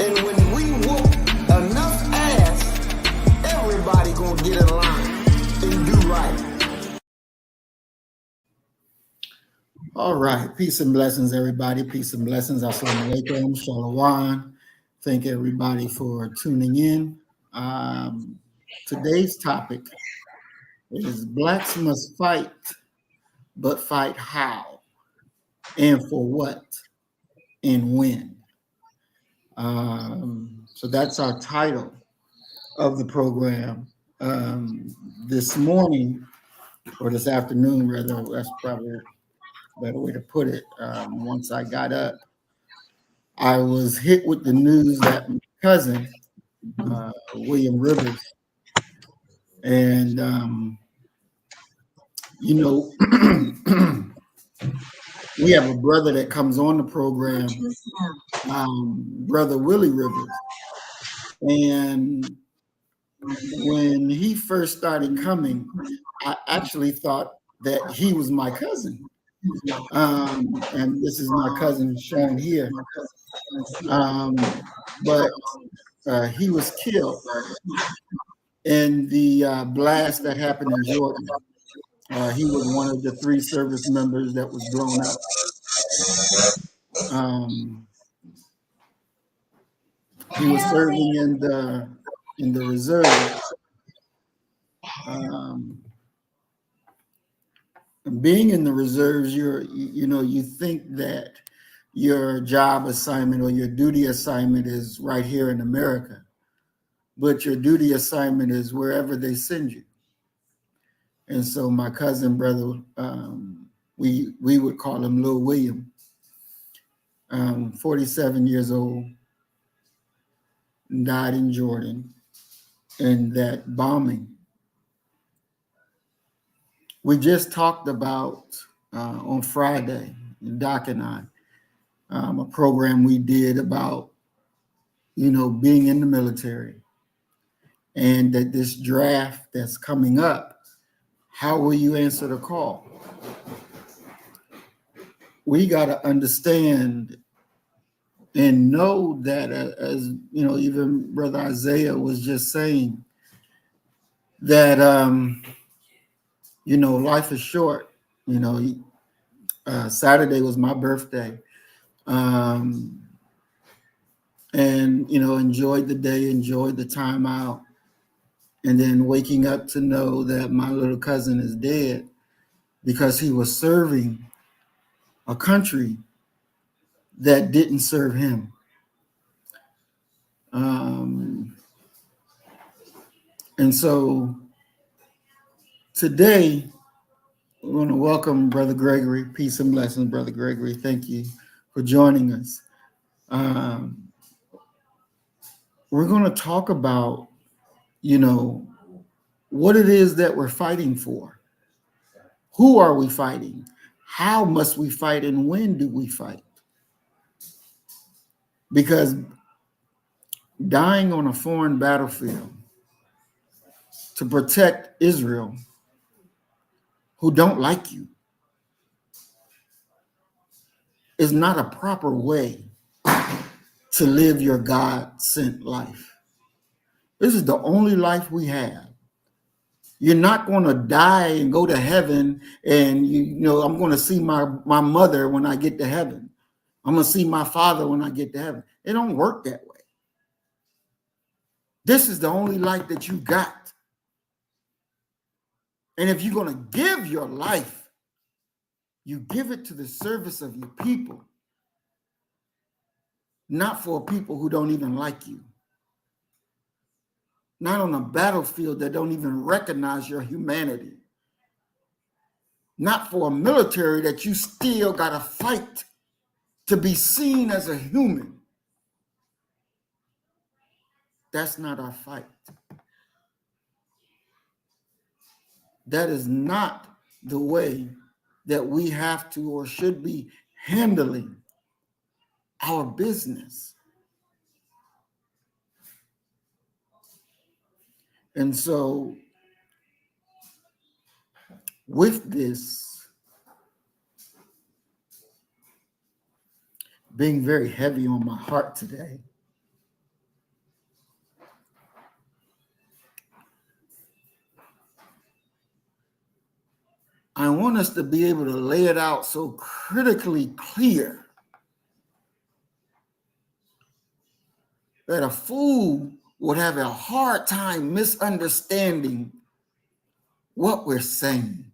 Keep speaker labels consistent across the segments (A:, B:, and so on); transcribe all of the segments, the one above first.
A: And when we whoop enough ass, everybody gonna get in line and do right.
B: All right. Peace and blessings, everybody. Peace and blessings. Assalamu alaikum. Shalom. Thank everybody for tuning in. Today's topic is Blacks must fight, but fight how and for what and when. So that's our title of the program. This morning, or this afternoon, rather, that's probably a better way to put it. Once I got up, I was hit with the news that my cousin, William Rivers, and you know, we have a brother that comes on the program, Brother Willie Rivers, and when he first started coming, I actually thought that he was my cousin. And this is my cousin shown here. But he was killed in the blast that happened in Jordan. He was one of the 3 service members that was blown up. He was serving in the reserve. Being in the reserves, you think that your job assignment or your duty assignment is right here in America, but your duty assignment is wherever they send you. And so my cousin brother, we would call him Lil William, 47 years old, died in Jordan in that bombing. We just talked about on Friday, Doc and I, a program we did about, being in the military, and that this draft that's coming up, how will you answer the call? We got to understand and know that, as even Brother Isaiah was just saying, that life is short. Saturday was my birthday, and enjoyed the day, enjoyed the time out, and then waking up to know that my little cousin is dead because he was serving a country that didn't serve him. And so today, we want to welcome Brother Gregory. Peace and blessings, Brother Gregory. Thank you for joining us. We're going to talk about, what it is that we're fighting for. Who are we fighting? How must we fight, and when do we fight? Because dying on a foreign battlefield to protect Israel, who don't like you, is not a proper way to live your God-sent life. This is the only life we have. You're not going to die and go to heaven and, I'm going to see my mother when I get to heaven. I'm going to see my father when I get to heaven. It don't work that way. This is the only life that you got. And if you're going to give your life, you give it to the service of your people, not for people who don't even like you. Not on a battlefield that don't even recognize your humanity. Not for a military that you still got to fight to be seen as a human. That's not our fight. That is not the way that we have to or should be handling our business. And so, with this being very heavy on my heart today, want us to be able to lay it out so critically clear that a fool would have a hard time misunderstanding what we're saying.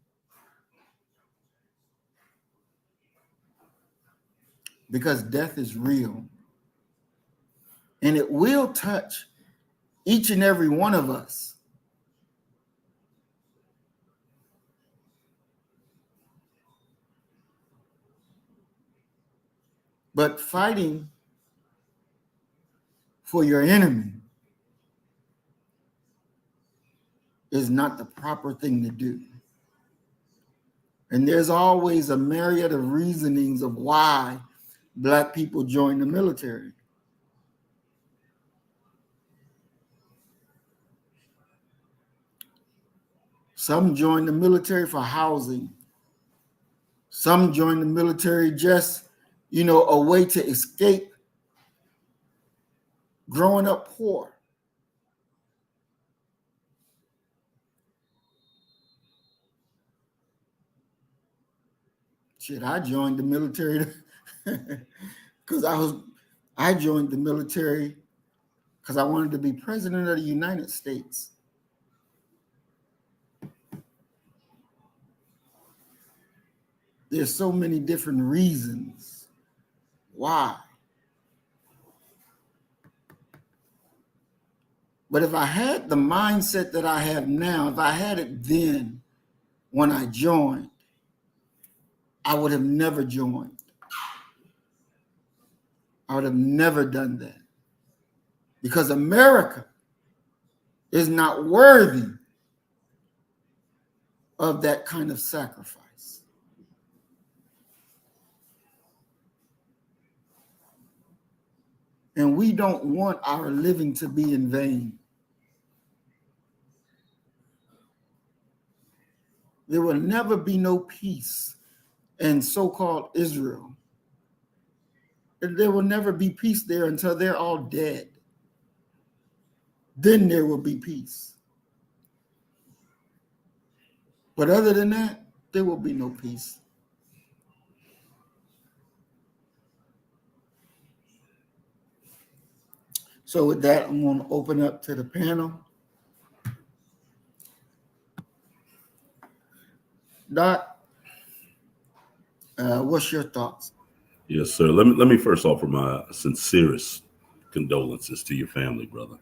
B: Because death is real. And it will touch each and every one of us. But fighting for your enemy is not the proper thing to do. And there's always a myriad of reasonings of why Black people join the military. Some join the military for housing. Some join the military just, a way to escape growing up poor. Shit, I joined the military because I joined the military because I wanted to be president of the United States. There's so many different reasons why. But if I had the mindset that I have now, if I had it then when I joined, I would have never joined. I would have never done that. Because America is not worthy of that kind of sacrifice. And we don't want our living to be in vain. There will never be no peace in so-called Israel. There will never be peace there until they're all dead. Then there will be peace. But other than that, there will be no peace. So with that, I'm going to open up to the panel. Doc, what's your thoughts?
C: Yes, sir. Let me first offer my sincerest condolences to your family, brother.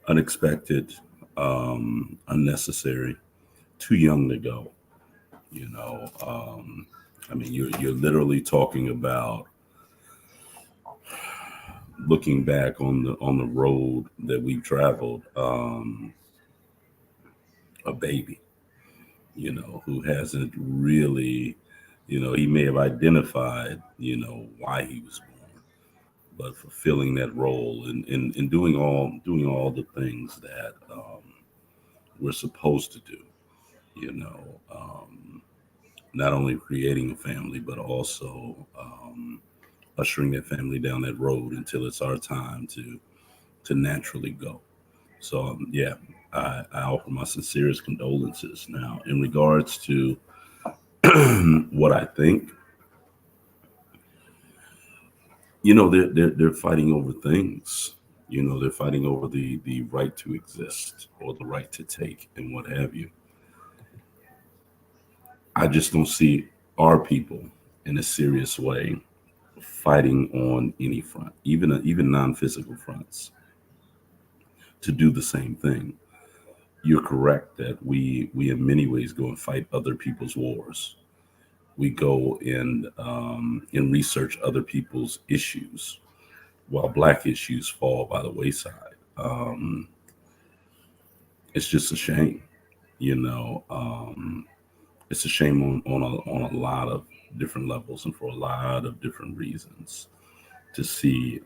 C: Unexpected, unnecessary, too young to go. You're literally talking about looking back on the road that we've traveled. A baby, who hasn't really, he may have identified, why he was born, but fulfilling that role and doing all the things that we're supposed to do, not only creating a family, but also ushering that family down that road until it's our time to naturally go. So I offer my sincerest condolences. Now, in regards to what I think, they're fighting over things. They're fighting over the right to exist or the right to take and what have you. I just don't see our people in a serious way fighting on any front, even non-physical fronts, to do the same thing. You're correct that we in many ways go and fight other people's wars. We go and research other people's issues while Black issues fall by the wayside. It's just a shame, it's a shame on a lot of different levels and for a lot of different reasons to see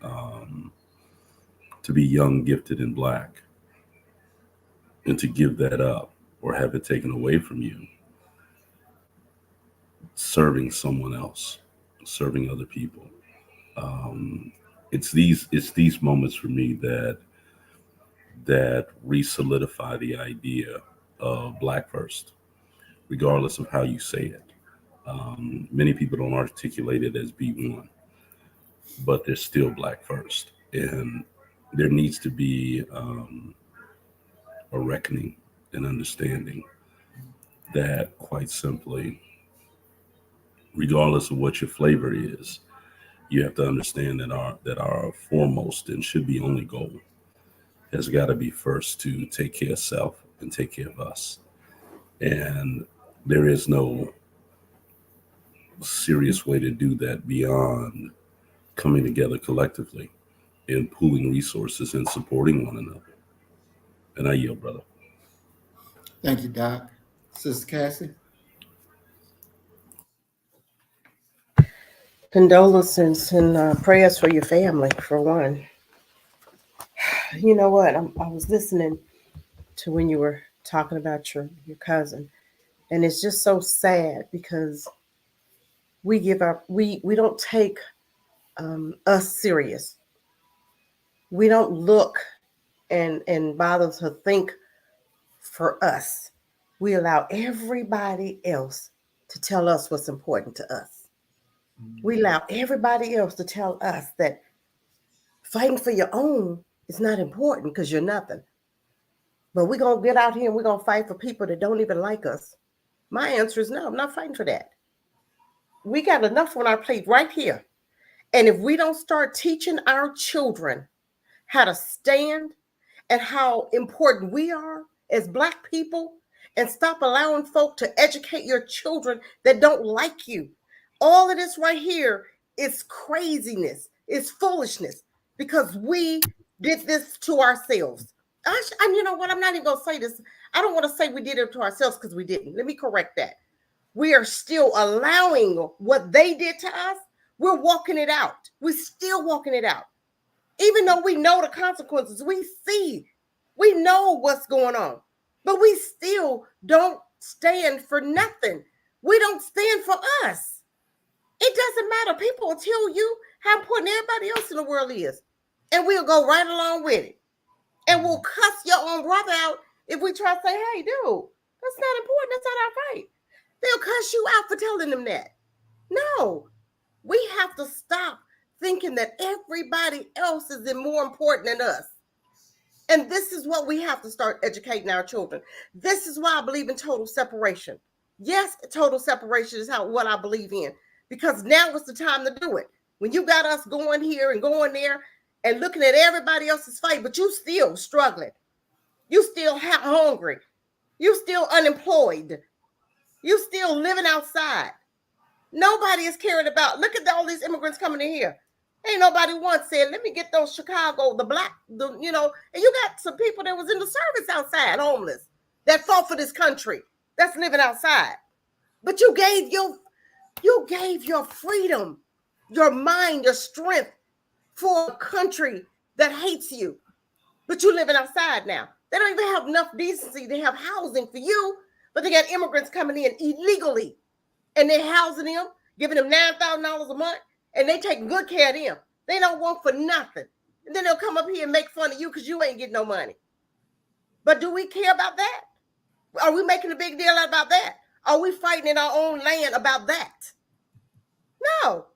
C: to be young, gifted, and Black, and to give that up or have it taken away from you, serving someone else, serving other people. It's these moments for me that re-solidify the idea of Black first, regardless of how you say it. Many people don't articulate it as B1, but they're still Black first. And there needs to be a reckoning and understanding that, quite simply, regardless of what your flavor is, you have to understand that our foremost and should be only goal has got to be first to take care of self and take care of us. And there is no serious way to do that beyond coming together collectively and pooling resources and supporting one another. And I yield, brother.
B: Thank you, Doc. Sister Cassie?
D: Condolences and prayers for your family, for one. You know what? I was listening to when you were talking about your cousin, and it's just so sad because we don't take us serious. We don't look and bother to think for us. We allow everybody else to tell us what's important to us. We allow everybody else to tell us that fighting for your own is not important because you're nothing. But we're going to get out here and we're going to fight for people that don't even like us. My answer is no, I'm not fighting for that. We got enough on our plate right here. And if we don't start teaching our children how to stand and how important we are as Black people, and stop allowing folk to educate your children that don't like you. All of this right here is craziness, it's foolishness, because we did this to ourselves. And you know what? I'm not even going to say this. I don't want to say we did it to ourselves because we didn't. Let me correct that. We are still allowing what they did to us. We're walking it out. We're still walking it out. Even though we know the consequences, we know what's going on, but we still don't stand for nothing. We don't stand for us. It doesn't matter. People will tell you how important everybody else in the world is, and we'll go right along with it. And we'll cuss your own brother out if we try to say, hey, dude, that's not important. That's not our fight. They'll cuss you out for telling them that. No, we have to stop thinking that everybody else is more important than us. And this is what we have to start educating our children. This is why I believe in total separation. Yes, total separation is what I believe in, because now is the time to do it. When you got us going here and going there and looking at everybody else's fight, but you still struggling. You still hungry. You still unemployed. You still living outside. Nobody is caring about, look at all these immigrants coming in here. Ain't nobody once said, let me get those Chicago, and you got some people that was in the service outside, homeless, that fought for this country, that's living outside. But you gave your freedom, your mind, your strength for a country that hates you. But you living outside now. They don't even have enough decency to have housing for you, but they got immigrants coming in illegally. And they're housing them, giving them $9,000 a month, and they taking good care of them. They don't want for nothing. And then they'll come up here and make fun of you because you ain't getting no money. But do we care about that? Are we making a big deal about that? Are we fighting in our own land about that? No.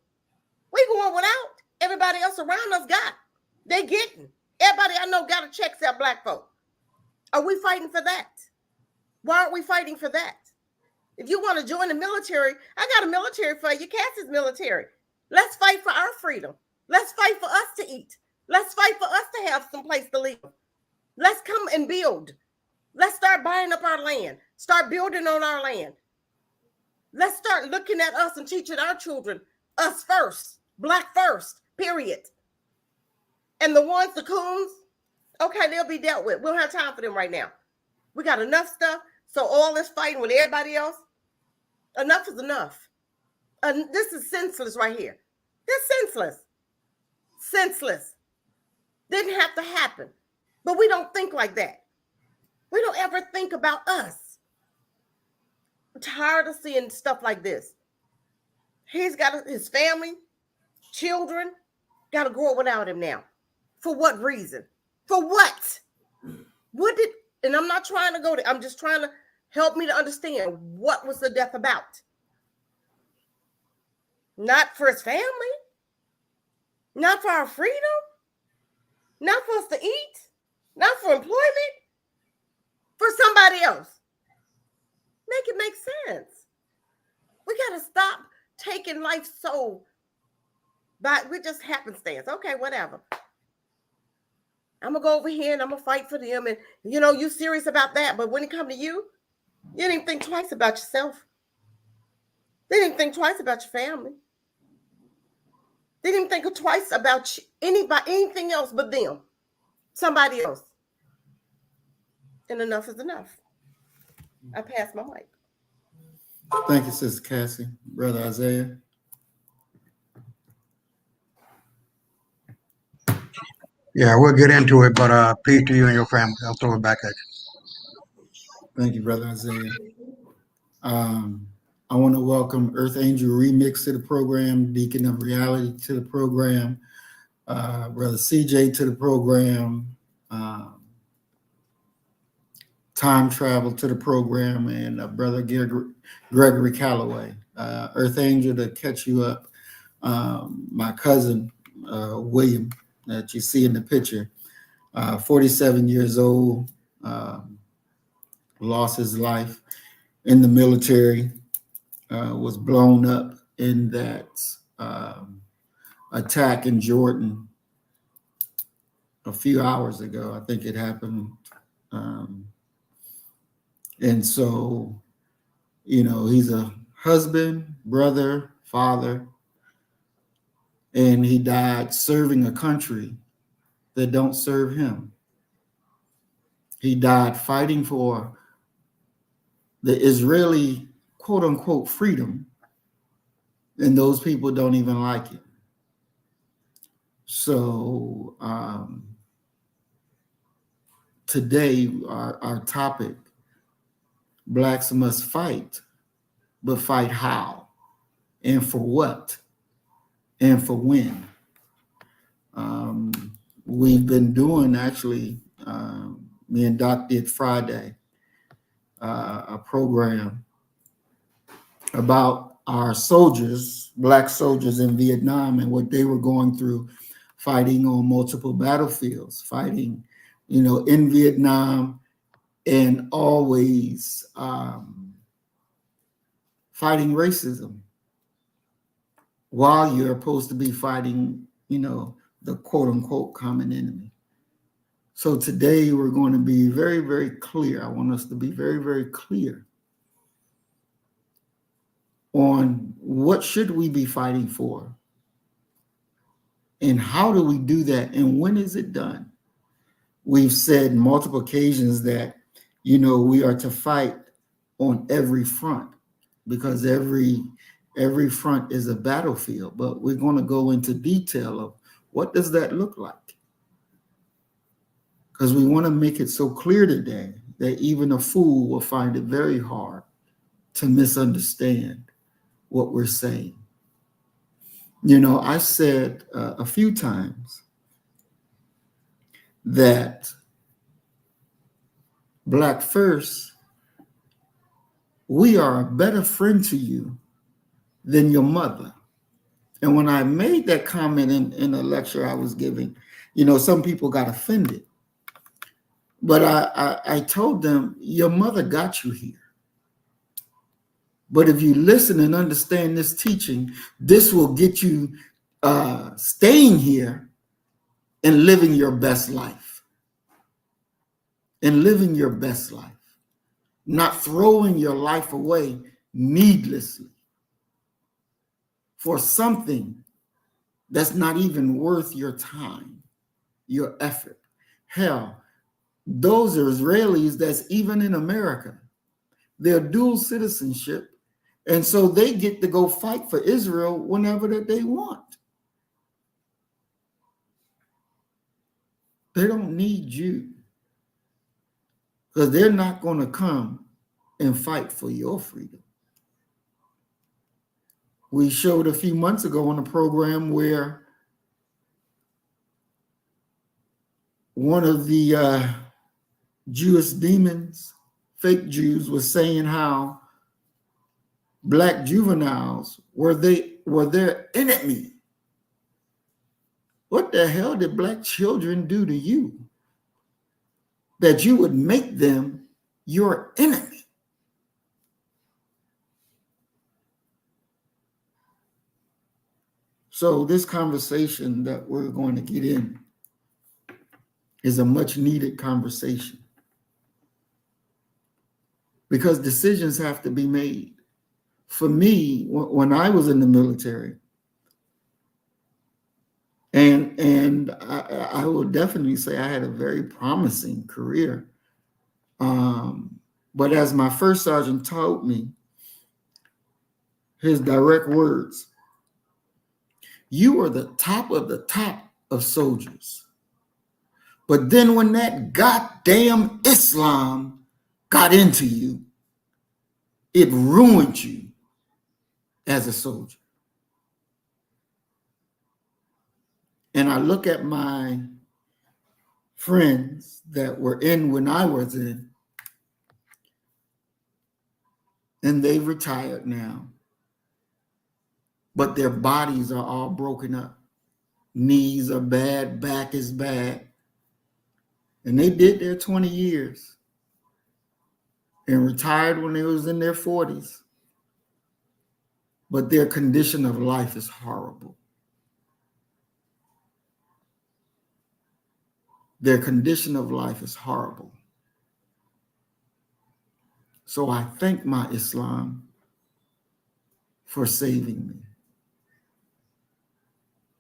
D: We going without. Everybody else around us got. They getting. Everybody I know got a check except Black folk. Are we fighting for that? Why aren't we fighting for that? If you want to join the military, I got a military for you. Cassie's military. Let's fight for our freedom. Let's fight for us to eat. Let's fight for us to have some place to live. Let's come and build. Let's start buying up our land. Start building on our land. Let's start looking at us and teaching our children us first. Black first, period. And the ones, the coons, okay, they'll be dealt with. We don't have time for them right now. We got enough stuff. So all this fighting with everybody else, enough is enough. This is senseless right here. This senseless. Senseless. Didn't have to happen. But we don't think like that. We don't ever think about us. I'm tired of seeing stuff like this. He's got his family, children, got to grow up without him now. For what reason? For what? And I'm not trying to go there. I'm just trying to help me to understand what was the death about. Not for his family, not for our freedom, not for us to eat, not for employment, for somebody else. Make it make sense. We got to stop taking life so by we just happenstance. Okay, whatever. I'm going to go over here and I'm going to fight for them. And, you know, you serious about that. But when it comes to you, you didn't even think twice about yourself. They didn't think twice about your family. They didn't think twice about anything else but them. Somebody else. And enough is enough. I pass my mic.
B: Thank you, Sister Cassie. Brother Isaiah.
E: Yeah, we'll get into it, but peace to you and your family. I'll throw it back at you.
B: Thank you, Brother Isaiah. I want to welcome Earth Angel Remix to the program, Deacon of Reality to the program, Brother CJ to the program, Time Travel to the program, and Brother Gregory Calloway. Earth Angel, to catch you up, my cousin, William, that you see in the picture, 47 years old, lost his life in the military, was blown up in that attack in Jordan a few hours ago. I think it happened. And so, you know, he's a husband, brother, father, and he died serving a country that don't serve him. He died fighting for the Israeli quote unquote freedom, and those people don't even like it. So today, our topic, Blacks must fight, but fight how and for what and for when. We've been doing, actually, me and Doc did Friday, a program about our soldiers, Black soldiers in Vietnam, and what they were going through, fighting on multiple battlefields, fighting, you know, in Vietnam, and always fighting racism while you're supposed to be fighting, you know, the quote unquote common enemy. So today we're going to be very, very clear. I want us to be very, very clear on what should we be fighting for, and how do we do that, and when is it done? We've said multiple occasions that, you know, we are to fight on every front, because every front is a battlefield. But we're going to go into detail of what does that look like, because we want to make it so clear today that even a fool will find it very hard to misunderstand what we're saying. You know, I said a few times that Black First, we are a better friend to you than your mother. And when I made that comment in a lecture I was giving, you know, some people got offended. But I told them, your mother got you here. But if you listen and understand this teaching, this will get you staying here and living your best life. And living your best life. Not throwing your life away needlessly for something that's not even worth your time, your effort. Hell, those are Israelis that's even in America. They're dual citizenship. And so they get to go fight for Israel whenever that they want. They don't need you, because they're not going to come and fight for your freedom. We showed a few months ago on a program where one of the Jewish demons, fake Jews, were saying how black juveniles were their enemy. What the hell did black children do to you that you would make them your enemy? So this conversation that we're going to get in is a much needed conversation, because decisions have to be made. For me, when I was in the military, and I will definitely say I had a very promising career. But as my first sergeant told me, his direct words, you are the top of soldiers. But then when that goddamn Islam got into you, it ruined you as a soldier. And I look at my friends that were in when I was in, and they've retired now, but their bodies are all broken up. Knees are bad, back is bad. And they did their 20 years and retired when they was in their 40s. But their condition of life is horrible. Their condition of life is horrible. So I thank my Islam for saving me,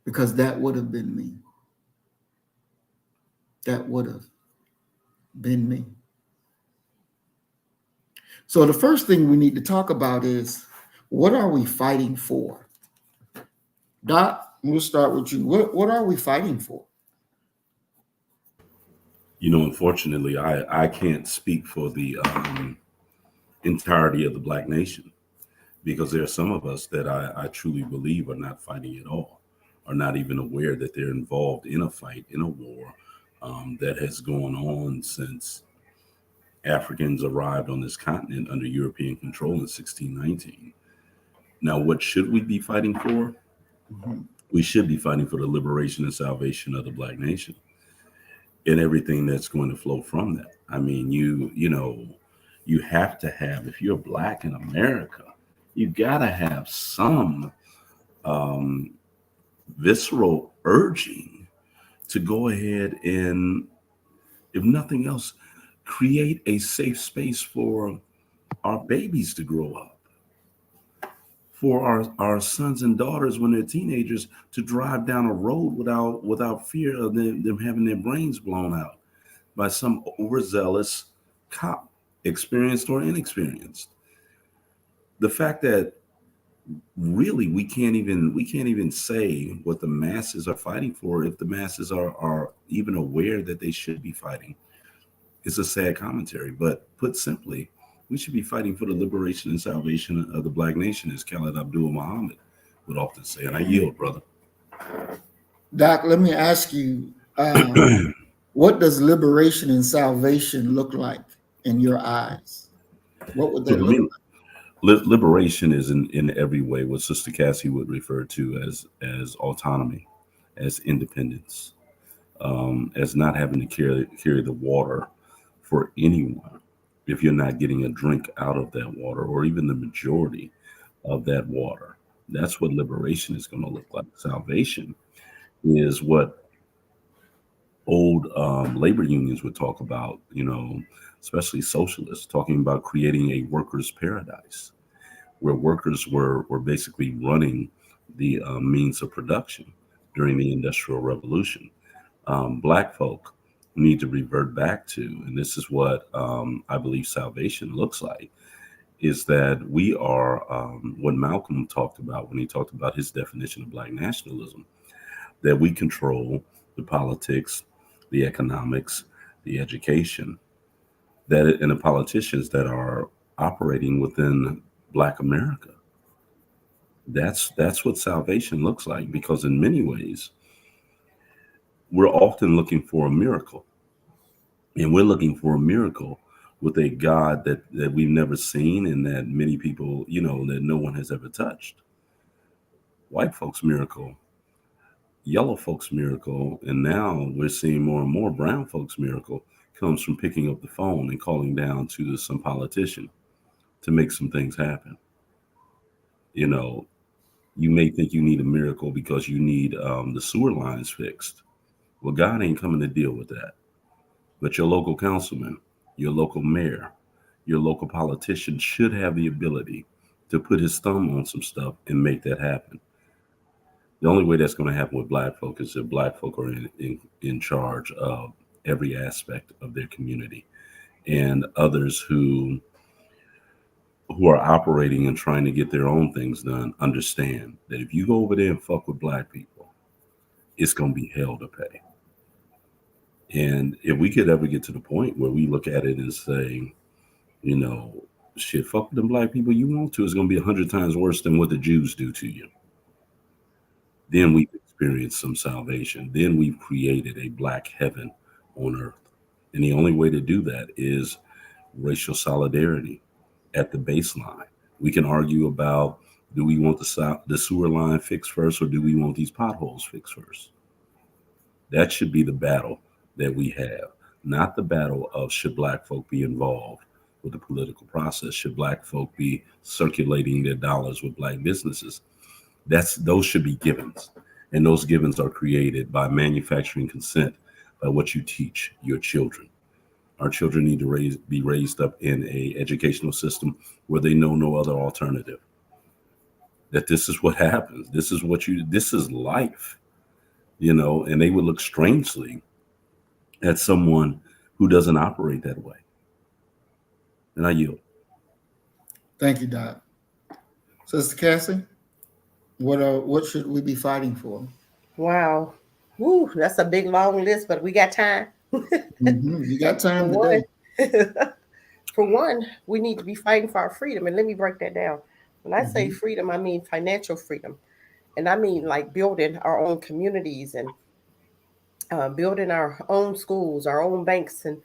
B: because that would have been me. That would have been me. So the first thing we need to talk about is, what are we fighting for? Doc, we'll start with you. What are we fighting for?
C: You know, unfortunately, I can't speak for the entirety of the Black nation, because there are some of us that I truly believe are not fighting at all, are not even aware that they're involved in a fight, in a war that has gone on since Africans arrived on this continent under European control in 1619. Now, what should we be fighting for?
B: Mm-hmm.
C: We should be fighting for the liberation and salvation of the Black nation and everything that's going to flow from that. I mean, you have to have, if you're Black in America, you gotta have some visceral urging to go ahead and, if nothing else, create a safe space for our babies to grow up, for our sons and daughters when they're teenagers to drive down a road without fear of them having their brains blown out by some overzealous cop, experienced or inexperienced. The fact that really we can't even say what the masses are fighting for, if the masses are even aware that they should be fighting, is a sad commentary. But put simply, we should be fighting for the liberation and salvation of the Black nation, as Khalid Abdul Muhammad would often say. And I yield, brother.
B: Doc, let me ask you, what does liberation and salvation look like in your eyes? What would that look like?
C: Liberation is in every way what Sister Cassie would refer to as autonomy, as independence, as not having to carry the water for anyone if you're not getting a drink out of that water, or even the majority of that water. That's what liberation is going to look like. Salvation is what old labor unions would talk about, especially socialists, talking about creating a workers' paradise, where workers were basically running the means of production during the Industrial Revolution. Black folk need to revert back to, and this is what I believe salvation looks like, is that we are what Malcolm talked about when he talked about his definition of Black nationalism, that we control the politics, the economics, the education, and the politicians that are operating within Black America. That's what salvation looks like, because in many ways, we're often looking for a miracle. And we're looking for a miracle with a God that we've never seen and that many people, that no one has ever touched. White folks' miracle, yellow folks' miracle, and now we're seeing more and more brown folks' miracle comes from picking up the phone and calling down to some politician to make some things happen. You know, you may think you need a miracle because you need the sewer lines fixed. Well, God ain't coming to deal with that. But your local councilman, your local mayor, your local politician should have the ability to put his thumb on some stuff and make that happen. The only way that's going to happen with black folk is if black folk are in charge of every aspect of their community, and others who are operating and trying to get their own things done understand that if you go over there and fuck with black people, it's going to be hell to pay. And if we could ever get to the point where we look at it and say, shit, fuck with them black people you want to, it's going to be 100 times worse than what the Jews do to you. Then we've experienced some salvation. Then we've created a black heaven on earth. And the only way to do that is racial solidarity at the baseline. We can argue about, do we want the sewer line fixed first, or do we want these potholes fixed first? That should be the battle that we have, not the battle of should black folk be involved with the political process, should black folk be circulating their dollars with black businesses. Those should be givens, and those givens are created by manufacturing consent, by what you teach your children. Our children need to be raised up in a educational system where they know no other alternative. That this is what happens. This is life, and they would look strangely at someone who doesn't operate that way. And I yield.
B: Thank you, Doc. Sister Cassie, what should we be fighting for?
D: Wow. Woo, that's a big, long list, but we got time.
B: You got time today.
D: For one, we need to be fighting for our freedom. And let me break that down. When I say freedom, I mean financial freedom. And I mean like building our own communities and building our own schools, our own banks, and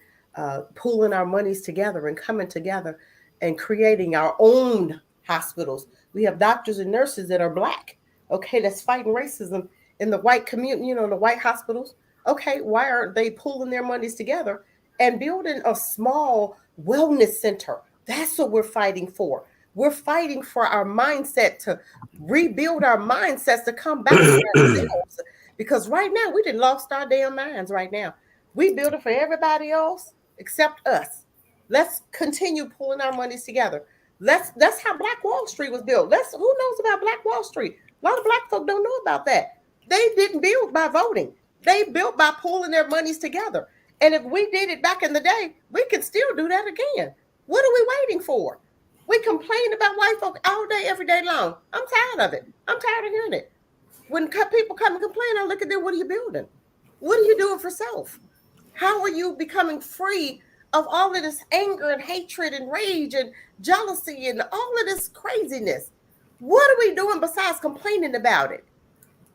D: pooling our monies together and coming together and creating our own hospitals. We have doctors and nurses that are black, okay, that's fighting racism in the white community, the white hospitals. Okay, why aren't they pooling their monies together and building a small wellness center? That's what we're fighting for. We're fighting for our mindset, to rebuild our mindsets, to come back to ourselves. Because right now, we done lost our damn minds right now. We build it for everybody else except us. Let's continue pulling our monies together. That's how Black Wall Street was built. Who knows about Black Wall Street? A lot of black folk don't know about that. They didn't build by voting. They built by pulling their monies together. And if we did it back in the day, we can still do that again. What are we waiting for? We complain about white folk all day, every day long. I'm tired of it. I'm tired of hearing it. When people come and complain, I look at them, what are you building? What are you doing for self? How are you becoming free of all of this anger and hatred and rage and jealousy and all of this craziness? What are we doing besides complaining about it?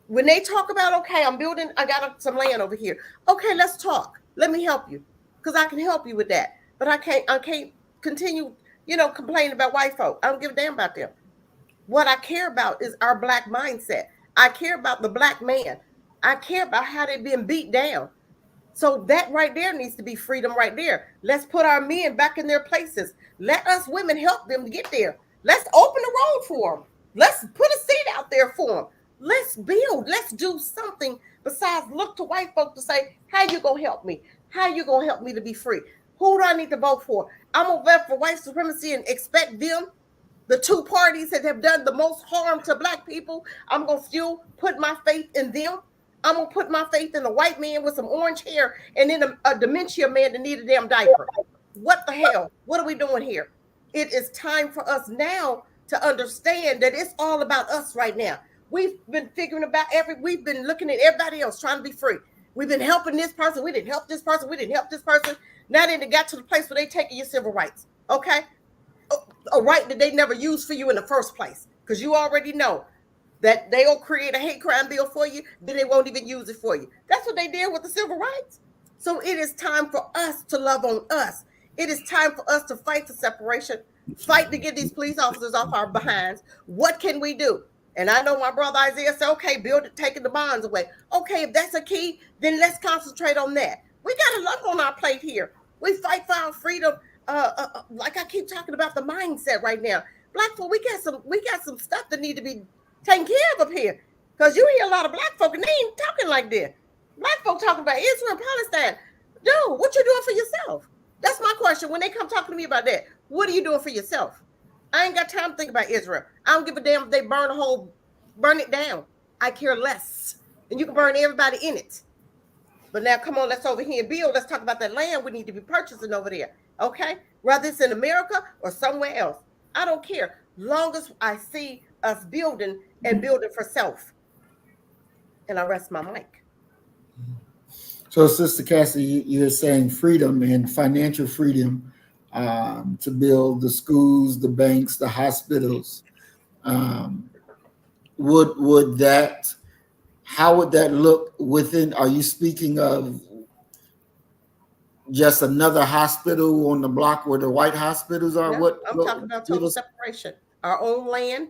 D: When they talk about, okay, I got some land over here. Okay, let's talk. Let me help you, because I can help you with that. But I can't continue, complaining about white folk. I don't give a damn about them. What I care about is our black mindset. I care about the black man. I care about how they're being beat down. So that right there needs to be freedom right there. Let's put our men back in their places. Let us women help them get there. Let's open the road for them. Let's put a seat out there for them. Let's build. Let's do something besides look to white folk to say, how you going to help me? How you going to help me to be free? Who do I need to vote for? I'm going to vote for white supremacy and expect them, the two parties that have done the most harm to black people, I'm going to still put my faith in them. I'm going to put my faith in a white man with some orange hair and then a dementia man that need a damn diaper. What the hell? What are we doing here? It is time for us now to understand that it's all about us right now. We've been we've been looking at everybody else trying to be free. We've been helping this person. We didn't help this person. We didn't help this person. Now they got to the place where they taking your civil rights. Okay? A right that they never used for you in the first place. Because you already know that they'll create a hate crime bill for you, then they won't even use it for you. That's what they did with the civil rights. So it is time for us to love on us. It is time for us to fight for separation, fight to get these police officers off our behinds. What can we do? And I know my brother Isaiah said, okay, build it, taking the bonds away. Okay, if that's a key, then let's concentrate on that. We got a lot on our plate here. We fight for our freedom. Like I keep talking about the mindset right now. Black folk, we got some stuff that need to be taken care of up here. Because you hear a lot of black folk and they ain't talking like this. Black folk talking about Israel and Palestine. Dude, what you doing for yourself? That's my question. When they come talking to me about that, what are you doing for yourself? I ain't got time to think about Israel. I don't give a damn if they burn it down. I care less. And you can burn everybody in it. But now, come on, let's over here and build. Let's talk about that land we need to be purchasing over there. Okay? Whether it's in America or somewhere else. I don't care. Long as I see us building and building for self. And I rest my mic.
B: So, Sister Cassie, you're saying freedom and financial freedom to build the schools, the banks, the hospitals. Would that? How would that look within? Are you speaking of just another hospital on the block where the white hospitals are?
D: No, I'm talking about total separation. Our own land,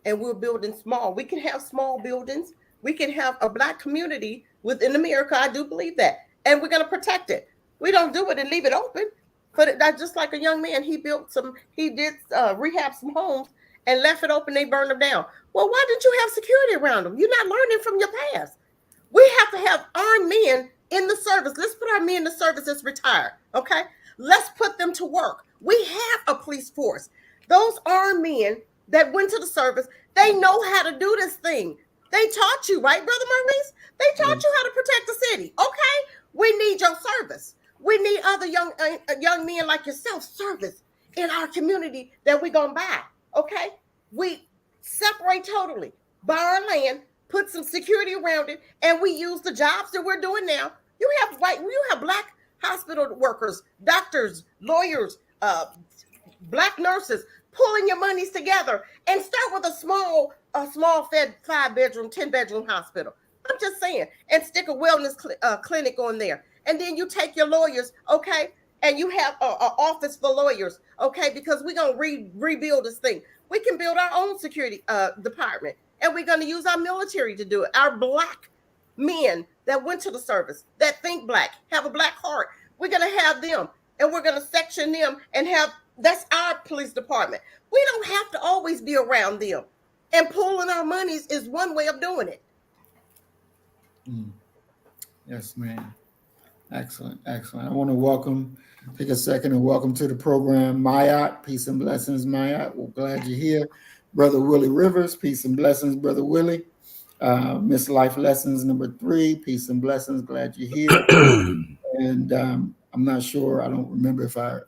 D: and we're building small. We can have small buildings. We can have a black community within America. I do believe that. And we're going to protect it. We don't do it and leave it open. But that's just like a young man. He did rehab some homes and left it open. They burned them down. Well, why didn't you have security around them? You're not learning from your past. We have to have armed men in the service. Let's put our men in the service that's retired. Okay. Let's put them to work. We have a police force. Those armed men that went to the service, they know how to do this thing. They taught you, right, Brother Maurice? They taught you how to protect the city. Okay, we need your service. We need other young men like yourself service in our community that we're going to buy. Okay, we separate totally, buy our land, put some security around it, and we use the jobs that we're doing now. You have black hospital workers, doctors, lawyers, black nurses, pulling your monies together and start with a small 5-bedroom, 10-bedroom hospital. I'm just saying, and stick a wellness clinic on there. And then you take your lawyers, okay, and you have an office for lawyers, okay, because we're going to rebuild this thing. We can build our own security department, and we're going to use our military to do it. Our black men that went to the service, that think black, have a black heart, we're going to have them, and we're going to section them and that's our police department. We don't have to always be around them. And pulling our monies is one way of doing it.
B: Yes, ma'am. Excellent. I want to take a second and welcome to the program, Mayat. Peace and blessings, Mayat. We're glad you're here. Brother Willie Rivers, peace and blessings, Brother Willie. Miss Life Lessons number 3, peace and blessings, glad you're here. And I'm not sure, I don't remember if I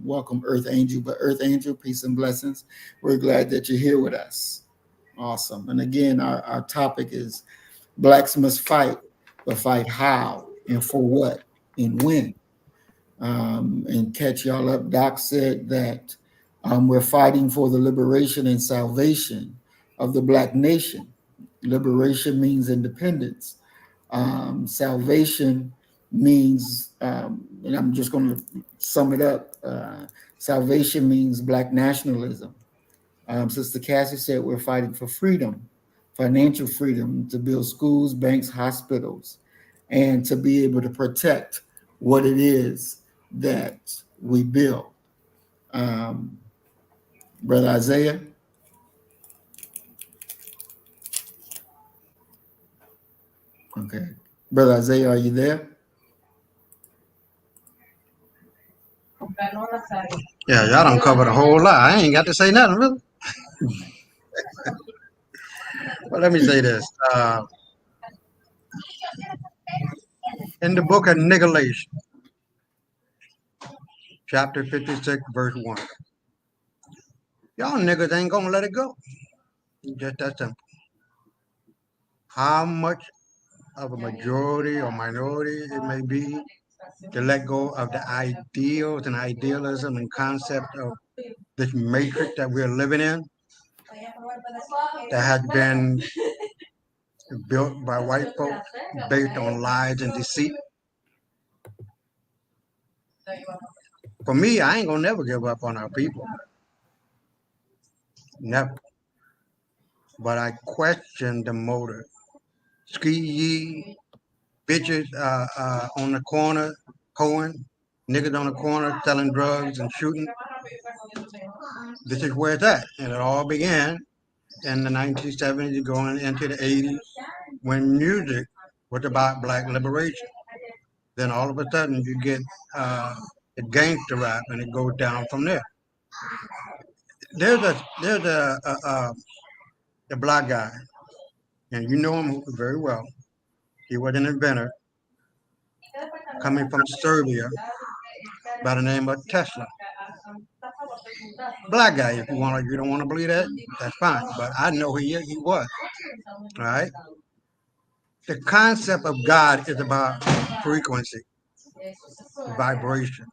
B: welcome Earth Angel, but Earth Angel, peace and blessings. We're glad that you're here with us. Awesome. And again, our topic is Blacks must fight, but fight how and for what and when. And catch y'all up, Doc said that we're fighting for the liberation and salvation of the Black nation. Liberation means independence. Salvation means, and I'm just going to sum it up, salvation means Black nationalism. Sister Cassie said we're fighting for freedom, financial freedom to build schools, banks, hospitals, and to be able to protect what it is that we build. Brother Isaiah? Okay. Brother Isaiah, are you there?
E: Yeah, y'all done covered a whole lot. I ain't got to say nothing, really. Well, let me say this. In the book of Niggalation, chapter 56, verse 1. Y'all niggas ain't gonna let it go. Just that simple. How much of a majority or minority it may be to let go of the ideals and idealism and concept of this matrix that we're living in, that has been built by white folks based on lies and deceit. For me, I ain't gonna never give up on our people. Never. But I question the motive. Ski yee, bitches on the corner, hoeing, niggas on the corner selling drugs and shooting. This is where it's at. And it all began in the 1970s going into the 80s when music was about black liberation. Then all of a sudden you get the gangster rap and it goes down from there. There's a black guy, and you know him very well. He was an inventor coming from Serbia by the name of Tesla. Black guy, if you don't want to believe that, that's fine. But I know he was. All right. The concept of God is about frequency, vibration.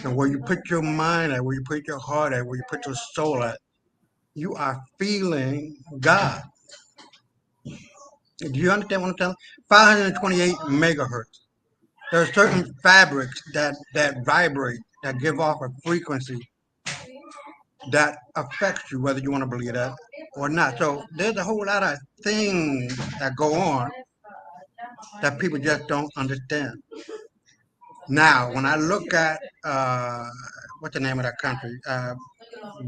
E: And where you put your mind at, where you put your heart at, where you put your soul at, you are feeling God. Do you understand what I'm telling you? 528 megahertz. There are certain fabrics that vibrate, that give off a frequency that affects you, whether you want to believe that or not. So there's a whole lot of things that go on that people just don't understand. Now, when I look at, what's the name of that country?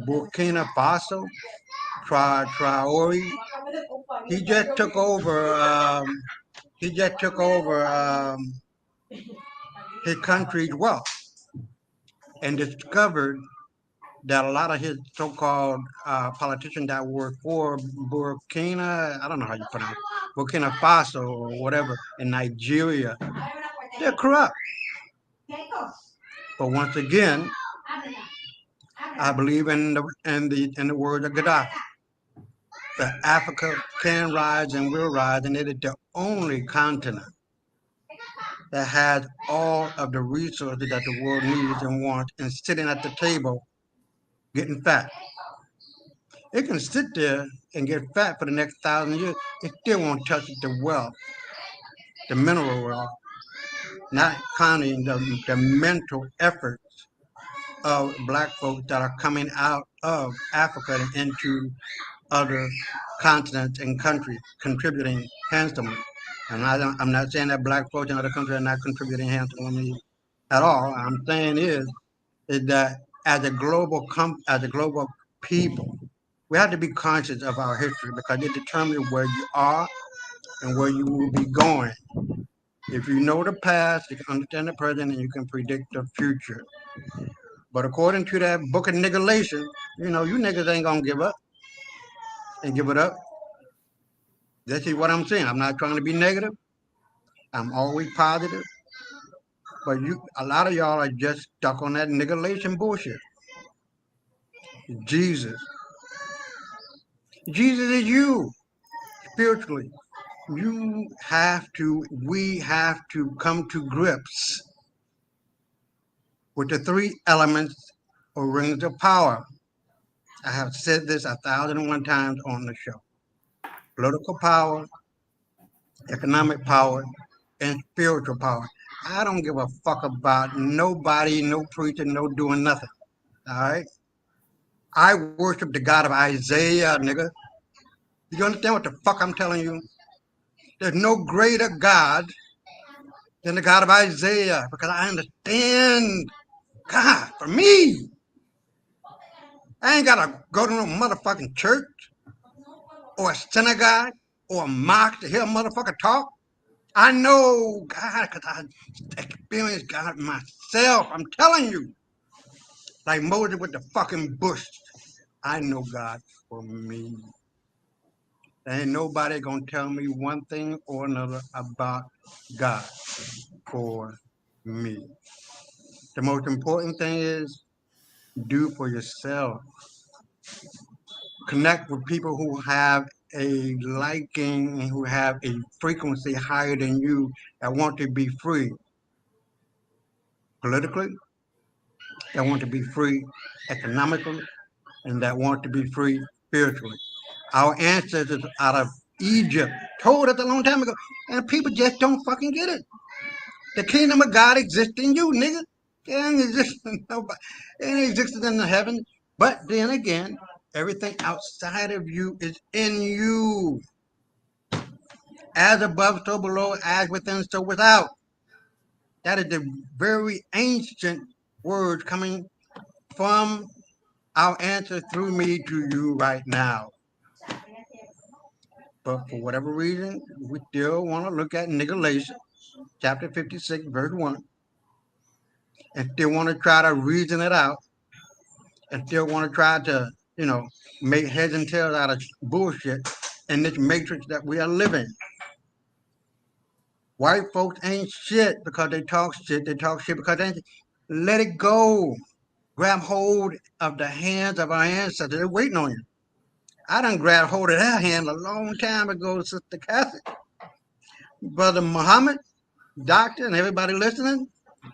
E: Burkina Faso, Traore, he just took over his country's wealth and discovered that a lot of his so-called politicians that work for Burkina, I don't know how you pronounce it, Burkina Faso or whatever, in Nigeria, they're corrupt. But once again, I believe in the word of Gaddafi. That Africa can rise and will rise, and it is the only continent that has all of the resources that the world needs and wants, and sitting at the table getting fat. It can sit there and get fat for the next 1,000 years. It still won't touch the wealth, the mineral wealth, not counting the mental efforts of black folks that are coming out of Africa and into other continents and countries, contributing handsomely. And I'm not saying that black folks in other countries are not contributing handsomely at all. I'm saying is that as a global people, we have to be conscious of our history because it determines where you are and where you will be going. If you know the past, you can understand the present, and you can predict the future. But according to that book of niggalation, you niggas ain't gonna give up and give it up. This is what I'm saying. I'm not trying to be negative. I'm always positive. But a lot of y'all are just stuck on that niggalation bullshit. Jesus is you spiritually. We have to come to grips with the three elements or rings of power. I have said this 1,001 times on the show. Political power, economic power, and spiritual power. I don't give a fuck about nobody, no preacher, no doing nothing. All right? I worship the God of Isaiah, nigga. You understand what the fuck I'm telling you? There's no greater God than the God of Isaiah because I understand God for me. I ain't got to go to no motherfucking church or a synagogue or a mosque to hear a motherfucker talk. I know God because I experienced God myself. I'm telling you. Like Moses with the fucking bush. I know God for me. There ain't nobody gonna tell me one thing or another about God for me. The most important thing is do for yourself. Connect with people who have a liking and who have a frequency higher than you that want to be free politically, that want to be free economically, and that want to be free spiritually. Our ancestors out of Egypt told us a long time ago, and people just don't fucking get it. The kingdom of God exists in you, nigga. It ain't existing nobody. It ain't existing in the heaven. But then again, everything outside of you is in you. As above, so below, as within, so without. That is the very ancient words coming from our answer through me to you right now. But for whatever reason, we still want to look at Galatians chapter 56, verse 1, and still want to try to reason it out, and still want to try to, make heads and tails out of bullshit in this matrix that we are living. White folks ain't shit because they talk shit. They talk shit because they ain't. Let it go. Grab hold of the hands of our ancestors. They're waiting on you. I done grabbed hold of that hand a long time ago, Sister Kathy. Brother Muhammad, Doctor, and everybody listening,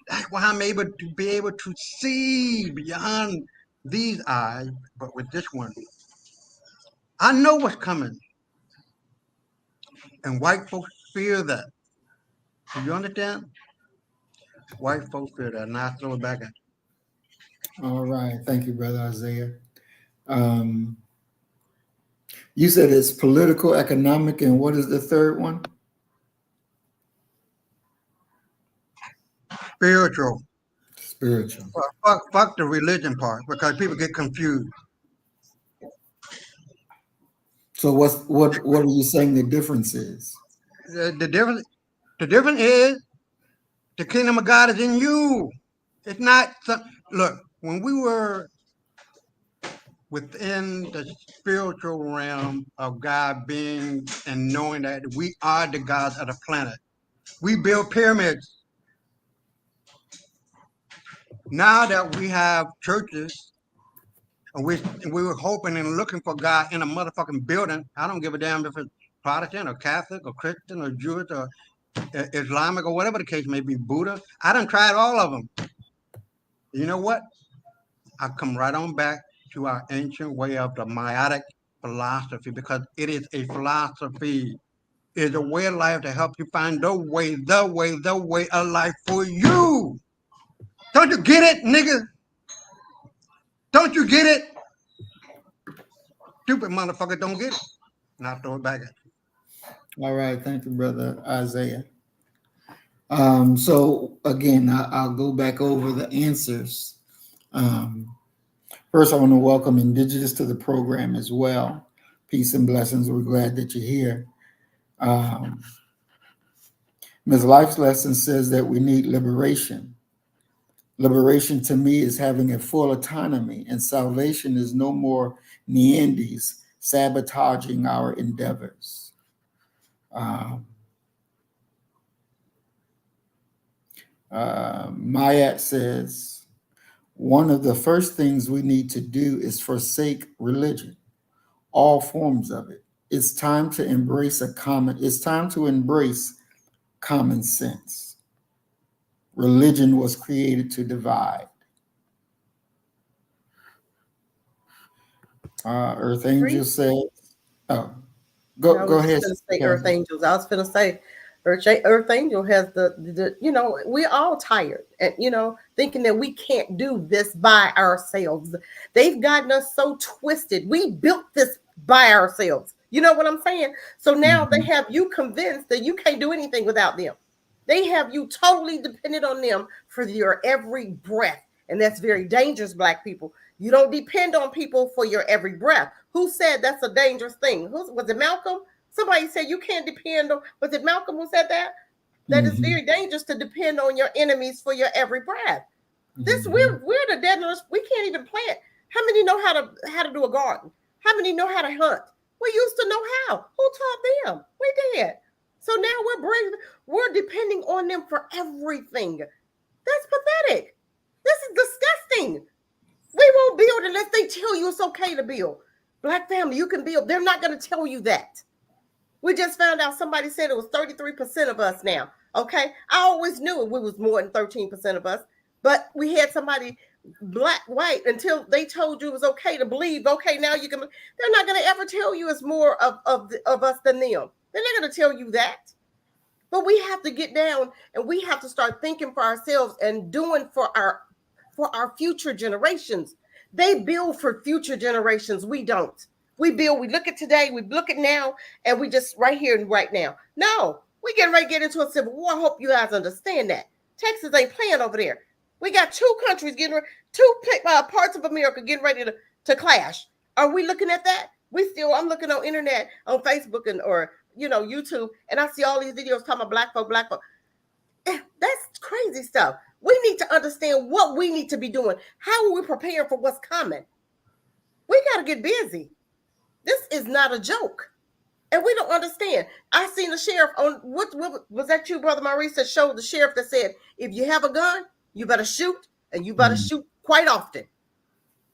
E: that's why I'm able to see beyond these eyes, but with this one, I know what's coming. And white folks fear that. Do you understand? White folks fear that. And I throw it back at you.
B: All right. Thank you, Brother Isaiah. You said it's political, economic, and what is the third one?
E: Spiritual.
B: Spiritual.
E: Fuck the religion part because people get confused.
B: So what are you saying the difference is?
E: The difference is the kingdom of God is in you. It's not look, when we were within the spiritual realm of God being and knowing that we are the gods of the planet, we build pyramids. Now that we have churches, and we were hoping and looking for God in a motherfucking building. I don't give a damn if it's Protestant or Catholic or Christian or Jewish or Islamic or whatever the case may be, Buddha. I done tried all of them. You know what? I come right on back to our ancient way of the Maitic philosophy because it is a philosophy. It is a way of life to help you find the way of life for you. Don't you get it, nigga? Don't you get it? Stupid motherfucker don't get it. And I'll throw it back at you.
B: All right. Thank you, Brother Isaiah. So again, I'll go back over the answers. First, I want to welcome Indigenous to the program as well. Peace and blessings. We're glad that you're here. Ms. Life's Lesson says that we need liberation. Liberation to me is having a full autonomy, and salvation is no more Neandes sabotaging our endeavors. Mayat says, one of the first things we need to do is forsake religion, all forms of it. It's time to embrace common sense. Religion was created to divide. Earth Angel says, oh, go ahead.
D: Say Earth Angels. I was going to say, Earth Angel has the we're all tired and, thinking that we can't do this by ourselves. They've gotten us so twisted. We built this by ourselves. You know what I'm saying? So now they have you convinced that you can't do anything without them. They have you totally dependent on them for your every breath. And that's very dangerous, Black people. You don't depend on people for your every breath. Who said that's a dangerous thing? Was it Malcolm? Somebody said you can't depend on, was it Malcolm who said that? That is very dangerous to depend on your enemies for your every breath. This we're the deadliest. We can't even plant. How many know how to do a garden? How many know how to hunt? We used to know how. Who taught them? We did. So now we're depending on them for everything. That's pathetic. This is disgusting. We won't build unless they tell you it's okay to build. Black family, you can build. They're not going to tell you that. We just found out somebody said it was 33% of us now. Okay. I always knew it was more than 13% of us, but we had somebody Black, white until they told you it was okay to believe. Okay, now you can. They're not going to ever tell you it's more of us than them. They're not going to tell you that. But we have to get down and we have to start thinking for ourselves and doing for our future generations. They build for future generations. We don't. We build, we look at today, we look at now, and we just right here and right now. No, we getting ready to get into a civil war. I hope you guys understand that. Texas ain't playing over there. We got two countries getting ready, two parts of America getting ready to clash. Are we looking at that? I'm looking on internet, on Facebook or YouTube, and I see all these videos talking about black folk. That's crazy stuff. We need to understand what we need to be doing. How are we preparing for what's coming? We got to get busy. This is not a joke. And we don't understand. I seen the sheriff on, what was that you, Brother Maurice, that showed the sheriff that said, if you have a gun, you better shoot, and you better shoot quite often.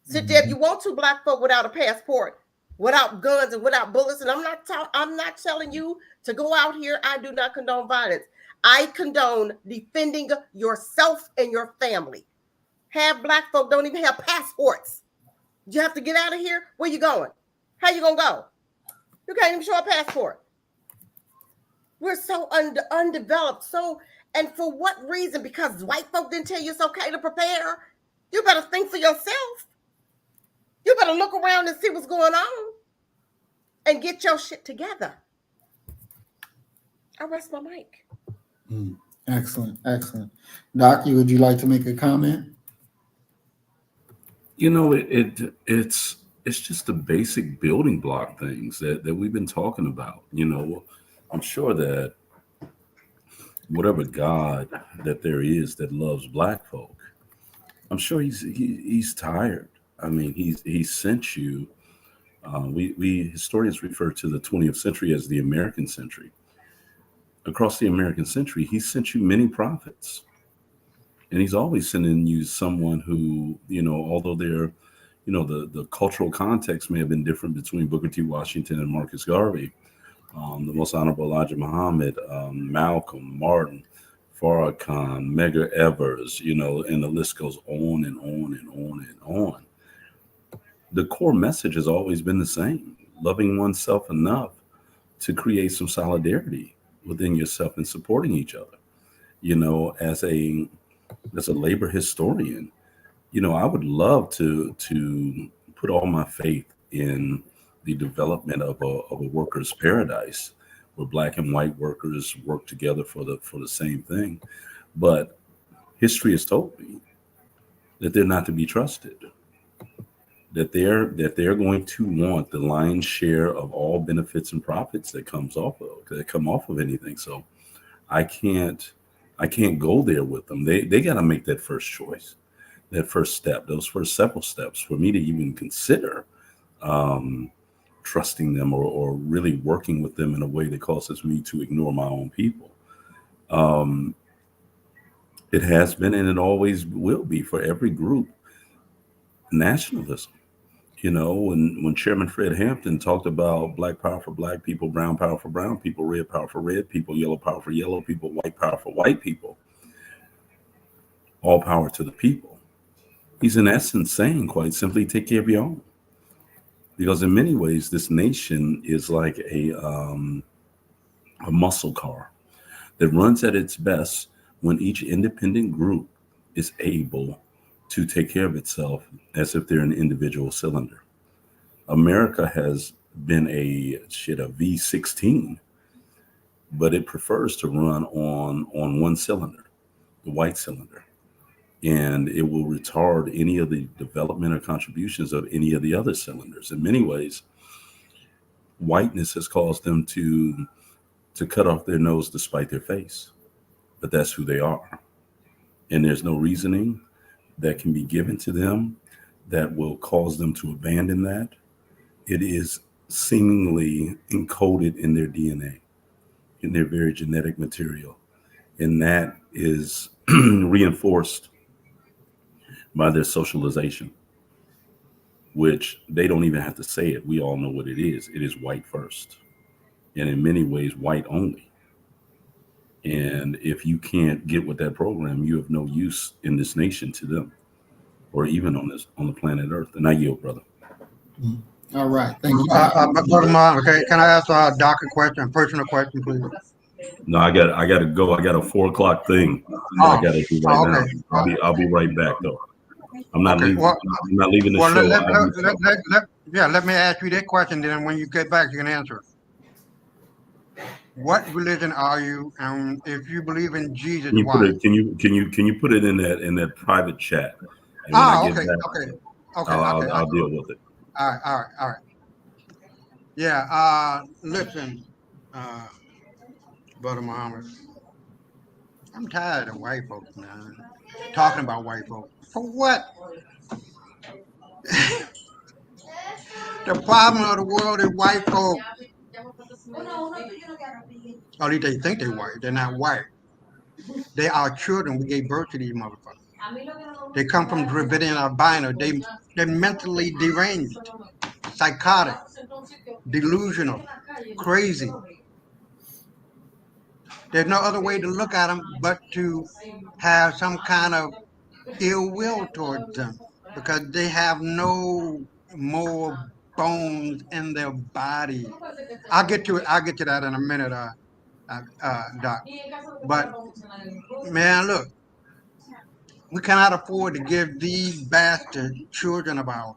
D: Sit there if you want to, black folk without a passport, without guns and without bullets. And I'm not telling you to go out here. I do not condone violence. I condone defending yourself and your family. Half black folk don't even have passports. You have to get out of here. Where you going? How you gonna go? You can't even show a passport. We're so undeveloped. And for what reason? Because white folk didn't tell you it's okay to prepare. You better think for yourself. You better look around and see what's going on and get your shit together. I rest my mic.
B: Excellent. Doc, would you like to make a comment?
C: It's just the basic building block things that we've been talking about. I'm sure that whatever God that there is that loves black folk, I'm sure he's tired. I mean, he sent you. We historians refer to the 20th century as the American century. Across the American century, he sent you many prophets, and he's always sending you someone who, although they're, the cultural context may have been different between Booker T. Washington and Marcus Garvey, the Most Honorable Elijah Muhammad, Malcolm, Martin, Farrakhan, Medgar Evers, and the list goes on and on and on and on. The core message has always been the same: loving oneself enough to create some solidarity within yourself and supporting each other. As a labor historian, I would love to put all my faith in the development of a workers' paradise where black and white workers work together for the same thing. But history has told me that they're not to be trusted, that they're going to want the lion's share of all benefits and profits that come off of anything. So I can't go there with them. They got to make that first choice, that first step, those first several steps for me to even consider trusting them or really working with them in a way that causes me to ignore my own people. It has been, and it always will be for every group, nationalism. When Chairman Fred Hampton talked about black power for black people, brown power for brown people, red power for red people, yellow power for yellow people, white power for white people, all power to the people, he's in essence saying, quite simply, take care of your own. Because in many ways, this nation is like a muscle car that runs at its best when each independent group is able to take care of itself as if they're an individual cylinder. America has been a V16, but it prefers to run on one cylinder, the white cylinder. And it will retard any of the development or contributions of any of the other cylinders. In many ways, whiteness has caused them to cut off their nose to spite their face. But that's who they are. And there's no reasoning that can be given to them that will cause them to abandon that. It is seemingly encoded in their DNA, in their very genetic material. And that is reinforced by their socialization, which they don't even have to say it. We all know what it is. It is white first, and in many ways, white only. And if you can't get with that program, you have no use in this nation to them, or even on the planet Earth. And I yield, brother.
B: All right, thank you.
E: Okay, can I ask Doc a question, a personal question, please?
C: No, I got to go. I got a 4 o'clock thing that I got to do right now.
E: Okay.
C: I'll be right back though. I'm not
E: Okay.
C: leaving.
E: Well,
C: I'm not leaving the
E: well,
C: show.
E: let me ask you that question. Then when you get back, you can answer it. What religion are you? And if you believe in Jesus,
C: Can you put
E: why?
C: it? Can you put it in that private chat? And when I get
E: Okay.
C: back,
E: Okay.
C: I'll deal with it.
E: All right. Yeah. Listen, Brother Muhammad, I'm tired of white folks, man. Talking about white folks. For what? The problem of the world is white folks. Or at least they think they're white. They're not white. They are children. We gave birth to these motherfuckers. They come from Dravidian albino. They're mentally deranged, psychotic, delusional, crazy. There's no other way to look at them but to have some kind of ill will towards them because they have no more bones in their body. I'll get to that in a minute, Doc. But man, look, we cannot afford to give these bastard children of ours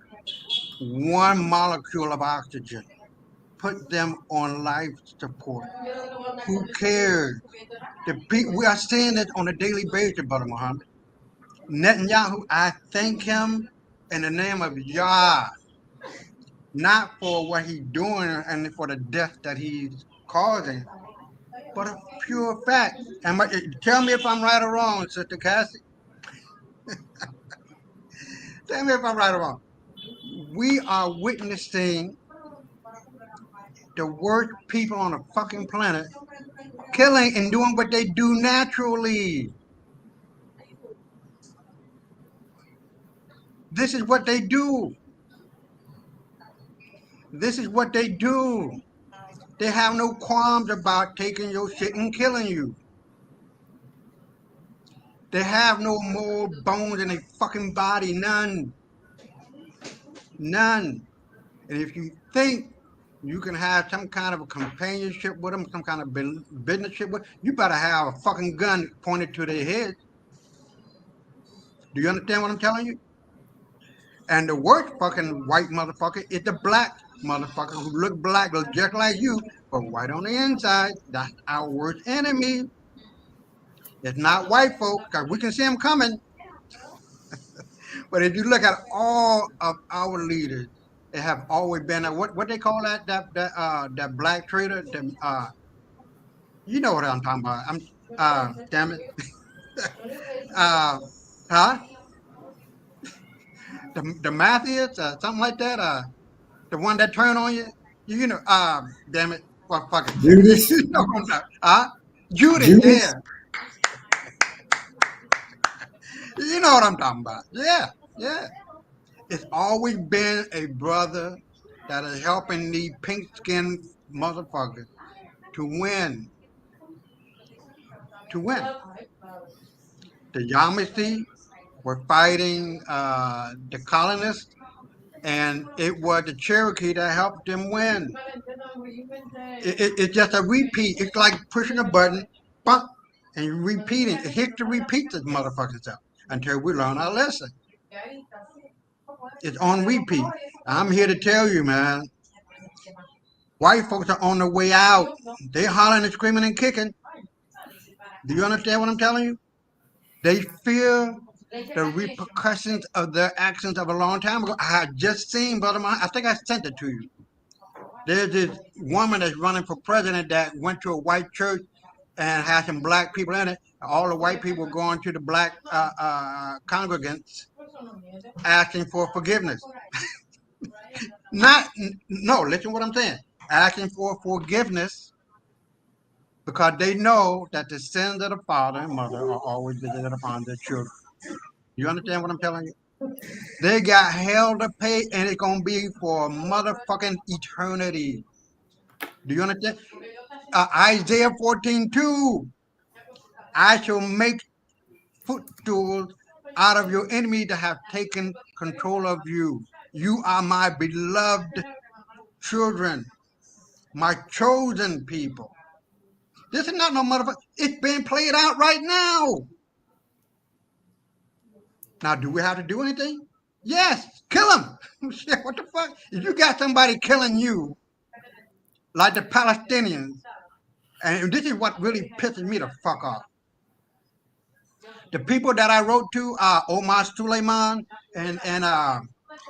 E: one molecule of oxygen. Put them on life support. Who cares? We are seeing it on a daily basis, Brother Muhammad. Netanyahu, I thank him in the name of Yah, not for what he's doing and for the death that he's causing, but a pure fact. Tell me if I'm right or wrong, Sister Cassie. Tell me if I'm right or wrong. We are witnessing the worst people on the fucking planet killing and doing what they do naturally. This is what they do. This is what they do. They have no qualms about taking your shit and killing you. They have no more bones in their fucking body. None. None. And if you think you can have some kind of a companionship with them, some kind of businessship with them, you better have a fucking gun pointed to their head. Do you understand what I'm telling you? And the worst fucking white motherfucker is the black motherfucker who look black, look just like you, but white on the inside. That's our worst enemy. It's not white folks, because we can see them coming. But if you look at all of our leaders, they have always been what they call that black traitor. You know what I'm talking about. Damn it. Huh? The Matthews, something like that. The one that turned on you. You know. Damn it. Well, fuck it.
B: Judas?
E: You know what I'm talking about. Judas.
B: Judas?
E: Yeah. You know what I'm talking about. Yeah. It's always been a brother that is helping these pink-skinned motherfuckers to win. The Yamasee were fighting the colonists, and it was the Cherokee that helped them win. It's just a repeat. It's like pushing a button, bump, and you repeat it. History repeats this motherfucking stuff until we learn our lesson. It's on repeat. I'm here to tell you, man. White folks are on the way out. They're hollering and screaming and kicking. Do you understand what I'm telling you? They fear the repercussions of their actions of a long time ago. I had just seen, brother, I think I sent it to you. There's this woman that's running for president that went to a white church and had some black people in it. All the white people were going to the black congregants asking for forgiveness. Listen to what I'm saying. Asking for forgiveness because they know that the sins of the father and mother are always visited upon their children. You understand what I'm telling you? They got hell to pay, and it's going to be for motherfucking eternity. Do you understand? Isaiah 14:2. I shall make footstools out of your enemy that have taken control of you. You are my beloved children, my chosen people. This is not no motherfucker. It's being played out right now. Now, do we have to do anything? Yes, kill them. Shit, what the fuck? If you got somebody killing you, like the Palestinians, and this is what really pisses me the fuck off. The people that I wrote to, Omar Suleiman and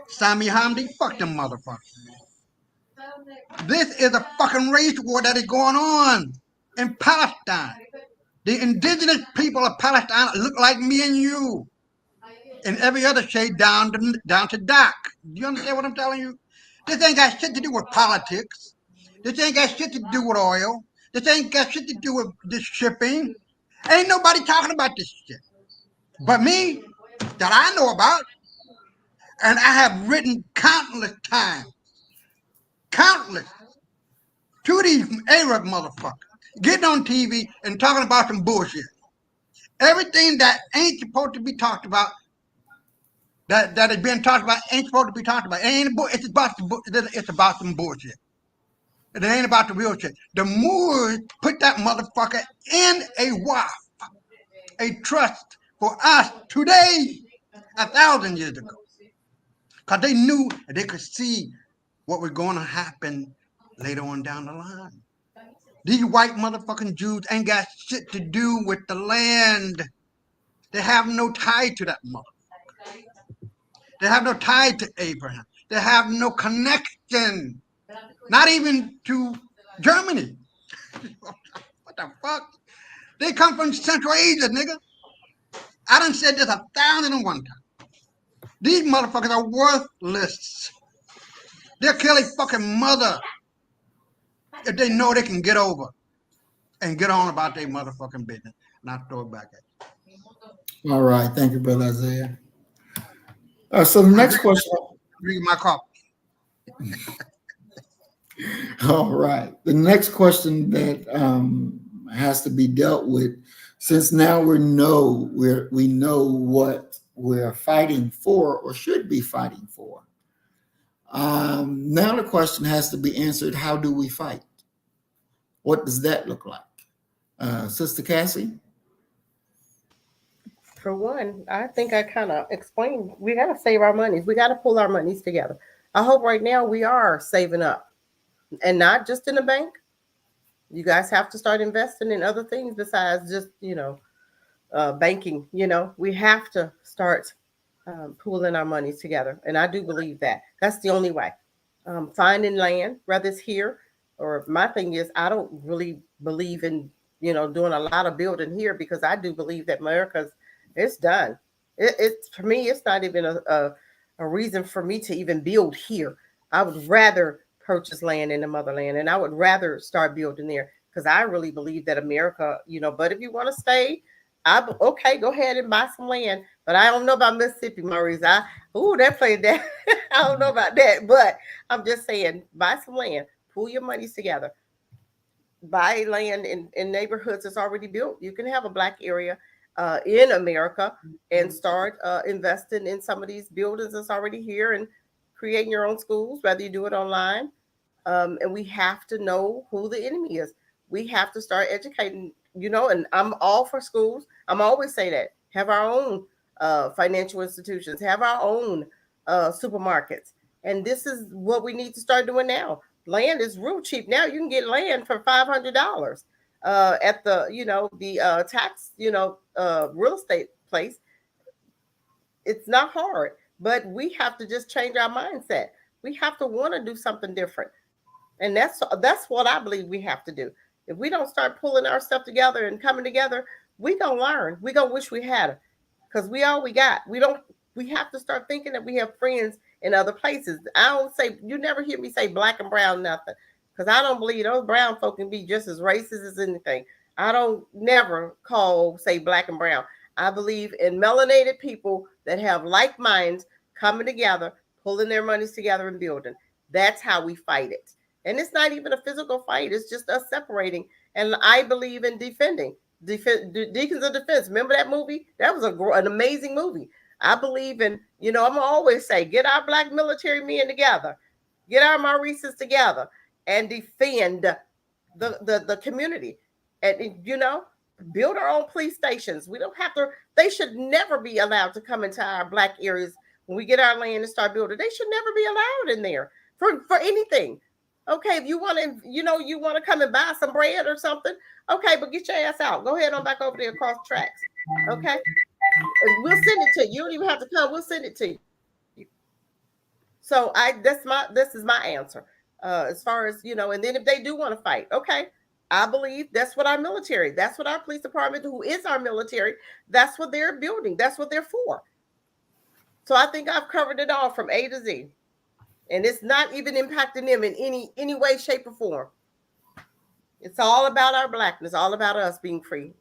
E: Sami Hamdi, fuck them motherfuckers. This is a fucking race war that is going on in Palestine. The indigenous people of Palestine look like me and you, and every other shade down to Doc. Do you understand what I'm telling you? This ain't got shit to do with politics. This ain't got shit to do with oil. This ain't got shit to do with this shipping. Ain't nobody talking about this shit but me, that I know about. And I have written countless times, countless, to these Arab motherfuckers, getting on TV and talking about some bullshit. Everything that ain't supposed to be talked about, that is being talked about, ain't supposed to be talked about. It's about some bullshit. It ain't about the real shit. The Moors put that motherfucker in a WAF, a trust for us today, 1,000 years ago. Because they knew and they could see what was going to happen later on down the line. These white motherfucking Jews ain't got shit to do with the land. They have no tie to that motherfucker. They have no tie to Abraham. They have no connection. Not even to Germany. What the fuck? They come from Central Asia, nigga. I done said this 1,001 times. These motherfuckers are worthless. They'll kill a fucking mother if they know they can get over and get on about their motherfucking business. And I throw it back at you.
B: All right. Thank you, Brother Isaiah. So the next question.
E: Drink my coffee.
B: All right. The next question that has to be dealt with, since now we know what we're fighting for or should be fighting for. Now the question has to be answered: how do we fight? What does that look like? Sister Cassie?
D: For one, I think I kind of explained, we got to save our monies. We got to pull our monies together. I hope right now we are saving up, and not just in the bank. You guys have to start investing in other things besides just, banking. We have to start pooling our monies together. And I do believe that that's the only way. Finding land, whether it's here or my thing is, I don't really believe in, doing a lot of building here, because I do believe that it's done. It's for me, it's not even a reason for me to even build here. I would rather purchase land in the motherland, and I would rather start building there, because I really believe that America, but if you want to stay, okay, go ahead and buy some land. But I don't know about Mississippi, Maurice. That played that. I don't know about that, but I'm just saying, buy some land, pull your monies together, buy land in neighborhoods that's already built. You can have a Black area in America and start investing in some of these buildings that's already here and creating your own schools, whether you do it online. And we have to know who the enemy is. We have to start educating, and I'm all for schools. I'm always say that. Have our own financial institutions, have our own supermarkets. And this is what we need to start doing now. Land is real cheap. Now you can get land for $500 at the tax, real estate place. It's not hard, but we have to just change our mindset. We have to want to do something different. And that's what I believe we have to do. If we don't start pulling our stuff together and coming together, we gonna learn. We gonna wish we had it, because we all we got. We have to start thinking that we have friends in other places. You never hear me say Black and brown nothing, because I don't believe those brown folk can be just as racist as anything. I don't never say Black and brown. I believe in melanated people that have like minds coming together, pulling their monies together and building. That's how we fight it. And it's not even a physical fight. It's just us separating. And I believe in defending. Deacons of Defense. Remember that movie? That was an amazing movie. I believe in, I'm going to always say, get our Black military men together. Get our Maurices together and defend the community. And, build our own police stations. We don't have to, they should never be allowed to come into our black areas when we get our land and start building. They should never be allowed in there for anything. Okay, if you want to, you want to come and buy some bread or something, okay, but get your ass out. Go ahead on back over there across the tracks. Okay. And we'll send it to you. You don't even have to come. We'll send it to you. So this is my answer. As far as, and then if they do want to fight, okay, I believe that's what our military, that's what our police department, who is our military, that's what they're building. That's what they're for. So I think I've covered it all from A to Z. And it's not even impacting them in any way, shape, or form. It's all about our blackness, all about us being free.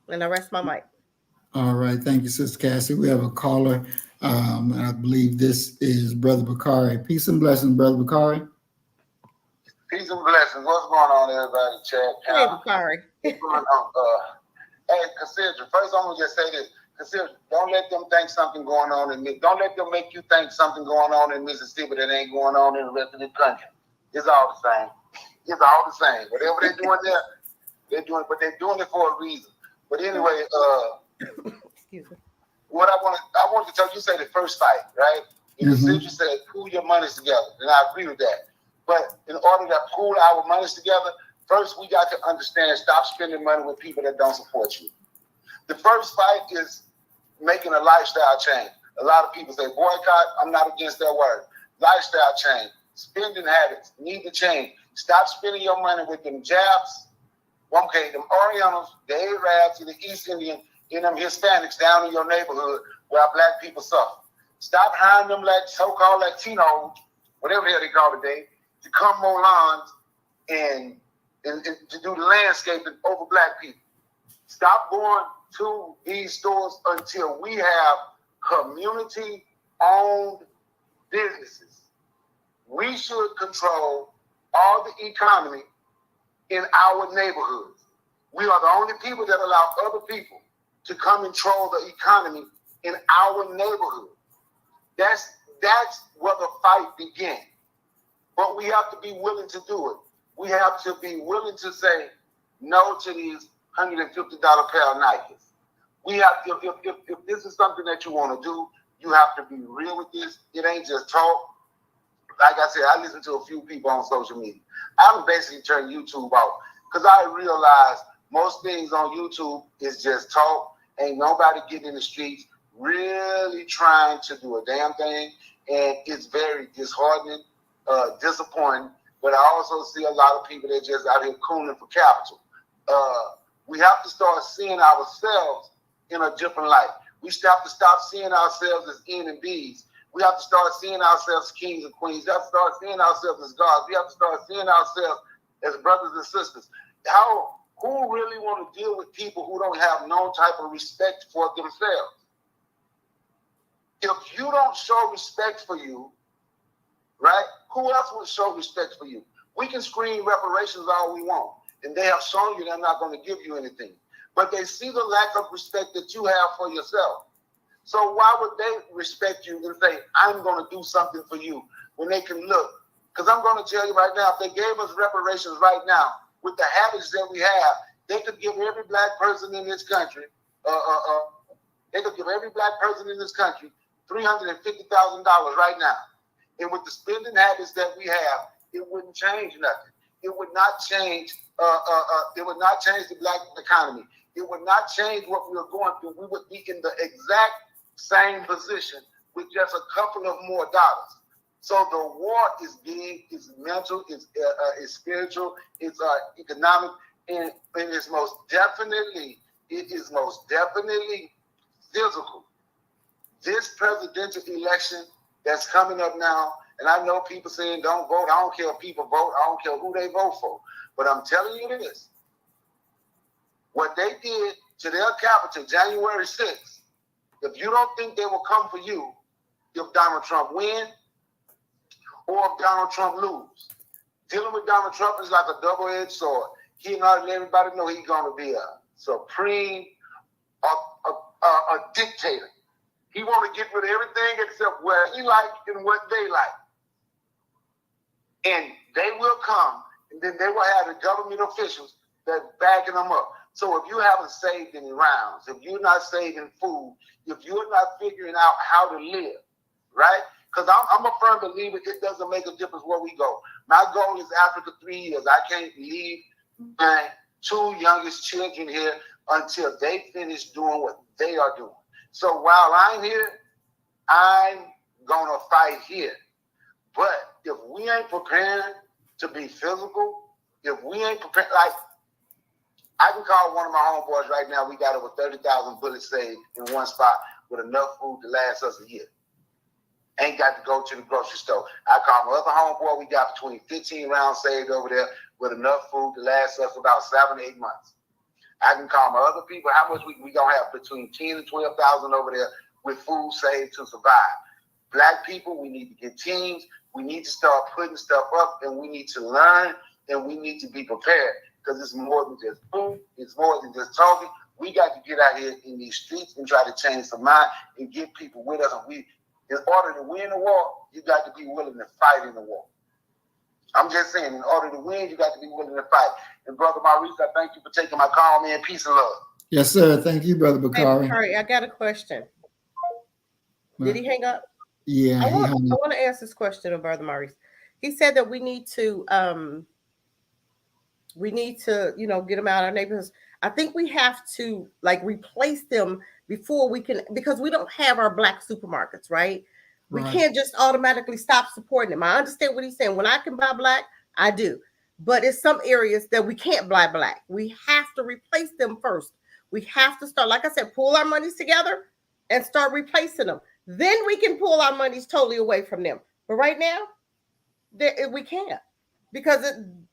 D: And I rest my mic.
B: All right. Thank you, Sister Cassie. We have a caller. And I believe this is Brother Bakari. Peace and blessings, Brother Bakari.
F: Peace and blessings. What's going on, everybody? Chat.
D: Hey, Bakari.
F: What's going on? Hey, consider. First, I'm gonna just say this. Consider. Don't let them think something going on in me. Don't let them make you think something going on in Mississippi that ain't going on in the rest of the country. It's all the same. It's all the same. Whatever they're doing there, they're doing, but they're doing it for a reason. But anyway,
D: Excuse me.
F: what I want to tell you, say the first fight, right? In the scripture said, pool your monies together, and I agree with that. But in order to pool our monies together, first we got to understand, stop spending money with people that don't support you. The first fight is making a lifestyle change. A lot of people say boycott. I'm not against that word. Lifestyle change. Spending habits need to change. Stop spending your money with them Japs, okay, them Orientals, the Arabs, and the East Indian, and them Hispanics down in your neighborhood where black people suffer. Stop hiring them like so-called Latinos, whatever the hell they call it today, to come mow lawns and to do the landscaping over black people. Stop going to these stores until we have community-owned businesses. We should control all the economy in our neighborhoods. We are the only people that allow other people to come and control the economy in our neighborhood. That's where the fight begins. But we have to be willing to do it. We have to be willing to say no to these $150 pair of Nikes. We have to, if this is something that you want to do, you have to be real with this. It ain't just talk. Like I said, I listen to a few people on social media. I'm basically turning YouTube off because I realize most things on YouTube is just talk. Ain't nobody getting in the streets really trying to do a damn thing. And it's very disheartening, disappointing. But I also see a lot of people that just out here cooning for capital. We have to start seeing ourselves in a different light. We have to stop seeing ourselves as N and B's. We have to start seeing ourselves as kings and queens. We have to start seeing ourselves as gods. We have to start seeing ourselves as brothers and sisters. Who really want to deal with people who don't have no type of respect for themselves? If you don't show respect for you, right, who else will show respect for you? We can scream reparations all we want, and they have shown you they're not going to give you anything. But they see the lack of respect that you have for yourself. So why would they respect you and say, I'm going to do something for you when they can look? Because I'm going to tell you right now, if they gave us reparations right now, with the habits that we have, they could give every black person in this country, $350,000 right now. And with the spending habits that we have, it wouldn't change nothing. It would not change. It would not change the black economy. It would not change what we were going through. We would be in the exact same position with just a couple of more dollars. So the war is big, it's mental, it's spiritual, it's economic, and it is most definitely physical. This presidential election that's coming up now, and I know people saying don't vote. I don't care if people vote. I don't care who they vote for. But I'm telling you this. What they did to their capital January 6th, if you don't think they will come for you if Donald Trump wins or if Donald Trump lose. Dealing with Donald Trump is like a double-edged sword. He not let everybody know he's going to be a supreme, a dictator. He want to get rid of everything except where he like and what they like. And they will come, and then they will have the government officials that's backing them up. So if you haven't saved any rounds, if you're not saving food, if you're not figuring out how to live, right? Because I'm a firm believer it doesn't make a difference where we go. My goal is Africa 3 years. I can't leave my 2 youngest children here until they finish doing what they are doing. So while I'm here, I'm gonna fight here. But if we ain't preparing to be physical, if we ain't prepared, like I can call one of my homeboys right now. We got over 30,000 bullets saved in one spot with enough food to last us a year. Ain't got to go to the grocery store. I call my other homeboy. We got between 15 rounds saved over there with enough food to last us about 7 to 8 months. I can call my other people how much we gonna have between 10 and 12,000 over there with food saved to survive. Black people, we need to get teams. We need to start putting stuff up, and we need to learn, and we need to be prepared. Because it's more than just food, it's more than just talking. We got to get out here in these streets and try to change some mind and get people with us. And in order to win the war, you got to be willing to fight in the war. I'm just saying, in order to win, you got to be willing to fight. And Brother Maurice, I thank you for taking my call, man. Peace and love.
B: Yes, sir. Thank you, Brother
D: Hey,
B: Bakari.
D: Bakari, I got a question. Did he hang up?
B: Yeah,
D: I want to ask this question of Brother Maurice. He said that we need to get them out of our neighborhoods. I think we have to replace them before we can, because we don't have our black supermarkets, right? We can't just automatically stop supporting them. I understand what he's saying. When I can buy black, I do. But it's some areas that we can't buy black. We have to replace them first. We have to start, like I said, pull our monies together and start replacing them. Then we can pull our monies totally away from them. But right now, we can't, because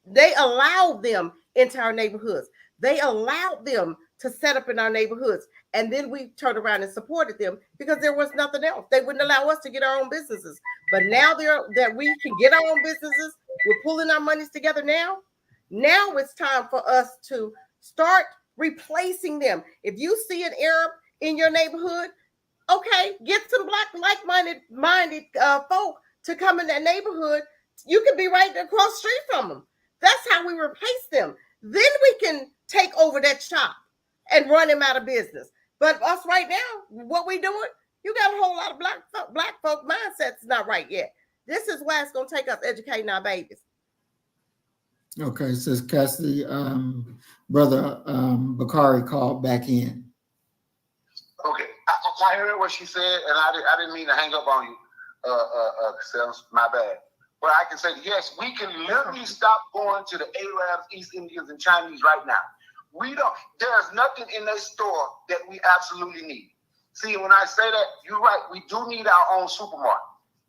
D: they allowed them into our neighborhoods. They allowed them to set up in our neighborhoods. And then we turned around and supported them because there was nothing else. They wouldn't allow us to get our own businesses. But now that we can get our own businesses, we're pulling our monies together now. Now it's time for us to start replacing them. If you see an Arab in your neighborhood, okay, get some black like-minded folk to come in that neighborhood. You can be right across the street from them. That's how we replace them. Then we can take over that shop and run him out of business. But us right now, what we doing? You got a whole lot of black folk mindsets not right yet. This is why it's gonna take us educating our babies.
B: Okay, says Cassidy, Brother Bakari called back in.
F: Okay, I heard what she said, and I didn't mean to hang up on you, my bad. But I can say, yes, we can literally stop going to the Arabs, East Indians, and Chinese right now. There's nothing in their store that we absolutely need. See, when I say that, you're right, we do need our own supermarket.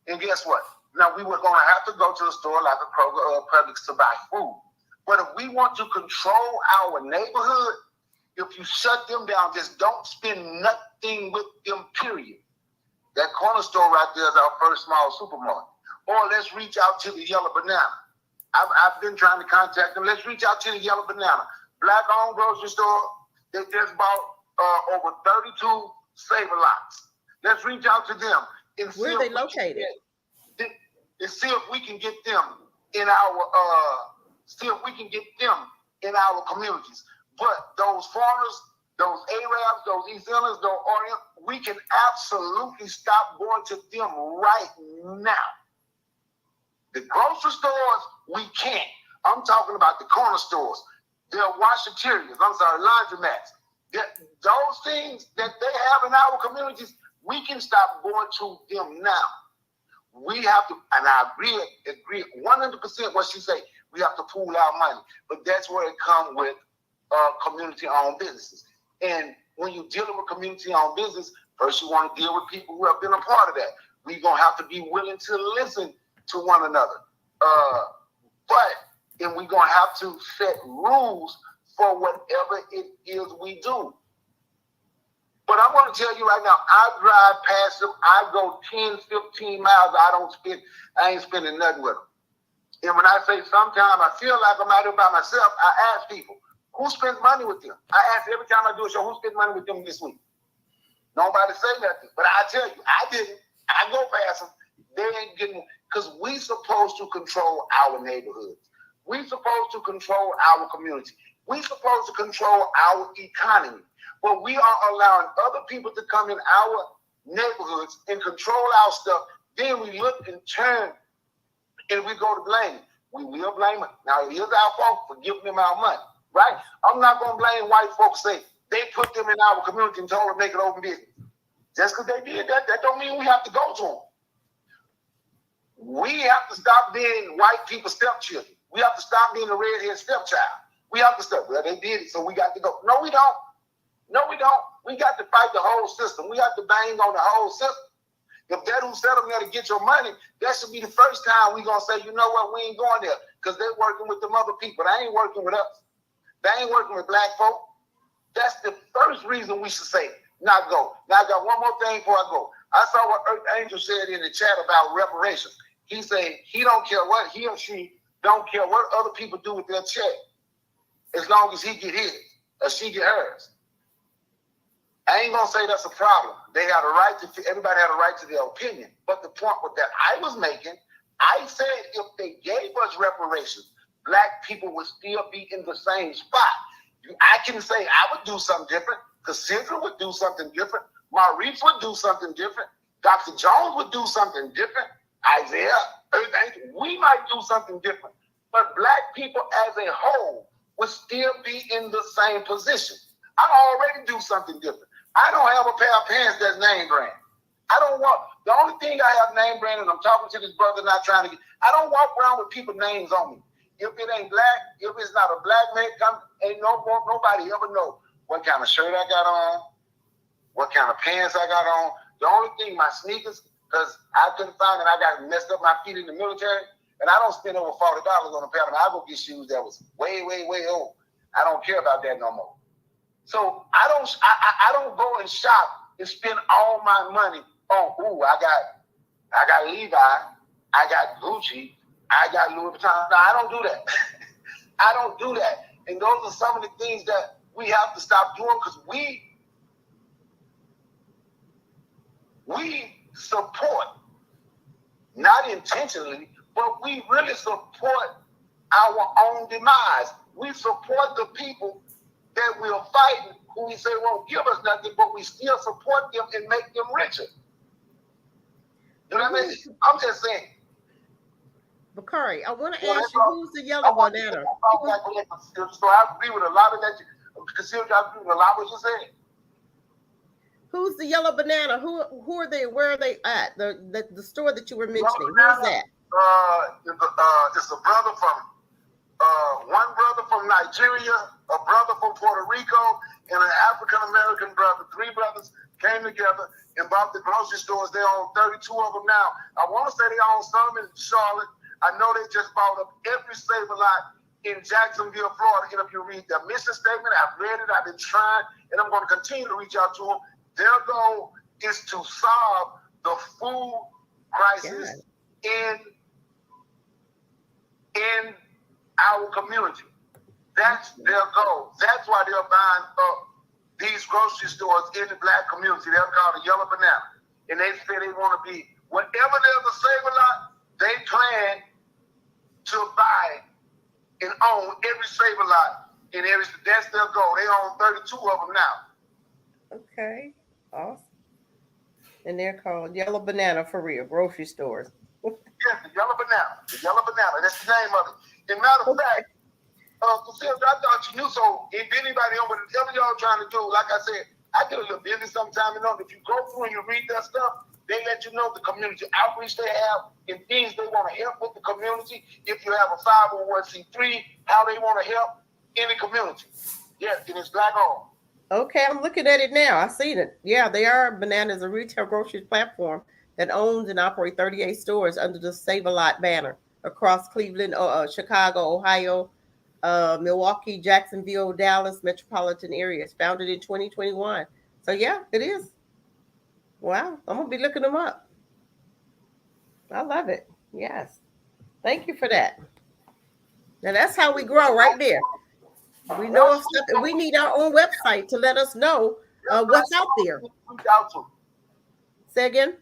F: And guess what? Now, we were going to have to go to a store like a Kroger or a Publix to buy food. But if we want to control our neighborhood, if you shut them down, just don't spend nothing with them, period. That corner store right there is our first small supermarket. Or let's reach out to the Yellow Banana. I've been trying to contact them. Let's reach out to the Yellow Banana. Black-owned grocery store. They just bought over 32 Save-A-Lots. Let's reach out to them. And
D: where are they located?
F: And see if we can get them in our communities. But those foreigners, those Arabs, those East Indians, those Orient, we can absolutely stop going to them right now. The grocery stores, we can't. I'm talking about the corner stores. They're washaterias, laundromats. Those things that they have in our communities, we can stop going to them now. We have to, and I agree 100% what she said. We have to pool our money. But that's where it comes with community-owned businesses. And when you're dealing with community-owned business, first you want to deal with people who have been a part of that. We're going to have to be willing to listen to one another. And we're going to have to set rules for whatever it is we do. But I'm going to tell you right now, I drive past them. I go 10, 15 miles. I ain't spending nothing with them. And when I say sometimes I feel like I'm out here by myself, I ask people, who spends money with them? I ask every time I do a show, who spent money with them this week? Nobody say nothing. But I tell you, I didn't. I go past them. They ain't getting, because we supposed to control our neighborhoods. We supposed to control our community. We're supposed to control our economy, but we are allowing other people to come in our neighborhoods and control our stuff. Then we look and turn and we go to blame. We will blame it. Now, it is our fault for giving them our money, right? I'm not going to blame white folks say they put them in our community and told them they could open business. Just because they did that, that don't mean we have to go to them. We have to stop being white people's stepchildren. We have to stop being the redhead stepchild. We have to stop. Well, they did it, so we got to go. No, we don't. No, we don't. We got to fight the whole system. We have to bang on the whole system. If that who set them there to get your money, that should be the first time we going to say, you know what, we ain't going there because they're working with them other people. They ain't working with us. They ain't working with black folk. That's the first reason we should say, not go. Now, I got one more thing before I go. I saw what Earth Angel said in the chat about reparations. He said he don't care what he or she don't care what other people do with their check as long as he get his or she get hers. I ain't gonna say that's a problem. They had a right to. Everybody had a right to their opinion. But the point that I was making, I said if they gave us reparations, black people would still be in the same spot. I can say I would do something different. Cassandra would do something different. Maurice would do something different. Dr. Jones would do something different. Isaiah, we might do something different. But black people as a whole would still be in the same position. I already do something different. I don't have a pair of pants that's name brand. I don't want, the only thing I have name brand, and I'm talking to this brother not trying to get, I don't walk around with people's names on me. If it ain't black, if it's not a black man, ain't nobody ever know what kind of shirt I got on, what kind of pants I got on. The only thing, my sneakers, because I couldn't find it, I got messed up my feet in the military, and I don't spend over $40 on a pair of them. I go get shoes that was way, way, way old. I don't care about that no more. So I don't go and shop and spend all my money on, I got Levi, I got Gucci, I got Louis Vuitton. No, I don't do that. I don't do that. And those are some of the things that we have to stop doing because we support, not intentionally, but we really support our own demise. We support the people that we're fighting, who we say won't give us nothing, but we still support them and make them richer. You know what I mean? I'm just saying.
D: Bakari, I want to ask you, who's the yellow banana?
F: So I agree with a lot of that. Consider I agree with a lot of what you said.
D: Who's the yellow banana? Who are they? Where are they at? The store that you were mentioning. Who's that?
F: It's a brother from one brother from Nigeria, a brother from Puerto Rico, and an African American brother. 3 brothers came together and bought the grocery stores. They own 32 of them now. I want to say they own some in Charlotte. I know they just bought up every Save-A-Lot in Jacksonville, Florida. And if you read their mission statement, I've read it, I've been trying, and I'm going to continue to reach out to them. Their goal is to solve the food crisis in our community. That's their goal. That's why they're buying up these grocery stores in the black community. They're called the Yellow Banana. And they say they want to be, whenever there's a Save-A-Lot, they plan to buy and own every Save-A-Lot. And that's their goal. They own 32 of them now.
D: Okay, awesome. And they're called Yellow Banana for real, grocery stores.
F: Yes, the Yellow Banana. The Yellow Banana. That's the name of it. And matter of fact, Cassandra, I thought you knew. So if anybody on whatever y'all trying to do, like I said, I get a little busy sometime. You know, if you go through and you read that stuff, they let you know the community outreach they have and things they want to help with the community. If you have a 501c3, how they want to help in the community. Yes, and it's black owned.
D: Okay, I'm looking at it now. I seen it. Yeah, they are. Bananas, a retail grocery platform that owns and operates 38 stores under the Save-A-Lot banner across Cleveland, Chicago, Ohio, Milwaukee, Jacksonville, Dallas metropolitan areas. Founded in 2021. So yeah, it is. Wow, I'm gonna be looking them up. I love it. Yes, thank you for that. Now that's how we grow, right there. We know of stuff. We need our own website to let us know what's out there.
F: Out to.
D: Say again.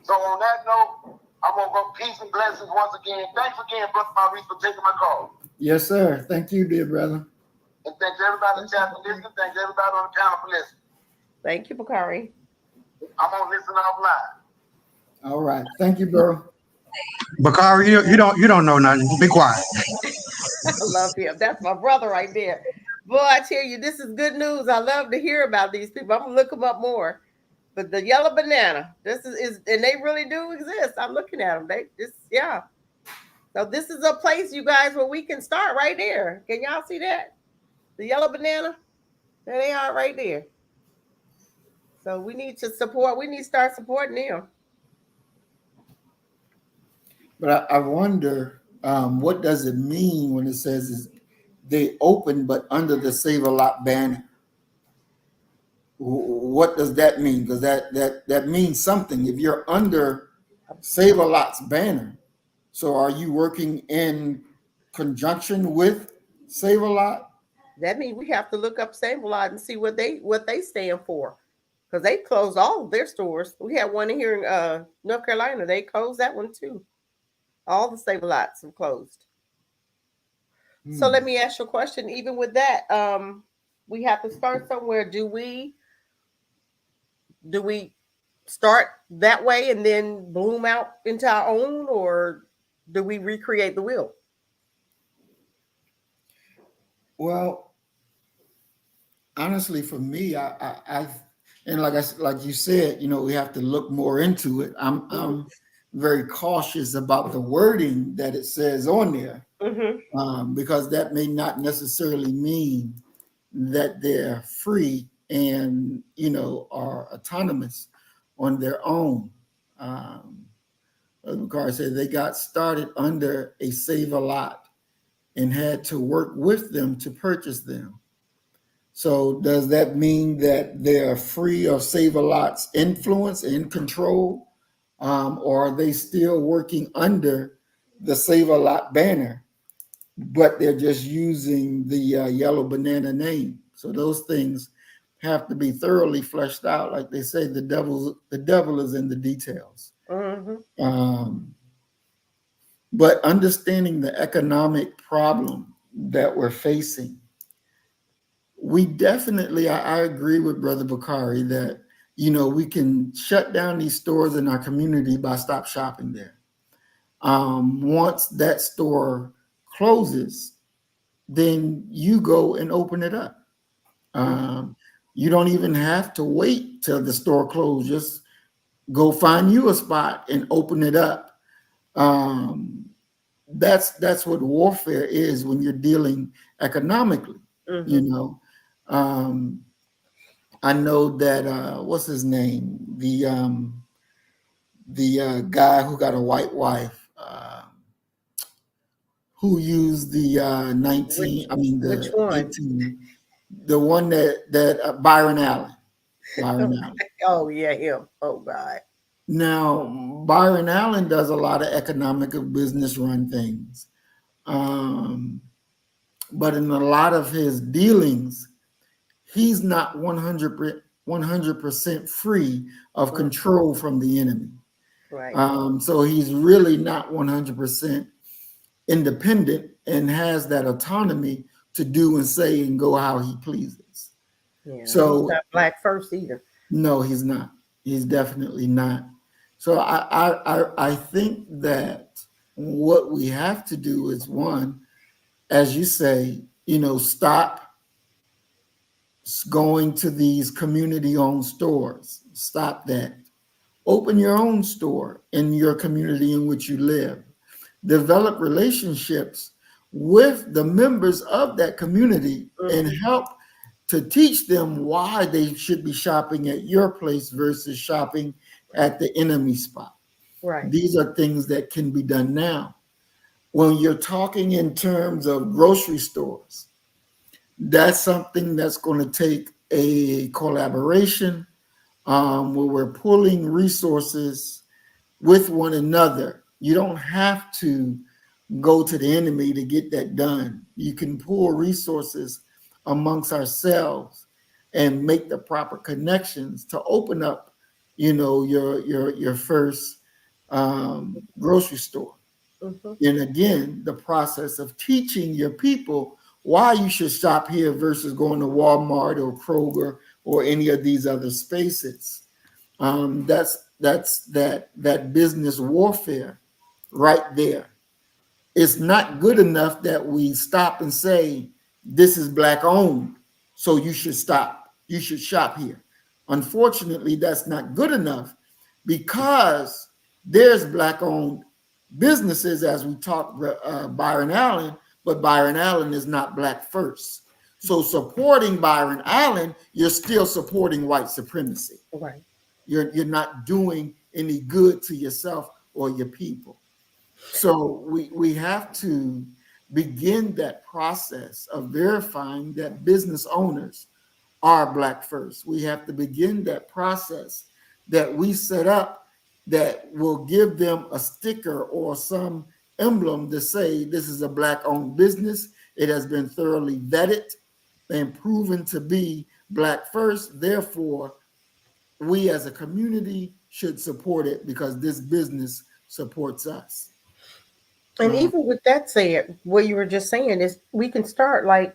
F: So on that note, I'm going to go peace and blessings once again. Thanks again, Brother Maurice, for taking my call.
B: Yes, sir. Thank you, dear brother.
F: And thanks everybody in the chat for listening. Thanks everybody on the panel for listening.
D: Thank you, Bakari.
F: I'm going to listen offline.
B: All right. Thank you, bro.
E: Bakari, you don't know nothing. Be quiet.
D: I love him. That's my brother right there. Boy, I tell you, this is good news. I love to hear about these people. I'm gonna look them up more. But the yellow banana, this is and they really do exist. I'm looking at them. Yeah. So this is a place, you guys, where we can start right there. Can y'all see that? The yellow banana? There they are right there. So we need to support. We need to start supporting them.
B: But I wonder, what does it mean when it says is they open but under the Save a Lot banner? What does that mean? Because that means something. If you're under Save a Lot's banner, so are you working in conjunction with Save a Lot?
D: That means we have to look up Save a Lot and see what they stand for. Because they closed all of their stores. We had one here in North Carolina. They closed that one too. All the Save a Lots have closed. So let me ask you a question. Even with that, we have to start somewhere. Do we start that way and then bloom out into our own, or do we recreate the wheel?
B: Well, honestly, for me, I and like you said, we have to look more into it. I'm very cautious about the wording that it says on there, because that may not necessarily mean that they're free and are autonomous on their own. As McCarr said, they got started under a Save a Lot and had to work with them to purchase them. So does that mean that they're free of Save a Lot's influence and control? Or are they still working under the Save a Lot banner, but they're just using the yellow banana name? So those things have to be thoroughly fleshed out. Like they say, the devil is in the details. But understanding the economic problem that we're facing, we definitely, I agree with Brother Bakari that, we can shut down these stores in our community by stop shopping there. Once that store closes, then you go and open it up. You don't even have to wait till the store closes. Just go find you a spot and open it up. That's what warfare is when you're dealing economically. I know that what's his name? The guy who got a white wife, who used the 19.
D: Which one?
B: 18, the one that Byron Allen.
D: Oh yeah, him. Oh God.
B: Now Byron Allen does a lot of economic of business run things, but in a lot of his dealings, he's not 100% free of control from the enemy.
D: Right.
B: So he's really not 100% independent and has that autonomy to do and say and go how he pleases.
D: Yeah,
B: so
D: he's not black first either.
B: No, he's not. He's definitely not. So I think that what we have to do is, one, as you say, stop going to these community-owned stores. Stop that. Open your own store in your community in which you live. Develop relationships with the members of that community and help to teach them why they should be shopping at your place versus shopping at the enemy spot.
D: Right.
B: These are things that can be done now. When you're talking in terms of grocery stores, that's something that's going to take a collaboration where we're pulling resources with one another. You don't have to go to the enemy to get that done. You can pull resources amongst ourselves and make the proper connections to open up, your first grocery store.
D: Mhm.
B: And again, the process of teaching your people why you should shop here versus going to Walmart or Kroger or any of these other spaces. That's that business warfare right there. It's not good enough that we stop and say this is black owned, so you should stop. You should shop here. Unfortunately, that's not good enough because there's black owned businesses, as we talked Byron Allen, but Byron Allen is not black first. So supporting Byron Allen, you're still supporting white supremacy.
D: Right.
B: You're not doing any good to yourself or your people. So we have to begin that process of verifying that business owners are black first. We have to begin that process that we set up that will give them a sticker or some emblem to say this is a black owned business. It has been thoroughly vetted and proven to be black first. Therefore, we as a community should support it because this business supports us.
D: And even with that said, what you were just saying is we can start like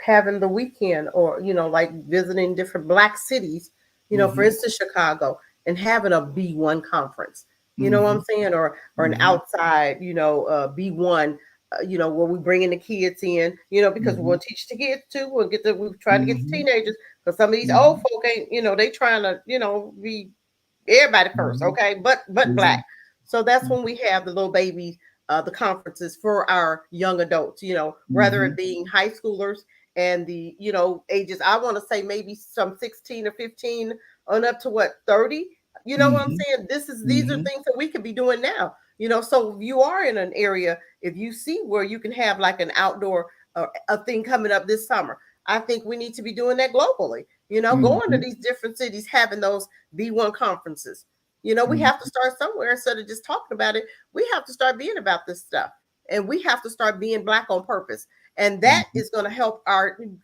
D: having the weekend or, like visiting different black cities, for instance, Chicago, and having a B1 conference, you know what I'm saying? Or an outside, B1, where we bringing the kids in, because we'll teach the kids too. We're trying to get the teenagers because some of these old folk ain't, they trying to, be everybody first. Okay. But black. So that's when we have the little babies, the conferences for our young adults, rather it being high schoolers and the, ages, I want to say maybe some 16 or 15 on up to 30, what I'm saying? These are things that we could be doing now, so if you are in an area, if you see where you can have like an outdoor a thing coming up this summer, I think we need to be doing that globally, going to these different cities, having those B1 conferences. We have to start somewhere instead of just talking about it. We have to start being about this stuff, and we have to start being black on purpose. And that is going to help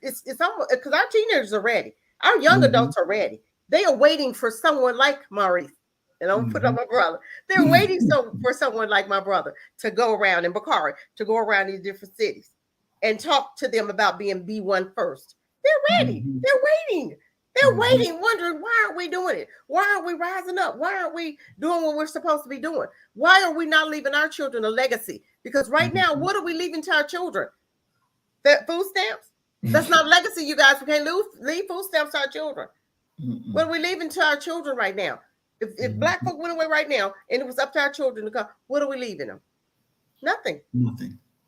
D: it's almost because our teenagers are ready. Our young adults are ready. They are waiting for someone like Maurice. And I'm put on my brother. They're waiting for someone like my brother to go around and Bakari to go around these different cities and talk to them about being B1 first. They're ready. They're waiting. They're waiting, wondering, why aren't we doing it? Why aren't we rising up? Why aren't we doing what we're supposed to be doing? Why are we not leaving our children a legacy? Because right now, what are we leaving to our children? That food stamps? That's not legacy, you guys. We can't leave food stamps to our children. What are we leaving to our children right now? If black folk went away right now and it was up to our children to come, what are we leaving them? Nothing.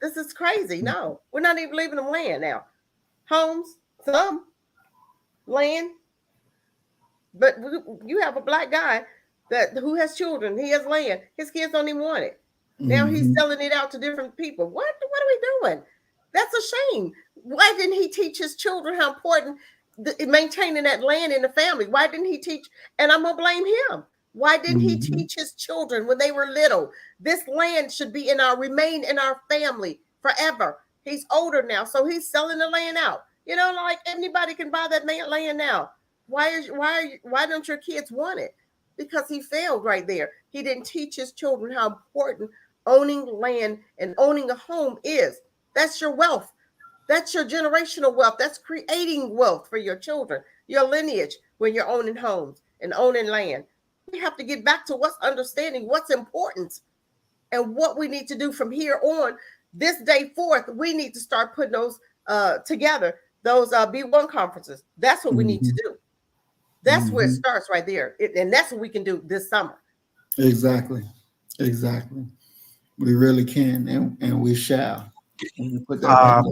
D: This is crazy. No, we're not even leaving them land now. Homes, some land. But you have a black guy who has children. He has land. His kids don't even want it. Now he's selling it out to different people. What are we doing? That's a shame. Why didn't he teach his children how important maintaining that land in the family? Why didn't he teach? And I'm gonna blame him. Why didn't he teach his children when they were little? This land should remain in our family forever. He's older now, so he's selling the land out. Like anybody can buy that land now. Why don't your kids want it? Because he failed right there. He didn't teach his children how important owning land and owning a home is. That's your wealth. That's your generational wealth. That's creating wealth for your children, your lineage, when you're owning homes and owning land. We have to get back to understanding what's important and what we need to do from here on. This day forth, we need to start putting those together, those B1 conferences. That's what we need to do. That's where it starts right there. And that's what we can do this summer.
B: Exactly. We really can, and we shall. Put that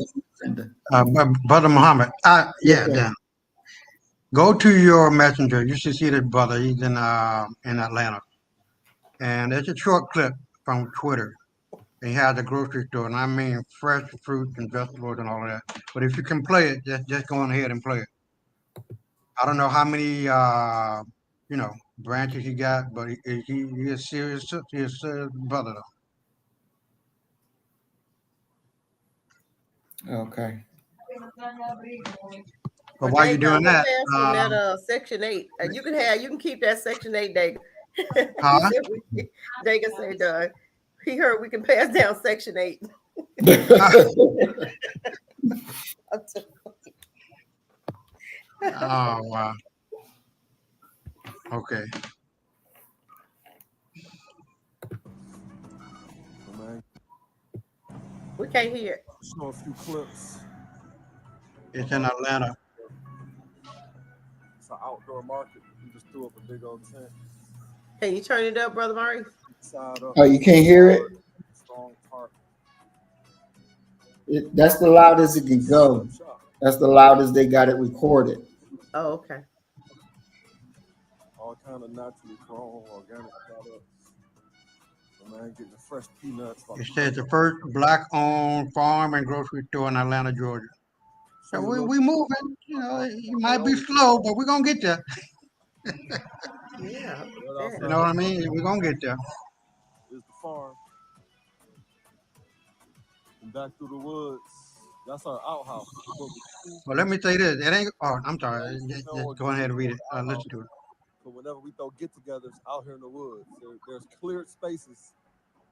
E: Brother Muhammad, Dan. Go to your messenger. You should see that brother. He's in Atlanta. And it's a short clip from Twitter. He has a grocery store, and I mean fresh fruits and vegetables and all of that. But if you can play it, just go on ahead and play it. I don't know how many branches he got, but he is serious. He is serious brother though.
B: Okay.
E: But while you're doing that,
D: Section 8, you can keep that Section 8 day.
E: Huh?
D: Jacob said, he heard we can pass down Section 8.
E: Oh, wow. Okay.
G: Man,
D: We can't hear it.
G: show a few clips.
E: It's in Atlanta.
G: It's an outdoor market. We just threw up a big old tent.
D: Can you turn it up, Brother Murray?
G: Side up.
B: Oh, you can't hear it?
G: Strong park.
B: That's the loudest it can go.
G: Shop.
B: That's the loudest they got it recorded.
D: Oh, okay.
G: All kind of naturally grown organic products. Man, getting the fresh peanuts.
E: It says the first black-owned farm and grocery store in Atlanta, Georgia. So we moving. You know, it might be slow, but we're gonna get there.
D: Yeah.
E: You know what I mean? We're gonna get there.
G: Is the farm. And back through the woods. That's our outhouse.
E: Well, let me say this. It ain't. Oh, I'm sorry. Just go ahead and read it. Listen to it.
G: So whenever we throw get-togethers out here in the woods, there's cleared spaces,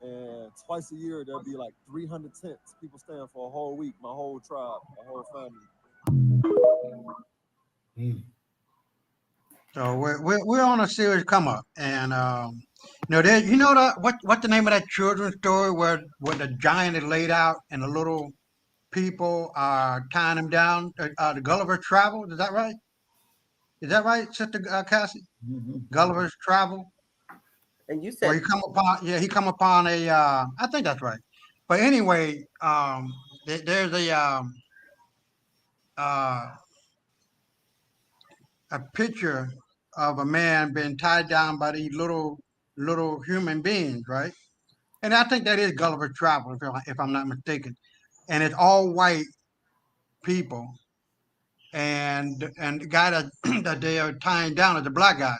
G: and twice a year there'll be like 300 tents. People staying for a whole week. My whole tribe, my whole family.
E: So we're on a serious come up, and you know what's the name of that children's story where the giant is laid out and the little people are tying him down? The Gulliver's Travel. Is that right? Is that right, Sister Cassie?
B: Mm-hmm.
E: Gulliver's Travel.
D: And you
E: Where
D: said
E: he come upon a. I think that's right. But anyway, there's a picture of a man being tied down by these little human beings, right? And I think that is Gulliver's Travel, if I'm not mistaken. And it's all white people, and the guy that they are tying down is a black guy.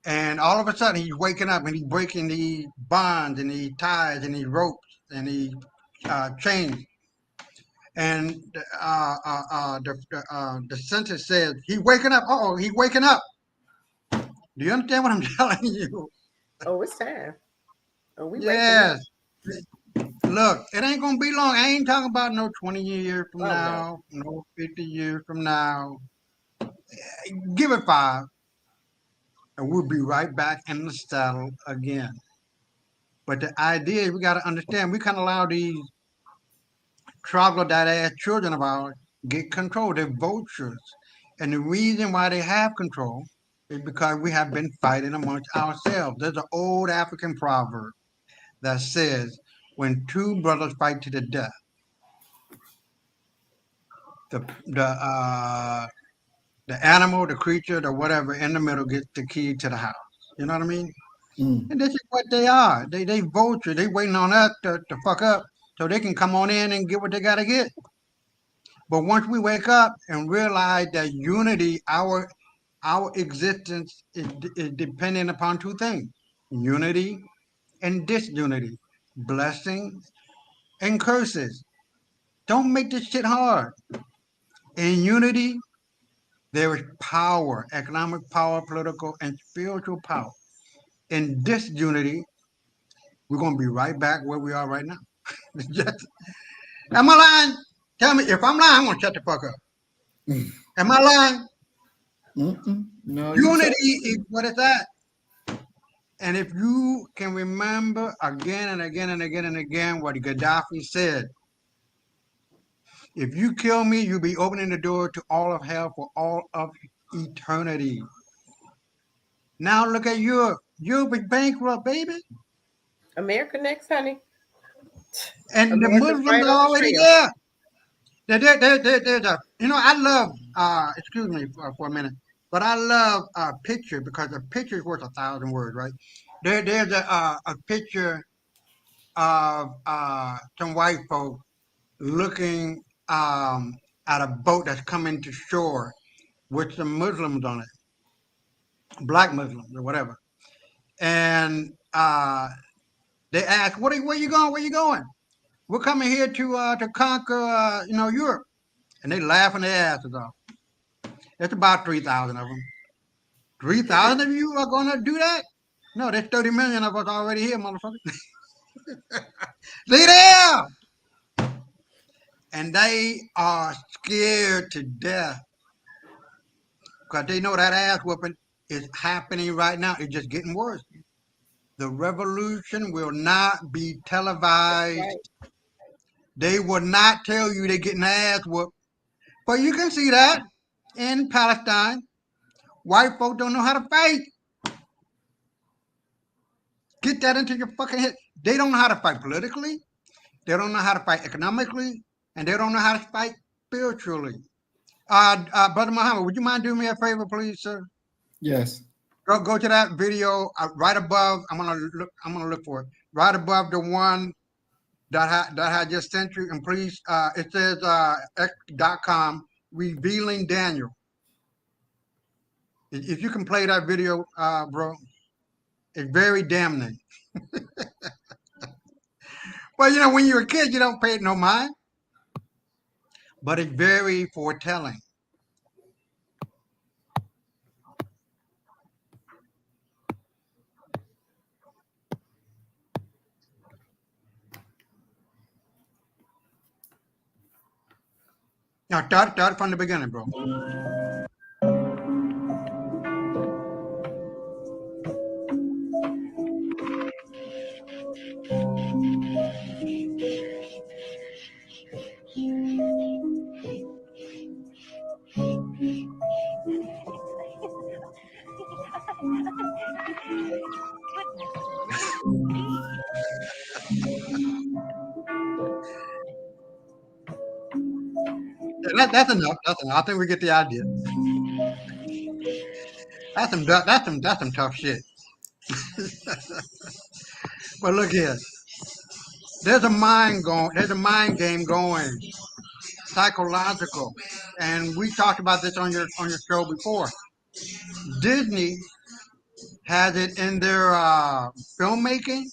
E: And all of a sudden, he's waking up and he's breaking these bonds and these ties and these ropes and these chains. And the sentence says, he's waking up. Uh-oh, he's waking up. Do you understand what I'm telling you?
D: oh, it's time. Oh, we
E: Yes. Look, it ain't going to be long. I ain't talking about no 20 years from now, no 50 years from now. Give it 5. And we'll be right back in the saddle again. But the idea is we got to understand, we can't allow these troglodyte-ass children of ours get control. They're vultures. And the reason why they have control is because we have been fighting amongst ourselves. There's an old African proverb that says, when two brothers fight to the death, the animal, the creature, the whatever in the middle gets the key to the house. You know what I mean?
B: Mm.
E: And this is what they are. They vulture. They waiting on us to fuck up so they can come on in and get what they got to get. But once we wake up and realize that unity, our existence is dependent upon 2 things: unity and disunity, blessings and curses. Don't make this shit hard. In unity, there is power, economic power, political, and spiritual power. In disunity, we're going to be right back where we are right now. Am I lying? Tell me, if I'm lying, I'm going to shut the fuck up. Am I lying?
B: No.
E: Unity is what it's at. And if you can remember again and again and again and again what Gaddafi said, if you kill me, you'll be opening the door to all of hell for all of eternity. Now look at Europe. Europe is bankrupt, baby.
D: America next, honey.
E: And
D: America's
E: the Muslims
D: right
E: are
D: on the
E: already
D: trail.
E: there. I love, excuse me for a minute, but I love a picture because a picture is worth 1,000 words, right? There's a picture of some white folk looking at a boat that's coming to shore with some Muslims on it, black Muslims or whatever. And they ask, where you going? Where you going? We're coming here to conquer, Europe. And they laughing their asses off. It's about 3,000 of them. 3,000 of you are going to do that? No, there's 30 million of us already here, motherfucker. They there! And they are scared to death because they know that ass whooping is happening right now. It's just getting worse. The revolution will not be televised.
D: Right.
E: They will not tell you they're getting ass whooped. But you can see that in Palestine. White folk don't know how to fight. Get that into your fucking head. They don't know how to fight politically. They don't know how to fight economically. And they don't know how to fight spiritually. Brother Muhammad, would you mind doing me a favor, please, sir?
B: Yes.
E: Go to that video right above. I'm gonna look for it right above the one that I just sent you. And please, it says x.com revealing Daniel. If you can play that video, bro, it's very damning. Well, you know, when you're a kid, you don't pay it no mind, but it's very foretelling. Now, start from the beginning, bro. That's enough. That's enough. I think we get the idea. That's some tough shit. But look here. There's a mind game going, psychological, and we talked about this on your show before. Disney has it in their filmmaking.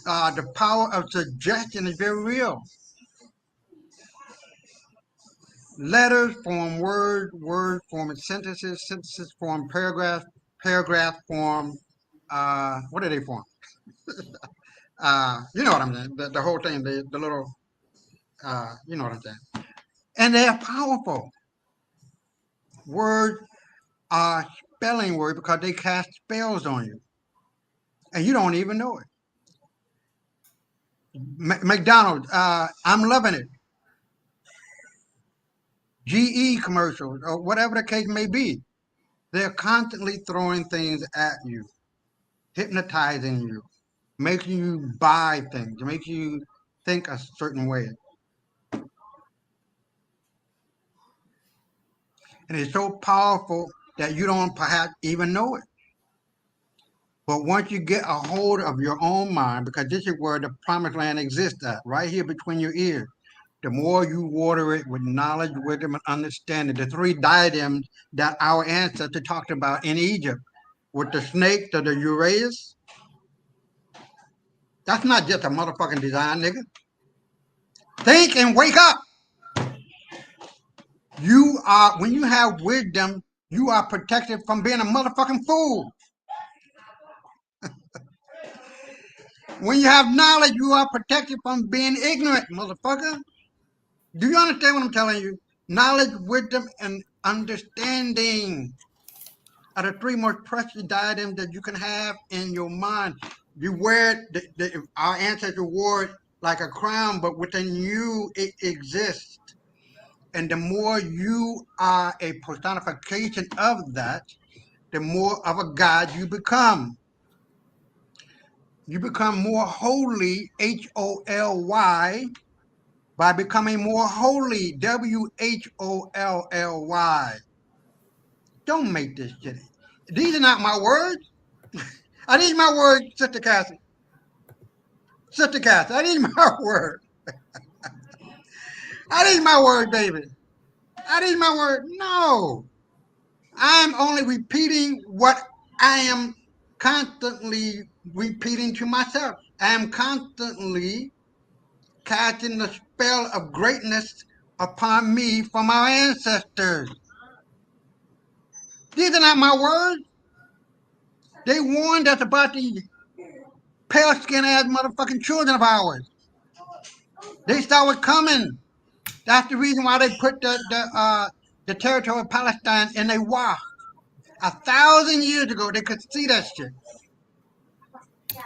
E: The power of suggestion is very real. Letters form words, words form sentences, sentences form paragraphs, paragraphs form what do they form? You know what I'm saying? The whole thing, the little, you know what I'm saying? And they are powerful. Words are spelling words because they cast spells on you, and you don't even know it. McDonald's, I'm loving it. GE commercials, or whatever the case may be, they're constantly throwing things at you, hypnotizing you, making you buy things, making you think a certain way. And it's so powerful that you don't perhaps even know it. But once you get a hold of your own mind, because this is where the promised land exists at, right here between your ears, the more you water it with knowledge, wisdom, and understanding, the three diadems that our ancestors talked about in Egypt, with the snakes of the Uraeus, that's not just a motherfucking design, nigga. Think and wake up. You are, when you have wisdom, you are protected from being a motherfucking fool. When you have knowledge, you are protected from being ignorant, motherfucker. Do you understand what I'm telling you? Knowledge, wisdom, and understanding are the three most precious diadems that you can have in your mind. You wear it, our ancestors wore it like a crown, but within you, it exists. And the more you are a personification of that, the more of a God you become. You become more holy, H-O-L-Y, by becoming more holy, W-H-O-L-L-Y. Don't make this shit. These are not my words. Are these my words, Sister Cassie? Sister Cassie, are these my words? Are these my words, baby? Are these my words? No. I'm only repeating what I am constantly repeating to myself. I am constantly casting the spell of greatness upon me from our ancestors. These are not my words. They warned us about these pale skin ass motherfucking children of ours. They saw it coming. That's the reason why they put the territory of Palestine in a war. 1,000 years ago, they could see that shit.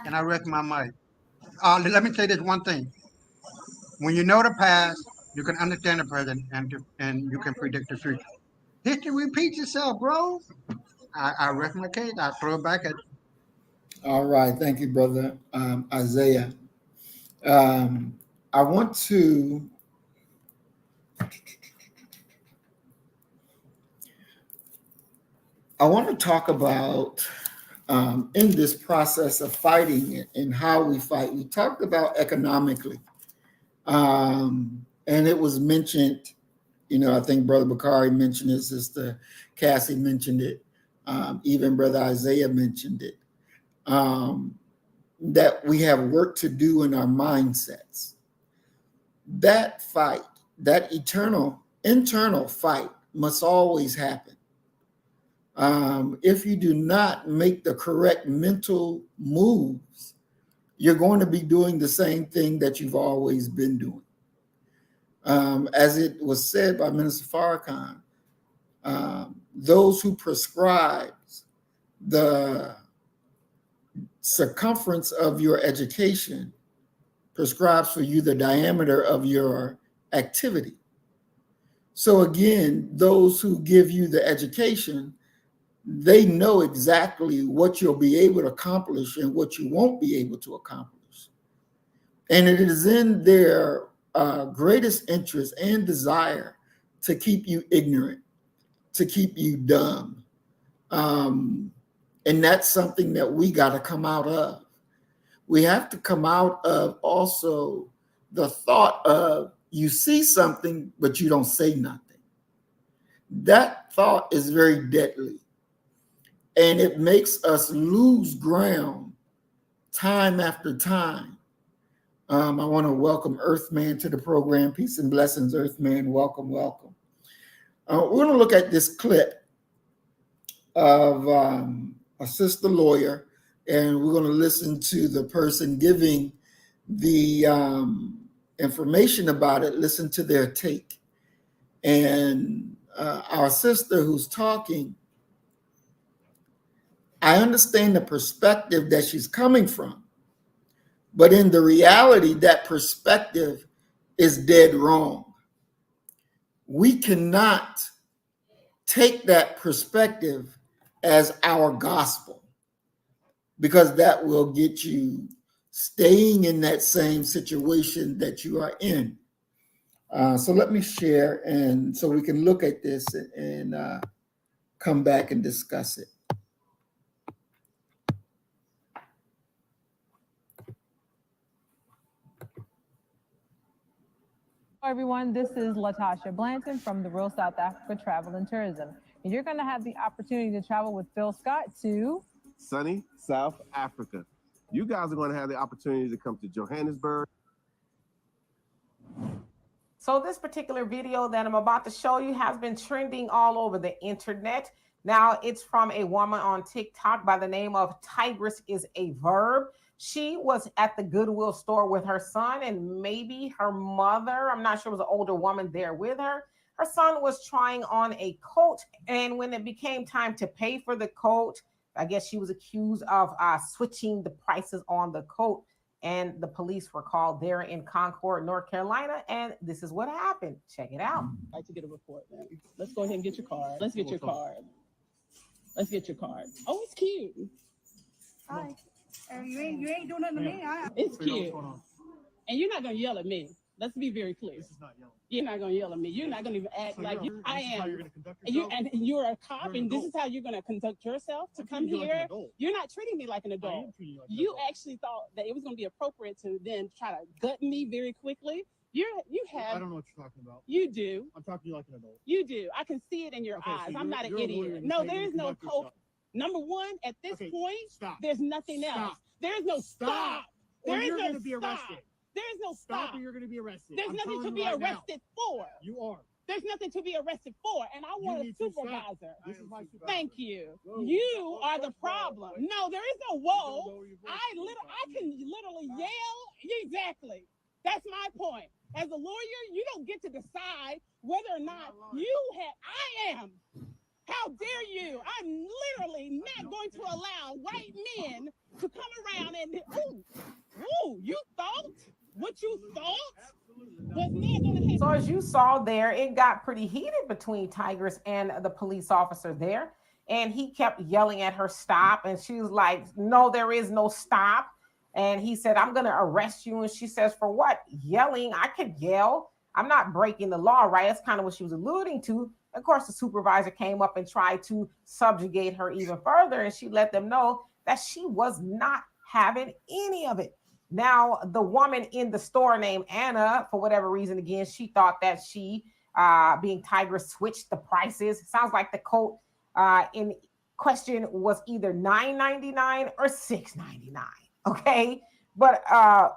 E: And I rest my mic. Let me say this one thing. When you know the past, you can understand the present, and you can predict the future. History repeats itself, bro. I rest my case. I throw it back at you.
B: All right. Thank you, brother Isaiah. I want to talk about in this process of fighting and how we fight. We talked about economically, and it was mentioned. I think Brother Bakari mentioned it, Sister Cassie mentioned it, even Brother Isaiah mentioned it, that we have work to do in our mindsets. That fight, that internal fight must always happen. If you do not make the correct mental moves, you're going to be doing the same thing that you've always been doing. As it was said by Minister Farrakhan, those who prescribe the circumference of your education prescribes for you the diameter of your activity. So again, those who give you the education, they know exactly what you'll be able to accomplish and what you won't be able to accomplish. And it is in their greatest interest and desire to keep you ignorant, to keep you dumb. And that's something that we got to come out of. We have to come out of also the thought of you see something, but you don't say nothing. That thought is very deadly. And it makes us lose ground time after time. I want to welcome Earthman to the program. Peace and blessings, Earthman. Welcome, welcome. We're going to look at this clip of a sister lawyer, and we're going to listen to the person giving the information about it, listen to their take. And our sister who's talking, I understand the perspective that she's coming from, but in the reality, that perspective is dead wrong. We cannot take that perspective as our gospel, because that will get you staying in that same situation that you are in. So let me share, and so we can look at this and come back and discuss it.
H: Hello everyone, this is Latasha Blanton from the Real South Africa Travel and Tourism. And you're going to have the opportunity to travel with Phil Scott to
I: sunny South Africa. You guys are going to have the opportunity to come to Johannesburg.
J: So this particular video that I'm about to show you has been trending all over the internet. Now, it's from a woman on TikTok by the name of Tigress is a Verb. She was at the Goodwill store with her son and maybe her mother. I'm not sure, it was an older woman there with her. Her son was trying on a coat, and when it became time to pay for the coat, I guess she was accused of switching the prices on the coat, and the police were called there in Concord, North Carolina, and this is what happened. Check it out.
K: I'd like to get a report, man. Let's go ahead and get your card. Let's get your card. Let's get your card. Oh, it's cute.
L: Hi. You ain't doing nothing to me.
K: It's cute. And you're not gonna yell at me. Let's be very clear. This is not yelling. You're not gonna yell at me. You're not gonna even act like you. I am. And you're a cop, and this is how you're gonna conduct yourself to come here. You're not treating me like an adult. You actually thought that it was gonna be appropriate to then try to gut me very quickly. You have.
M: I don't know what you're talking about.
K: You do.
M: I'm talking to you like an adult.
K: You do. I can see it in your eyes. So I'm not an idiot. No, there is no code. Number one, at this point, there's nothing else. There is no stop. There is no
M: be arrested.
K: There is no stop.
M: Or you're going to be arrested.
K: There's nothing to be arrested for.
M: You are.
K: There's nothing to be arrested for, and I want a
M: need to stop.
K: supervisor.
M: This is my supervisor.
K: Thank you.
M: Whoa.
K: You are the
M: First of all,
K: problem.
M: wait.
K: No, there is no whoa. I can literally yell. Exactly. That's my point. As a lawyer, you don't get to decide whether or not I am. How dare you? I'm literally not going to allow white men to come around and, you thought what you thought was not going to happen.
J: So as you saw there, it got pretty heated between Tigress and the police officer there. And he kept yelling at her, stop. And she was like, no, there is no stop. And he said, I'm going to arrest you. And she says, for what? Yelling. I could yell. I'm not breaking the law, right? That's kind of what she was alluding to. Of course, the supervisor came up and tried to subjugate her even further. And she let them know that she was not having any of it. Now, the woman in the store named Anna, for whatever reason, again, she thought that she, being Tigress, switched the prices. It sounds like the coat in question was either $9.99 or $6.99. Okay. But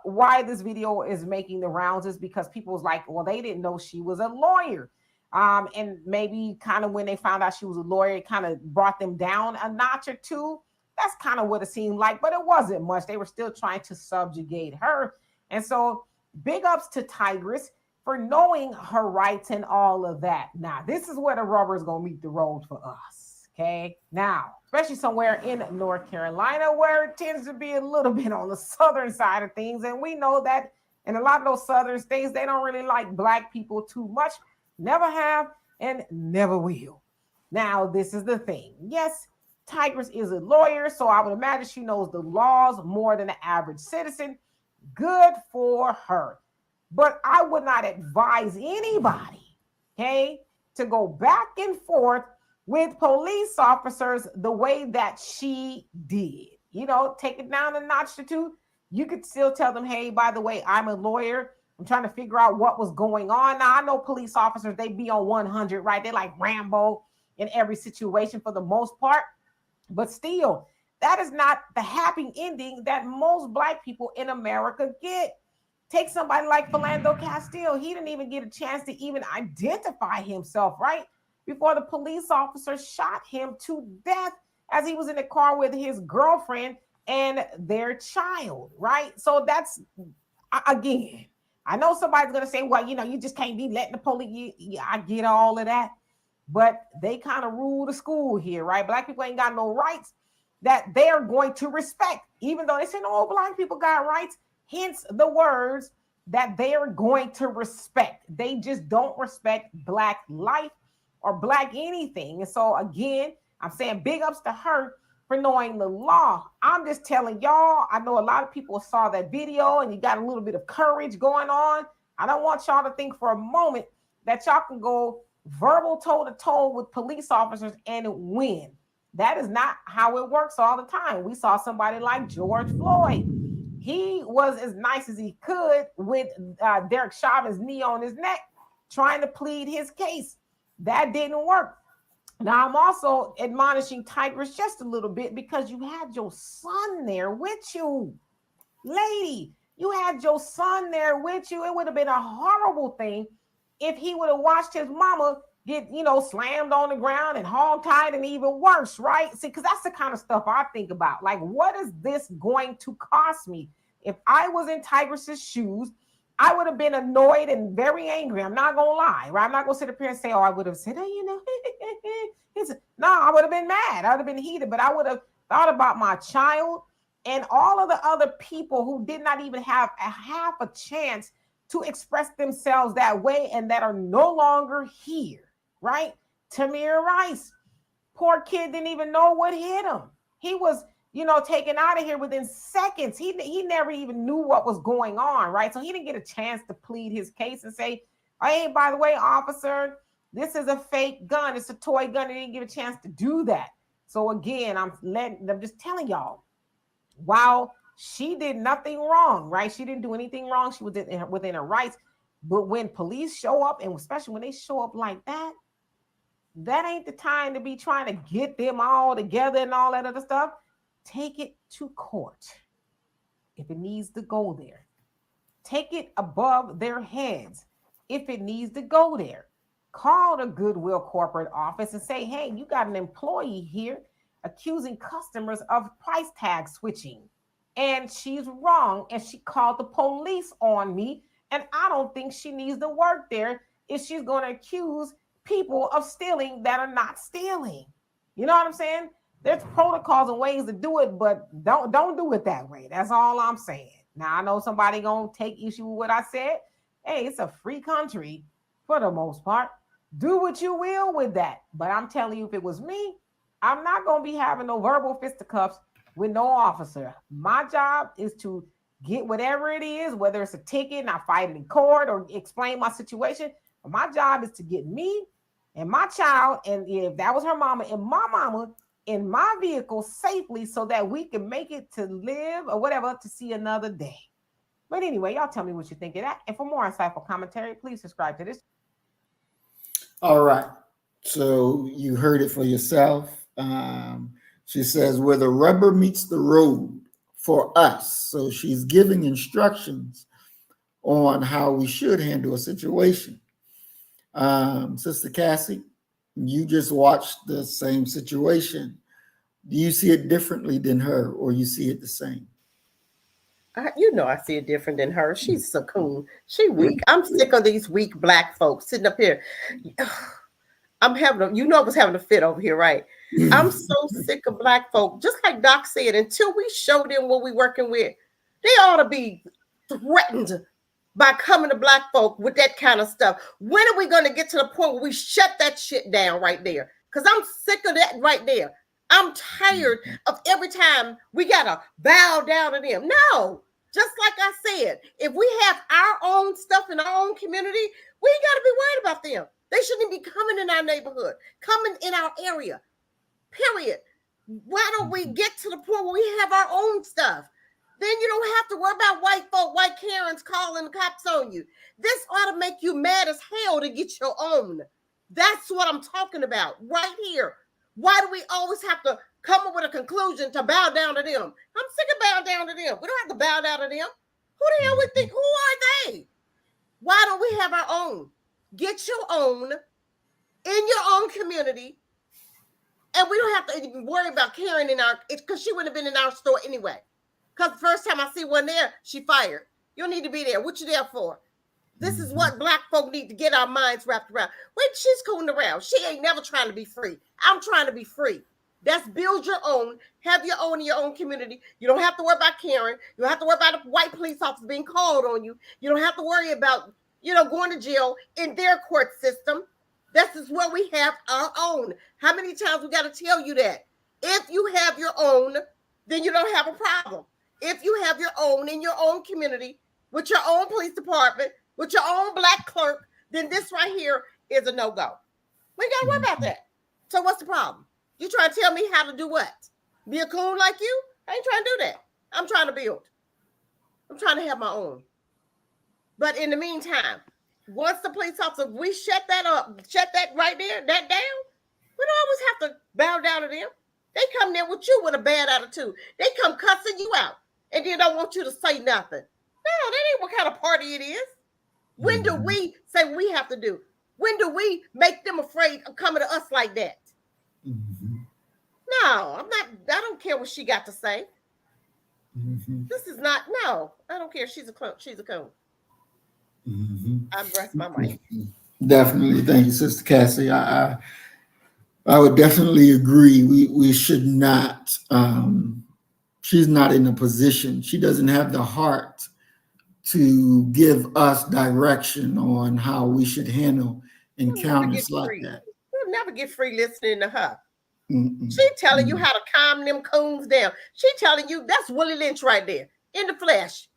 J: why this video is making the rounds is because people was like, well, they didn't know she was a lawyer. And maybe kind of when they found out she was a lawyer, it kind of brought them down a notch or two. That's kind of what it seemed like, but it wasn't much. They were still trying to subjugate her. And so big ups to Tigress for knowing her rights and all of that. Now, this is where the rubber is going to meet the road for us. Okay. Now, especially somewhere in North Carolina, where it tends to be a little bit on the southern side of things. And we know that in a lot of those southern states, they don't really like black people too much. Never have and never will. Now, this is the thing. Yes, Tigress is a lawyer, so I would imagine she knows the laws more than the average citizen. Good for her. But I would not advise anybody, okay, to go back and forth with police officers the way that she did. You know, take it down a notch or two. You could still tell them, hey, by the way, I'm a lawyer. I'm trying to figure out what was going on. Now, I know police officers, they be on 100, right? They're like Rambo in every situation for the most part. But still, that is not the happy ending that most black people in America get. Take somebody like Philando Castile. He didn't even get a chance to even identify himself, right? Before the police officer shot him to death as he was in the car with his girlfriend and their child, right? So that's, again, I know somebody's going to say, well, you know, you just can't be letting the police, I get all of that. But they kind of rule the school here, right? Black people ain't got no rights that they're going to respect, even though they say, no, black people got rights. Hence the words that they are going to respect. They just don't respect black life or black anything. And so again, I'm saying big ups to her for knowing the law. I'm just telling y'all, I know a lot of people saw that video and you got a little bit of courage going on. I don't want y'all to think for a moment that y'all can go verbal toe-to-toe with police officers and win. That is not how it works all the time. We saw somebody like George Floyd. He was as nice as he could with Derek Chauvin's knee on his neck, trying to plead his case. That didn't work. Now, I'm also admonishing Tigress just a little bit because you had your son there with you. Lady, you had your son there with you. It would have been a horrible thing if he would have watched his mama get, you know, slammed on the ground and hog-tied and even worse, right? See, because that's the kind of stuff I think about. Like, what is this going to cost me? If I was in Tigress's shoes, I would have been annoyed and very angry. I'm not going to lie, right? I'm not going to sit up here and say, oh, I would have said, oh, you know, no, I would have been mad. I would have been heated, but I would have thought about my child and all of the other people who did not even have a half a chance to express themselves that way and that are no longer here, right? Tamir Rice, poor kid, didn't even know what hit him. He was, you know, taken out of here within seconds. He never even knew what was going on, right? So he didn't get a chance to plead his case and say, hey, by the way, officer, this is a fake gun. It's a toy gun. He didn't get a chance to do that. So again, I'm just telling y'all, while she did nothing wrong, right? She didn't do anything wrong. She was within her rights. But when police show up, and especially when they show up like that, that ain't the time to be trying to get them all together and all that other stuff. Take it to court if it needs to go there. Take it above their heads if it needs to go there. call the Goodwill corporate office and say, hey, you got an employee here accusing customers of price tag switching. And she's wrong. And she called the police on me. And I don't think she needs to work there if she's going to accuse people of stealing that are not stealing. You know what I'm saying? There's protocols and ways to do it, but don't do it that way. That's all I'm saying. Now, I know somebody going to take issue with what I said. Hey, it's a free country for the most part. Do what you will with that. But I'm telling you, if it was me, I'm not going to be having no verbal fisticuffs with no officer. My job is to get whatever it is, whether it's a ticket, not fight it in court, or explain my situation. But my job is to get me and my child, and if that was her mama, and my mama in my vehicle safely so that we can make it to live or whatever to see another day. But anyway, y'all tell me what you think of that. And for more insightful commentary, please subscribe to this.
B: All right. So you heard it for yourself. She says, where the rubber meets the road for us. So she's giving instructions on how we should handle a situation. Sister Cassie, you just watched the same situation. Do you see it differently than her, or you see it the same?
D: You know, I see it different than her. She's a coon. She weak. I'm sick of these weak black folks sitting up here. I'm having I was having a fit over here, right? I'm so sick of black folk. Just like Doc said, until we show them what we're working with, they ought to be threatened by coming to black folk with that kind of stuff. When are we going to get to the point where we shut that shit down right there? Because I'm sick of that right there. I'm tired of every time we got to bow down to them. No, just like I said, if we have our own stuff in our own community, we ain't got to be worried about them. They shouldn't be coming in our neighborhood, coming in our area, period. Why don't we get to the point where we have our own stuff? Then you don't have to worry about white folk, white Karens calling the cops on you. This ought to make you mad as hell to get your own. That's what I'm talking about right here. Why do we always have to come up with a conclusion to bow down to them? I'm sick of bowing down to them. We don't have to bow down to them. Who the hell we think? Who are they? Why don't we have our own? Get your own in your own community. And we don't have to even worry about Karen because she wouldn't have been in our store anyway. Because the first time I see one there, she fired. You don't need to be there. What you there for? This is what black folk need to get our minds wrapped around. Wait, she's cooling around. She ain't never trying to be free. I'm trying to be free. That's build your own. Have your own in your own community. You don't have to worry about Karen. You don't have to worry about a white police officer being called on you. You don't have to worry about, going to jail in their court system. This is where we have our own. How many times we got to tell you that? If you have your own, then you don't have a problem. If you have your own in your own community, with your own police department, with your own black clerk, then this right here is a no-go. We got to worry about that. So what's the problem? You trying to tell me how to do what? Be a coon like you? I ain't trying to do that. I'm trying to build. I'm trying to have my own. But in the meantime, once the police officer, we shut that up, shut that right there, that down, we don't always have to bow down to them. They come there with you with a bad attitude. They come cussing you out, and they don't want you to say nothing. No, that ain't what kind of party it is. When do we say what we have to do? When do we make them afraid of coming to us like that? Mm-hmm. No, I don't care what she got to say. Mm-hmm. This is not, no, I don't care. She's a clone. She's a cone. Mm-hmm. I rest my mic.
B: Definitely. Thank you, Sister Cassie. I would definitely agree. We should not, she's not in a position. She doesn't have the heart to give us direction on how we should handle encounters like that.
D: You'll never get free listening to her. She telling you how to calm them coons down. She telling you that's Willie Lynch right there in the flesh.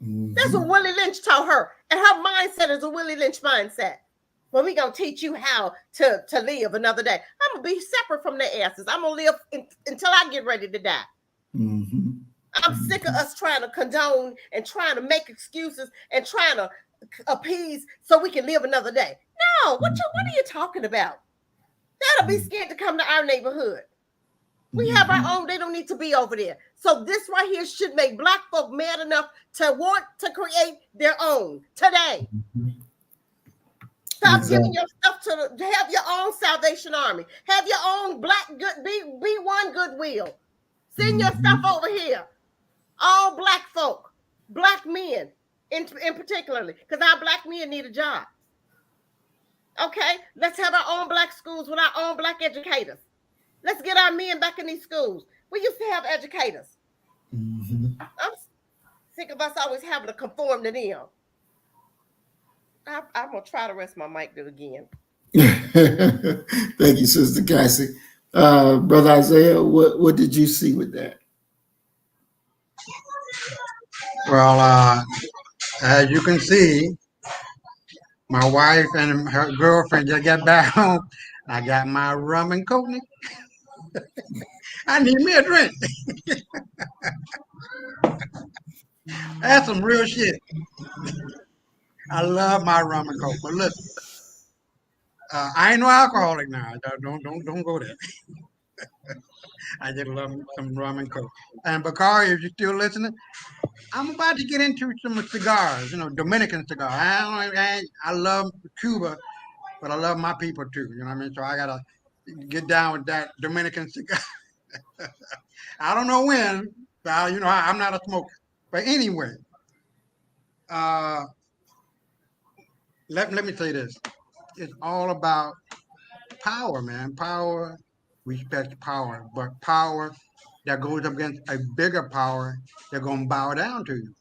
D: That's what Willie Lynch taught her. And her mindset is a Willie Lynch mindset. Well, we're going to teach you how to live another day. I'm going to be separate from their asses. I'm going to live until I get ready to die. Mm-hmm. I'm sick of us trying to condone and trying to make excuses and trying to appease so we can live another day. No, what are you talking about? That'll be scared to come to our neighborhood. We have our own. They don't need to be over there. So this right here should make black folk mad enough to want to create their own today.
N: Stop
B: Exactly.
N: giving your stuff to have your own Salvation Army. Have your own black good be one Goodwill. Send your stuff over here. All black folk, black men in particularly, because our black men need a job. Okay, let's have our own black schools with our own black educators. Let's get our men back in these schools. We used to have educators. I'm sick of us always having to conform to them. I'm gonna try to rest my mic bit again.
B: Thank you, Sister Cassie. Brother Isaiah, what did you see with that?
E: Well, as you can see, my wife and her girlfriend just got back home. I got my rum and coke. I need me a drink. That's some real shit. I love my rum and coke. But listen, I ain't no alcoholic now. Don't go there. I just love some rum and coke. And Bakari, if you're still listening, I'm about to get into some cigars, Dominican cigars. I love Cuba, but I love my people too. You know what I mean? So I gotta get down with that Dominican cigar. I don't know when, but I'm not a smoker. But anyway, let me say this. It's all about power, man. Power respects power, but power that goes up against a bigger power, they're going to bow down to you.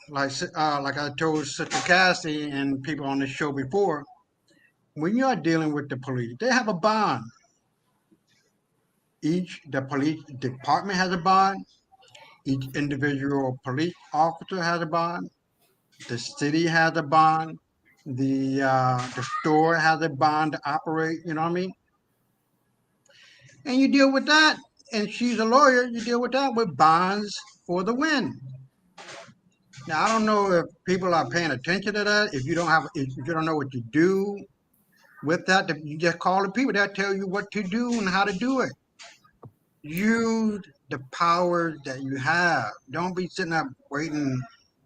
E: Like I told Sister Cassie and people on the show before, when you are dealing with the police, they have a bond. The police department has a bond. Each individual police officer has a bond. The city has a bond. The store has a bond to operate. You know what I mean? And you deal with that. And she's a lawyer. You deal with that with bonds for the win. Now I don't know if people are paying attention to that. If you don't know what to do with that, you just call the people. They'll tell you what to do and how to do it. Use the powers that you have. Don't be sitting up waiting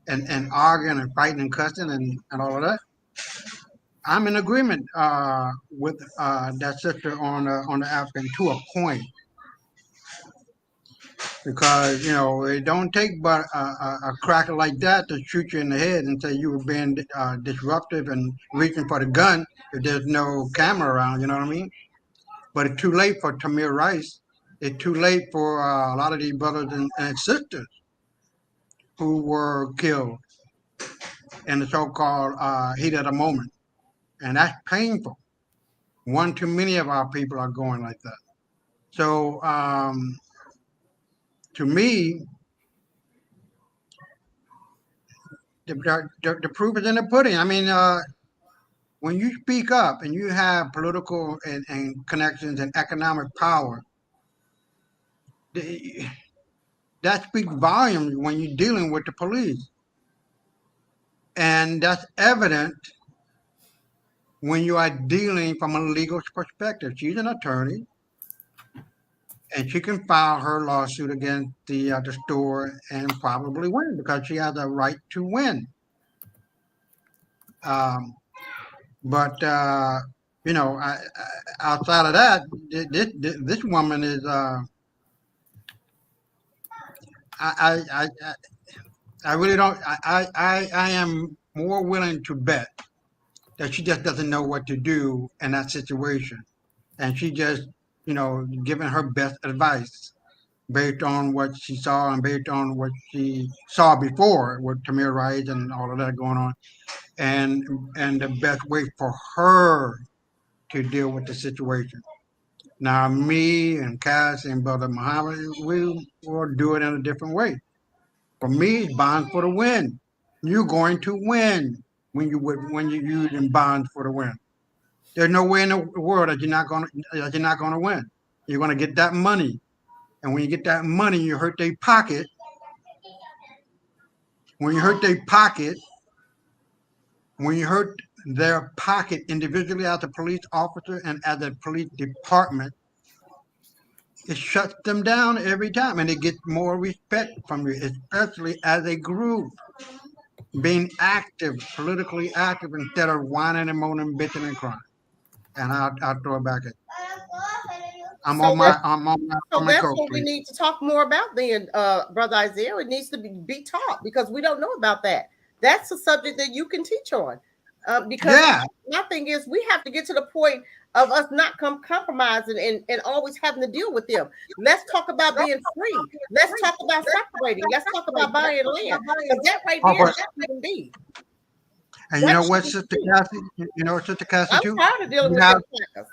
E: and arguing and fighting and cussing and all of that. I'm in agreement with that sister on the African to a point, because it don't take but a cracker like that to shoot you in the head and say you were being disruptive and reaching for the gun if there's no camera around. You know what I mean? But it's too late for Tamir Rice. It's too late for a lot of these brothers and sisters who were killed in the so-called heat of the moment. And that's painful. One too many of our people are going like that. So to me, the proof is in the pudding. I mean, when you speak up and you have political and connections and economic power, that speaks volumes when you're dealing with the police. And that's evident when you are dealing from a legal perspective. She's an attorney, and she can file her lawsuit against the store and probably win because she has a right to win. But outside of that, this woman is. I really don't. I am more willing to bet that she just doesn't know what to do in that situation, and she just, giving her best advice based on what she saw and based on what she saw before with Tamir Rice and all of that going on, and the best way for her to deal with the situation. Now, me and Cass and Brother Muhammad, we will do it in a different way. For me, it's bonds for the win. You're going to win when you're using bonds for the win. There's no way in the world that you're not going to win. You're going to get that money, and when you get that money, you hurt their pocket. When you hurt their pocket individually as a police officer and as a police department, it shuts them down every time, and it gets more respect from you, especially as a group. being active, politically active, instead of whining and moaning, bitching and crying. And I'll throw it back at you. I'm
N: So
E: on my
N: that's
E: coat,
N: what we
E: please.
N: need to talk more about then, Brother Isaiah. It needs to be taught because we don't know about that. That's a subject that you can teach on. Because
E: Yeah.
N: my thing is we have to get to the point of us not compromising and always having to deal with them. Let's talk about being free. Let's talk about separating. Let's talk about buying land. Because that right there shouldn't be.
E: And you know what, Sister Cassie? You know, Sister Cassie,
N: I'm
E: too?
N: tired of dealing
E: You
N: with
E: have,
N: them.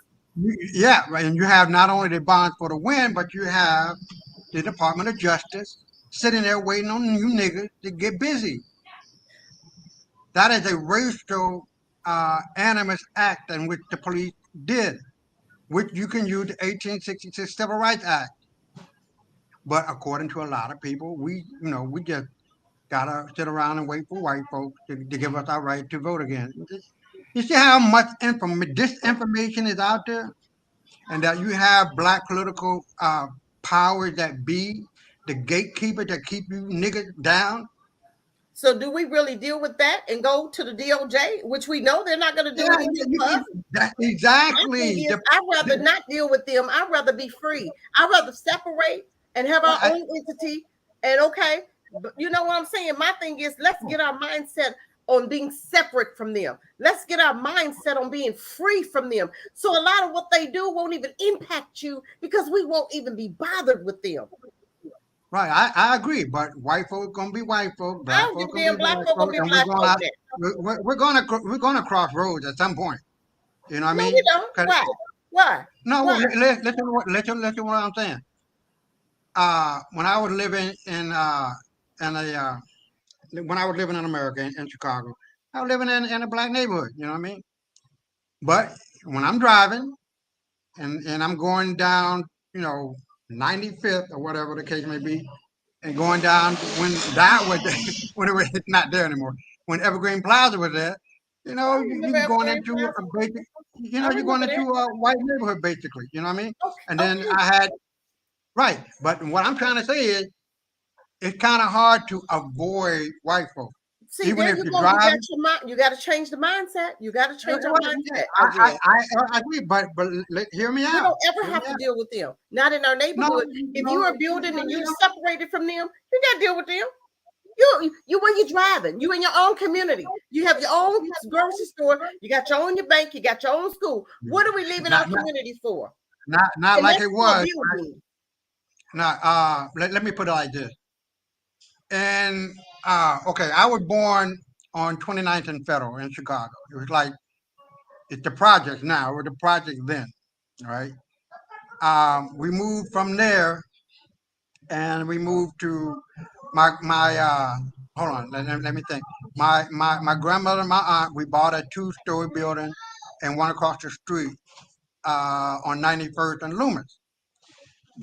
E: yeah, right. And you have not only the bond for the win, but you have the Department of Justice sitting there waiting on you niggas to get busy. That is a racial animus act in which the police did, which you can use the 1866 Civil Rights Act. But according to a lot of people, we just gotta sit around and wait for white folks to give us our right to vote again. You see how much disinformation is out there, and that you have black political powers that be the gatekeeper that keep you niggas down.
N: So do we really deal with that and go to the DOJ, which we know they're not going to do anything for us?
E: Exactly.
N: I'd rather not deal with them. I'd rather be free. I'd rather separate and have our own entity. And okay, but you know what I'm saying? My thing is, let's get our mindset on being separate from them. Let's get our mindset on being free from them. So a lot of what they do won't even impact you because we won't even be bothered with them.
E: Right, I agree, but white folk gonna be white folk, black folk gonna be
N: black
E: black
N: folk
E: folk,
N: gonna be
E: and
N: black folk.
E: we're gonna cross roads at some point. You know what I mean?
N: We don't. Why?
E: No,
N: Why?
E: listen to what I'm saying. When I was living in America in Chicago, I was living in a black neighborhood. You know what I mean? But when I'm driving and I'm going down, 95th or whatever the case may be, and going down when that was when it was not there anymore, when Evergreen Plaza was there, you're going into a basic, you're going into a white neighborhood basically. You know what I mean? And then I had right, but what I'm trying to say is, it's kind of hard to avoid white folks.
N: See, even if you drive, you got to change the mindset. You got to change your mindset.
E: I agree, but hear me out.
N: You don't ever have to deal with them. Not in our neighborhood. If you are building and you're separated from them, you got to deal with them. You when you're driving, you in your own community. You have your own grocery store. You got your own bank. You got your own school. What are we leaving our community for?
E: Not like it was. Now, let me put it like this. And okay, I was born on 29th and Federal in Chicago. It was like, it's the project now, or the project then, right? We moved from there, and we moved to my hold on, let me think. My grandmother and my aunt, we bought a 2-story building and one across the street on 91st and Loomis.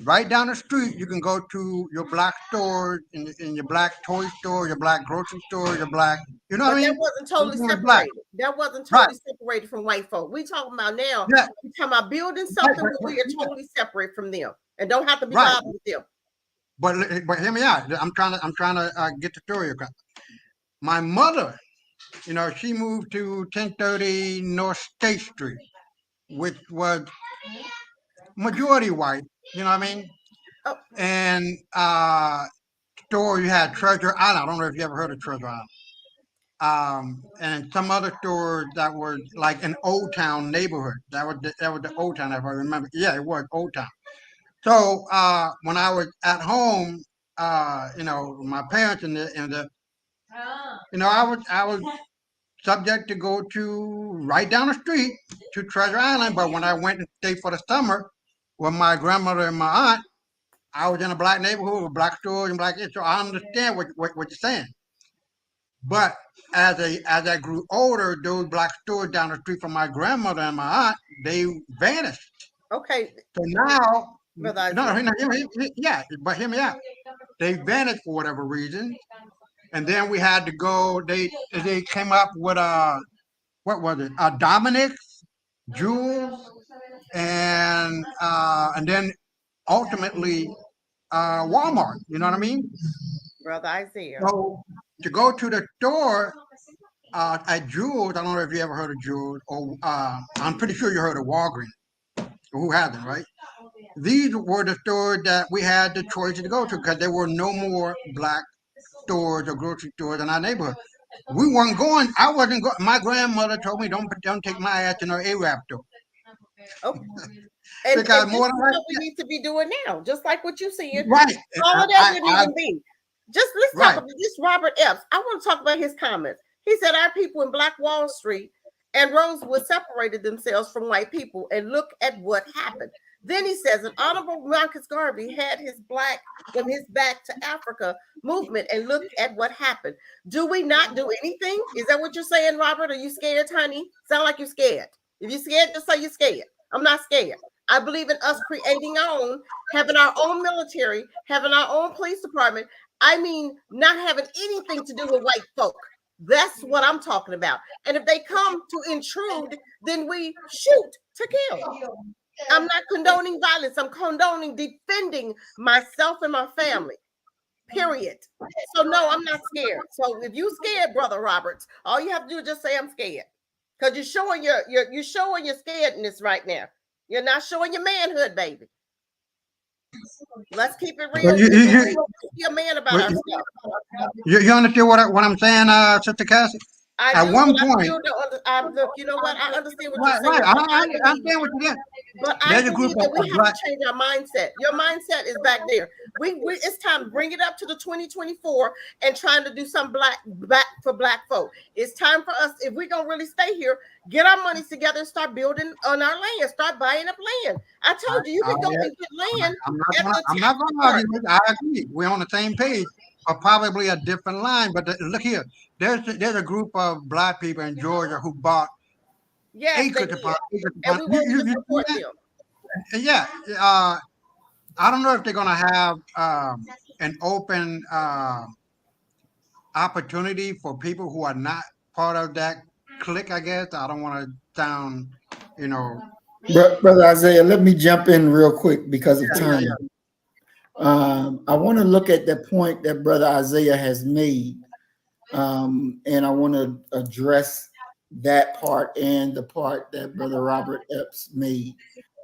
E: Right down the street, you can go to your black store, in your black toy store, your black grocery store, your black, you know what I mean?
N: That wasn't totally separated. That wasn't totally separated from white folk. We talking about now. We're talking about building something where we are totally separate from them and don't have to be bothered with them.
E: But hear me out. I'm trying to get the story across. My mother, she moved to 1030 North State Street, which was majority white. You know what I mean? And store, you had Treasure Island. I don't know if you ever heard of Treasure Island. And some other stores that were like an Old Town neighborhood. That was the Old Town, if I remember. Yeah, it was Old Town. So when I was at home, my parents I was subject to go to right down the street to Treasure Island. But when I went to stay for the summer with my grandmother and my aunt, I was in a black neighborhood with black stores and black. So I understand what you're saying. But as I grew older, those black stores down the street from my grandmother and my aunt, they vanished.
N: Okay.
E: So now, yeah, but hear me out. They vanished for whatever reason, and then we had to go. They came up with what was it? Dominic's, Jules, and then ultimately Walmart. You know what I mean?
N: Brother Isaiah.
E: So to go to the store at Jewel's. I don't know if you ever heard of Jewel's, or I'm pretty sure you heard of Walgreens. Who hasn't, right? These were the stores that we had the choice to go to because there were no more black stores or grocery stores in our neighborhood. We weren't going. I wasn't going. My grandmother told me, don't take my ass to no Arab store.
N: Okay. And
E: Because
N: this
E: more
N: is
E: than
N: what we need to be doing now, just like what you see.
E: right.
N: All of that didn't even be. Let's
E: Right.
N: talk about this. Robert Epps. I want to talk about his comments. He said our people in Black Wall Street and Rosewood separated themselves from white people, and look at what happened. Then he says an Honorable Marcus Garvey had his back to Africa movement, and look at what happened. Do we not do anything? Is that what you're saying, Robert? Are you scared, honey? Sound like you're scared. If you're scared, just say you're scared. I'm not scared. I believe in us creating our own, having our own military, having our own police department. I mean, not having anything to do with white folk. That's what I'm talking about. And if they come to intrude, then we shoot to kill. I'm not condoning violence. I'm condoning defending myself and my family. Period. So no, I'm not scared. So if you scared, Brother Roberts, all you have to do is just say I'm scared. Because you're showing you're showing your scaredness right now. You're not showing your manhood, baby. Let's keep it real. Be a man about ourselves.
E: You understand what I'm saying, Sister Cassie? At one point,
N: look, you know what? I understand what
E: right,
N: you're saying.
E: I understand what you're saying.
N: But I believe that we have to change our mindset. Your mindset is back there. It's time to bring it up to the 2024 and trying to do some back for black folk. It's time for us, if we're gonna really stay here, get our monies together and start building on our land, start buying up land. I told you can go and get land.
E: I'm not gonna argue with you. I agree. We're on the same page, but probably a different line. But look here, there's a group of black people in Georgia who bought acres upon acres upon.
N: And we want to support them.
E: Yeah, I don't know if they're gonna have an open opportunity for people who are not part of that clique. I guess I don't want to sound,
B: Brother Isaiah, let me jump in real quick because of time. I want to look at the point that Brother Isaiah has made, and I want to address that part and the part that Brother Robert Epps made.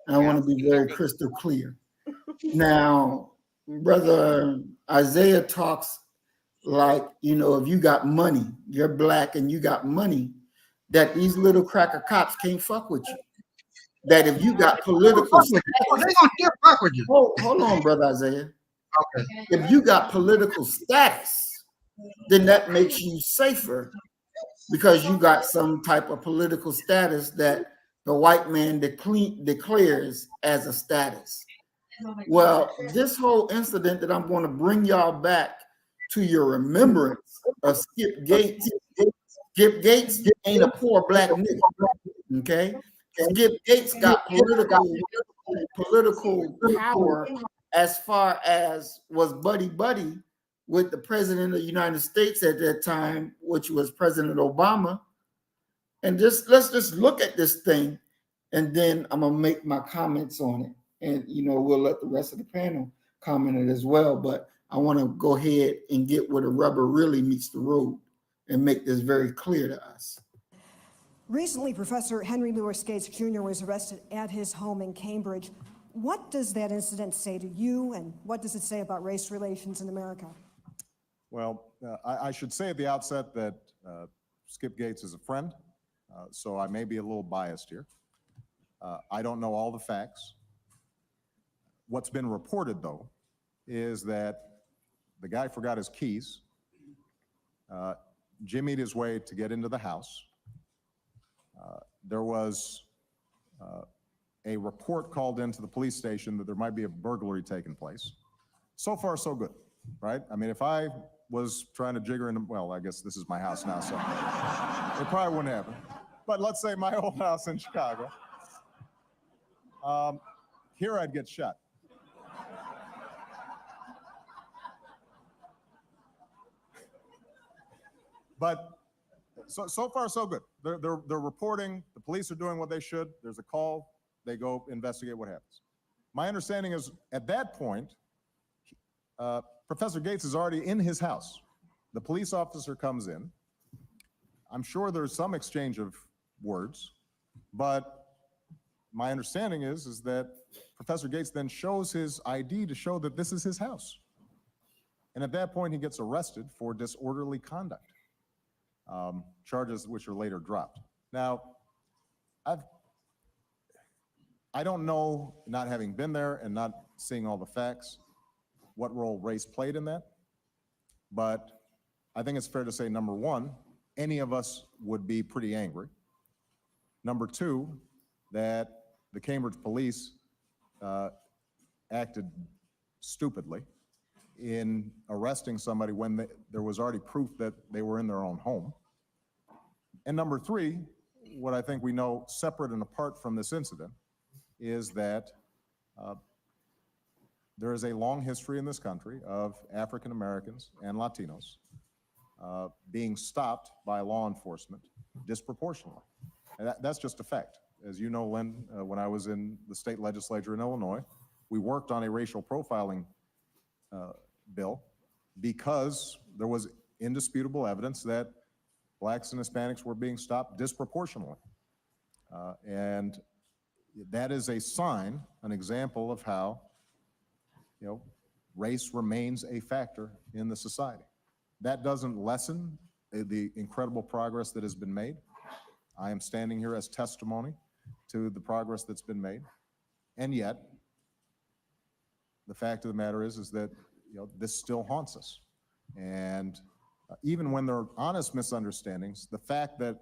B: I want to be very crystal clear. Now, Brother Isaiah talks like, if you got money, you're black and you got money, that these little cracker cops can't fuck with you. That if you got political status,
E: they're gonna still fuck with you.
B: Hold on, Brother Isaiah.
E: Okay.
B: If you got political status, then that makes you safer because you got some type of political status that the white man declares as a status. Well, this whole incident that I'm going to bring y'all back to your remembrance of Skip Gates. Skip Gates ain't a poor black nigga, okay? Skip Gates got political power as far as was buddy with the president of the United States at that time, which was President Obama. And let's just look at this thing, and then I'm gonna make my comments on it. And we'll let the rest of the panel comment it as well. But I want to go ahead and get where the rubber really meets the road and make this very clear to us.
O: Recently, Professor Henry Louis Gates Jr. was arrested at his home in Cambridge. What does that incident say to you, and what does it say about race relations in America?
P: Well, I should say at the outset that Skip Gates is a friend, so I may be a little biased here. I don't know all the facts. What's been reported, though, is that the guy forgot his keys, jimmied his way to get into the house. There was a report called into the police station that there might be a burglary taking place. So far, so good, right? I mean, if I was trying to jigger into, well, I guess this is my house now, so it probably wouldn't happen. But let's say my old house in Chicago, here I'd get shot. But so far, so good. They're reporting, the police are doing what they should. There's a call, they go investigate what happens. My understanding is at that point, Professor Gates is already in his house. the police officer comes in. I'm sure there's some exchange of words, but my understanding is that Professor Gates then shows his ID to show that this is his house. And at that point, he gets arrested for disorderly conduct, charges which are later dropped. Now, I don't know, not having been there and not seeing all the facts, what role race played in that. But I think it's fair to say, number one, any of us would be pretty angry. Number two, that the Cambridge police acted stupidly in arresting somebody when there was already proof that they were in their own home. And number three, what I think we know separate and apart from this incident is that there is a long history in this country of African Americans and Latinos being stopped by law enforcement disproportionately. And that's just a fact. As you know, Lynn, when I was in the state legislature in Illinois, we worked on a racial profiling bill because there was indisputable evidence that blacks and Hispanics were being stopped disproportionately. And that is a sign, an example of how, race remains a factor in the society. That doesn't lessen the incredible progress that has been made. I am standing here as testimony to the progress that's been made. And yet, the fact of the matter is that this still haunts us. And even when there are honest misunderstandings, the fact that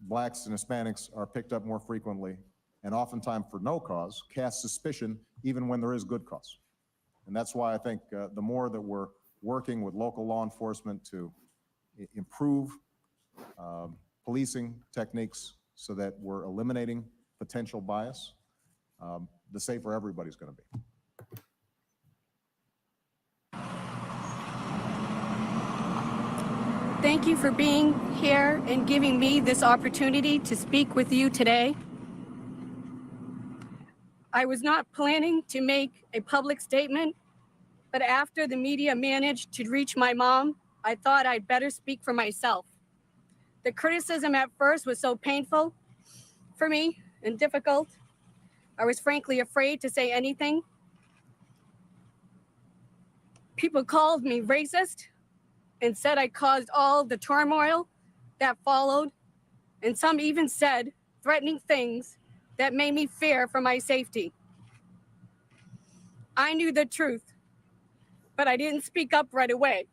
P: blacks and Hispanics are picked up more frequently and oftentimes for no cause casts suspicion even when there is good cause. And that's why I think the more that we're working with local law enforcement to improve policing techniques so that we're eliminating potential bias, the safer everybody's going to be.
Q: Thank you for being here and giving me this opportunity to speak with you today. I was not planning to make a public statement, but after the media managed to reach my mom, I thought I'd better speak for myself. The criticism at first was so painful for me and difficult. I was frankly afraid to say anything. People called me racist and said I caused all the turmoil that followed, and some even said threatening things that made me fear for my safety. I knew the truth, but I didn't speak up right away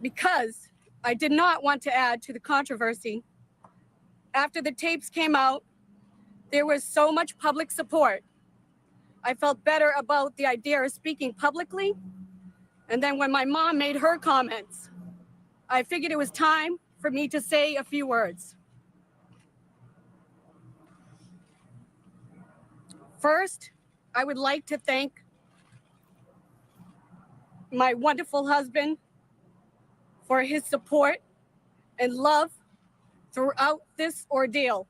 Q: because I did not want to add to the controversy. After the tapes came out, there was so much public support. I felt better about the idea of speaking publicly. And then when my mom made her comments, I figured it was time for me to say a few words. First, I would like to thank my wonderful husband for his support and love throughout this ordeal.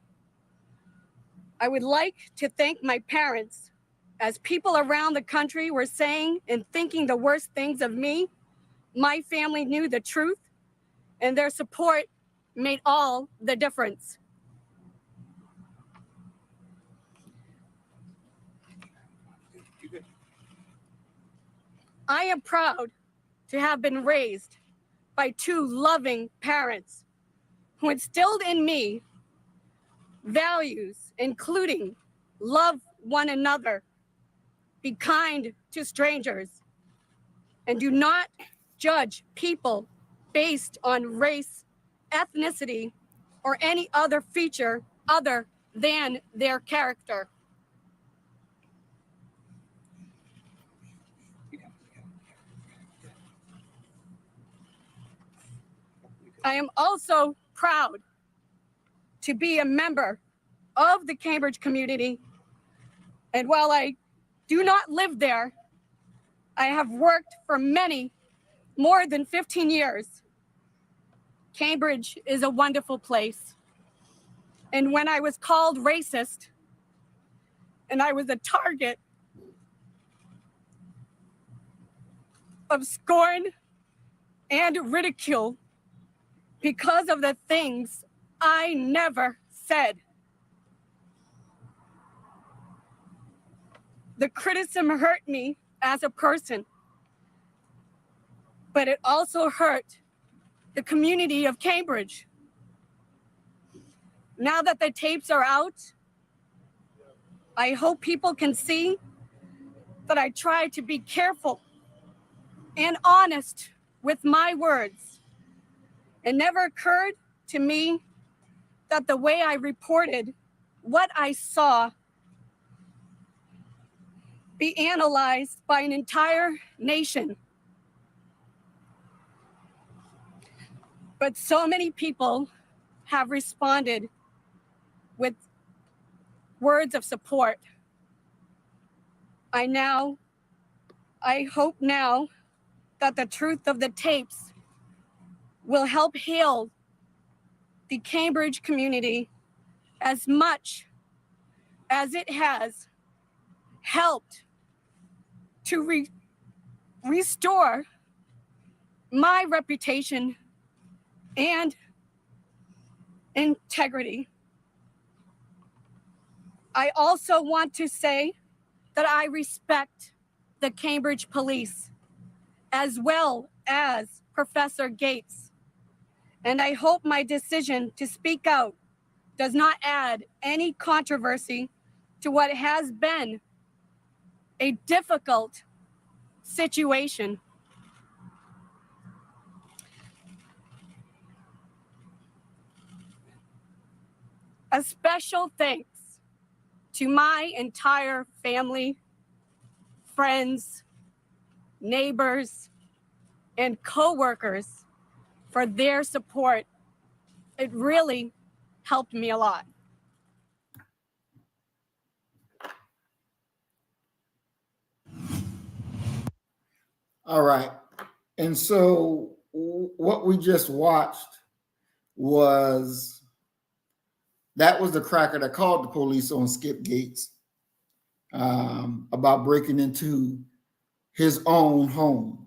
Q: I would like to thank my parents. As people around the country were saying and thinking the worst things of me, my family knew the truth, and their support made all the difference. I am proud to have been raised by two loving parents who instilled in me values, including love one another, be kind to strangers, and do not judge people based on race, ethnicity, or any other feature other than their character. I am also proud to be a member of the Cambridge community, and while I do not live there, I have worked for more than 15 years. Cambridge is a wonderful place. And when I was called racist and I was a target, of scorn and ridicule because of the things I never said. The criticism hurt me as a person, but it also hurt the community of Cambridge. Now that the tapes are out, I hope people can see that I try to be careful and honest with my words. It never occurred to me that the way I reported what I saw be analyzed by an entire nation. But so many people have responded with words of support. I hope now that the truth of the tapes will help heal the Cambridge community as much as it has helped to restore my reputation and integrity. I also want to say that I respect the Cambridge police as well as Professor Gates. And I hope my decision to speak out does not add any controversy to what has been a difficult situation. A special thanks to my entire family, friends, neighbors, and co-workers for their support. It really helped me a lot.
B: All right. And so what we just watched was the cracker that called the police on Skip Gates about breaking into his own home.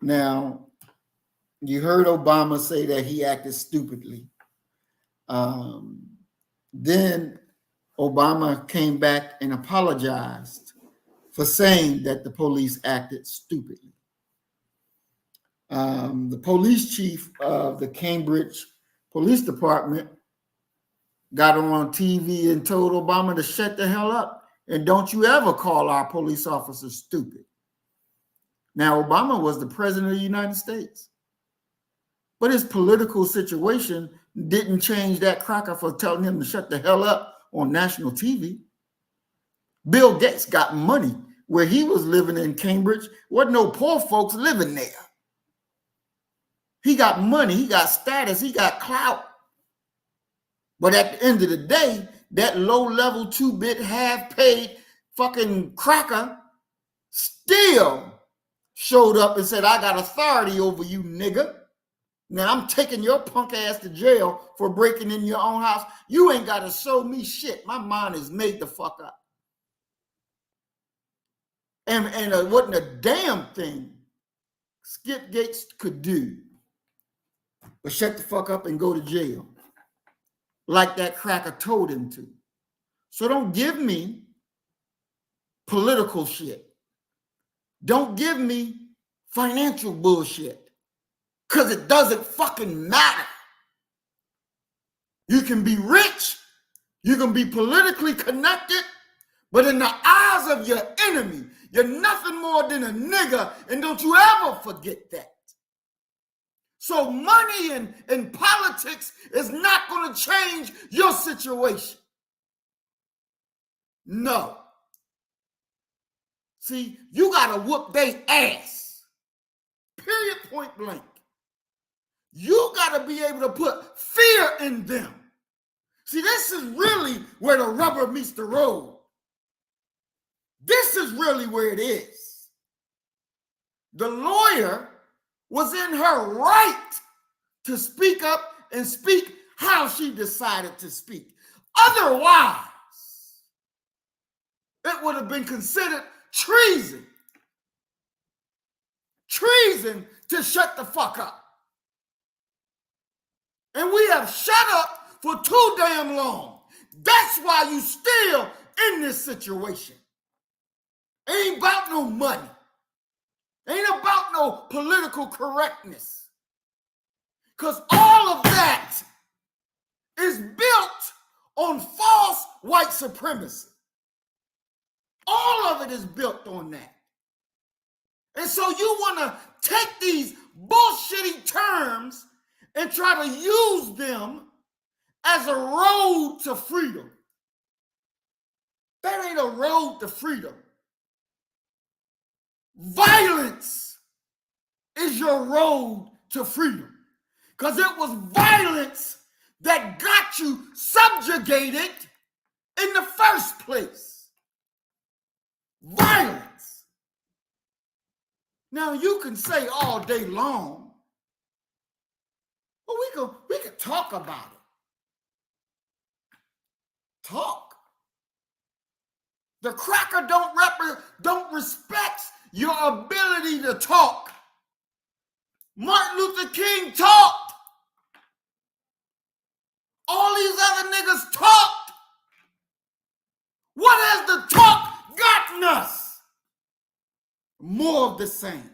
B: Now, you heard Obama say that he acted stupidly. Then Obama came back and apologized for saying that the police acted stupidly. The police chief of the Cambridge Police Department got on TV and told Obama to shut the hell up and don't you ever call our police officers stupid. Now, Obama was the president of the United States, but his political situation didn't change that cracker for telling him to shut the hell up on national TV. Bill Gates got money. Where he was living in Cambridge, wasn't no poor folks living there. He got money, he got status, he got clout. But at the end of the day, that low-level 2-bit half-paid fucking cracker still showed up and said, I got authority over you, nigga. Now I'm taking your punk ass to jail for breaking in your own house. You ain't got to show me shit. My mind is made the fuck up. And it wasn't a damn thing Skip Gates could do but shut the fuck up and go to jail like that cracker told him to. So don't give me political shit. Don't give me financial bullshit because it doesn't fucking matter. You can be rich, you can be politically connected, but in the eyes of your enemy, you're nothing more than a nigger, and don't you ever forget that. So money and politics is not going to change your situation. No. See, you got to whoop their ass. Period, point blank. You got to be able to put fear in them. See, this is really where the rubber meets the road. This is really where it is. The lawyer was in her right to speak up and speak how she decided to speak. Otherwise, it would have been considered treason. treason to shut the fuck up. And we have shut up for too damn long. That's why you still in this situation. Ain't about no money. Ain't about no political correctness. Because all of that is built on false white supremacy. All of it is built on that. And so you want to take these bullshitty terms and try to use them as a road to freedom. That ain't a road to freedom. Violence is your road to freedom. Because it was violence that got you subjugated in the first place. Violence. Now you can say all day long, but we could talk about it. Talk. The cracker don't respect your ability to talk. Martin Luther King talked. All these other niggas talked. What has the talk gotten us? More of the same.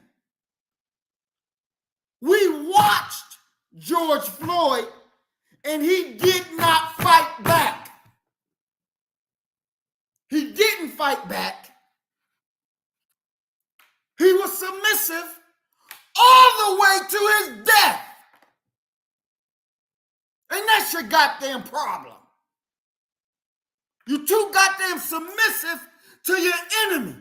B: We watched George Floyd and he did not fight back. He didn't fight back. He was submissive all the way to his death. And that's your goddamn problem. You too goddamn submissive to your enemy.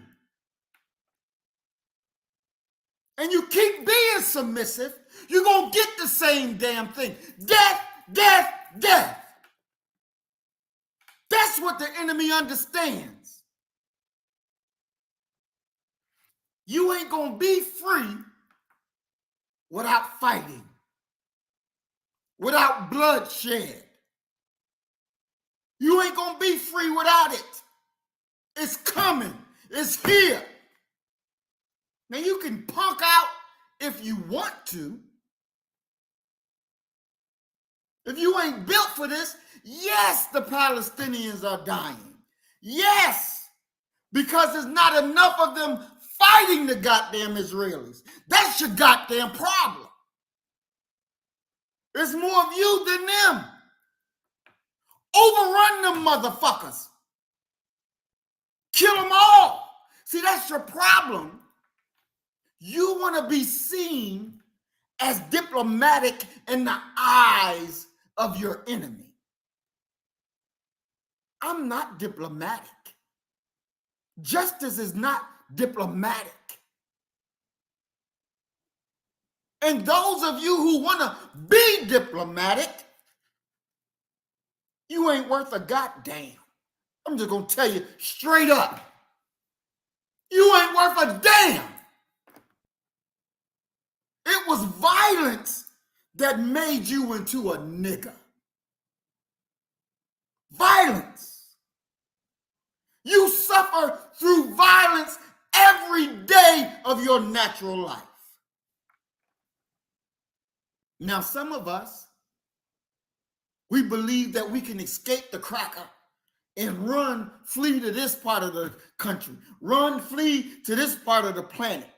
B: And you keep being submissive, you're going to get the same damn thing. Death, death, death. That's what the enemy understands. You ain't going to be free without fighting, without bloodshed. You ain't going to be free without it. It's coming. It's here. Now you can punk out if you want to. If you ain't built for this, yes, the Palestinians are dying. Yes, because there's not enough of them fighting the goddamn Israelis. That's your goddamn problem. There's more of you than them. Overrun them motherfuckers. Kill them all. See, that's your problem. You want to be seen as diplomatic in the eyes of your enemy. I'm not diplomatic. Justice is not diplomatic. And those of you who want to be diplomatic, you ain't worth a goddamn. I'm just going to tell you straight up. You ain't worth a damn. It was violence that made you into a nigga. Violence. You suffer through violence every day of your natural life. Now, some of us, we believe that we can escape the cracker and run, flee to this part of the country, run, flee to this part of the planet.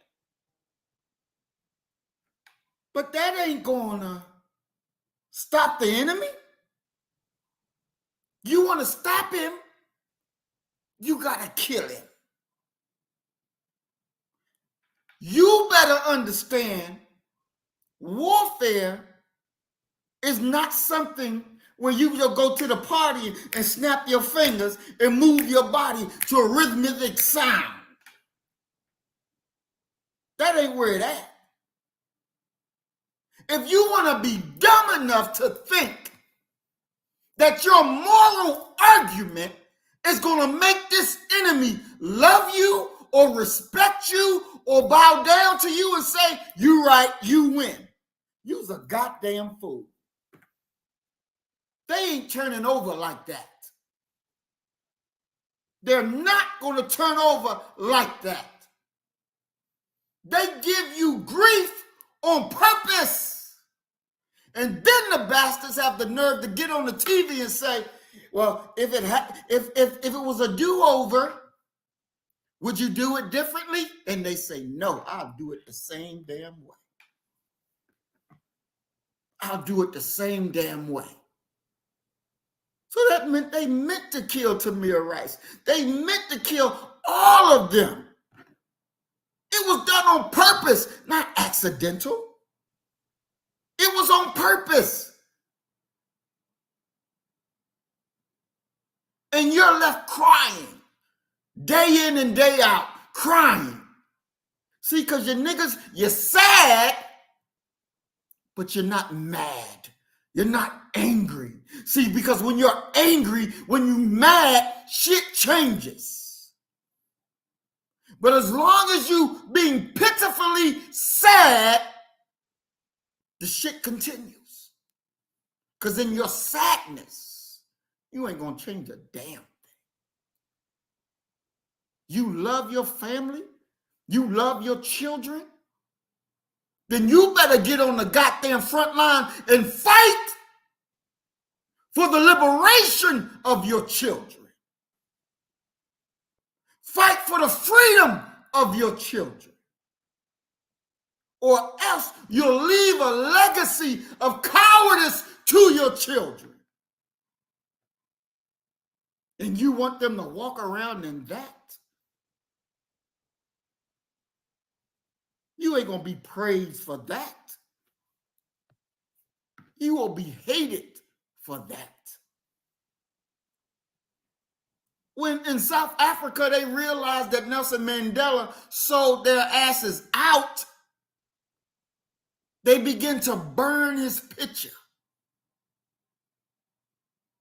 B: But that ain't gonna stop the enemy. You want to stop him, you gotta kill him. You better understand warfare is not something where you just go to the party and snap your fingers and move your body to a rhythmic sound. That ain't where it at. If you want to be dumb enough to think that your moral argument is going to make this enemy love you or respect you or bow down to you and say, you right, you win, you's a goddamn fool. They ain't turning over like that. They're not going to turn over like that. They give you grief on purpose. And then the bastards have the nerve to get on the TV and say, well, if it was a do-over, would you do it differently? And they say, no, I'll do it the same damn way. I'll do it the same damn way. So that meant they meant to kill Tamir Rice. They meant to kill all of them. It was done on purpose, not accidental. It was on purpose. And you're left crying, day in and day out, crying. See, because you niggas, you're sad, but you're not mad. You're not angry. See, because when you're angry, when you're mad, shit changes. But as long as you being pitifully sad, the shit continues. Because in your sadness, you ain't gonna change a damn thing. You love your family, you love your children, then you better get on the goddamn front line and fight for the liberation of your children. Fight for the freedom of your children. Or else you'll leave a legacy of cowardice to your children. And you want them to walk around in that? You ain't gonna be praised for that. You will be hated for that. When in South Africa they realized that Nelson Mandela sold their asses out, they begin to burn his picture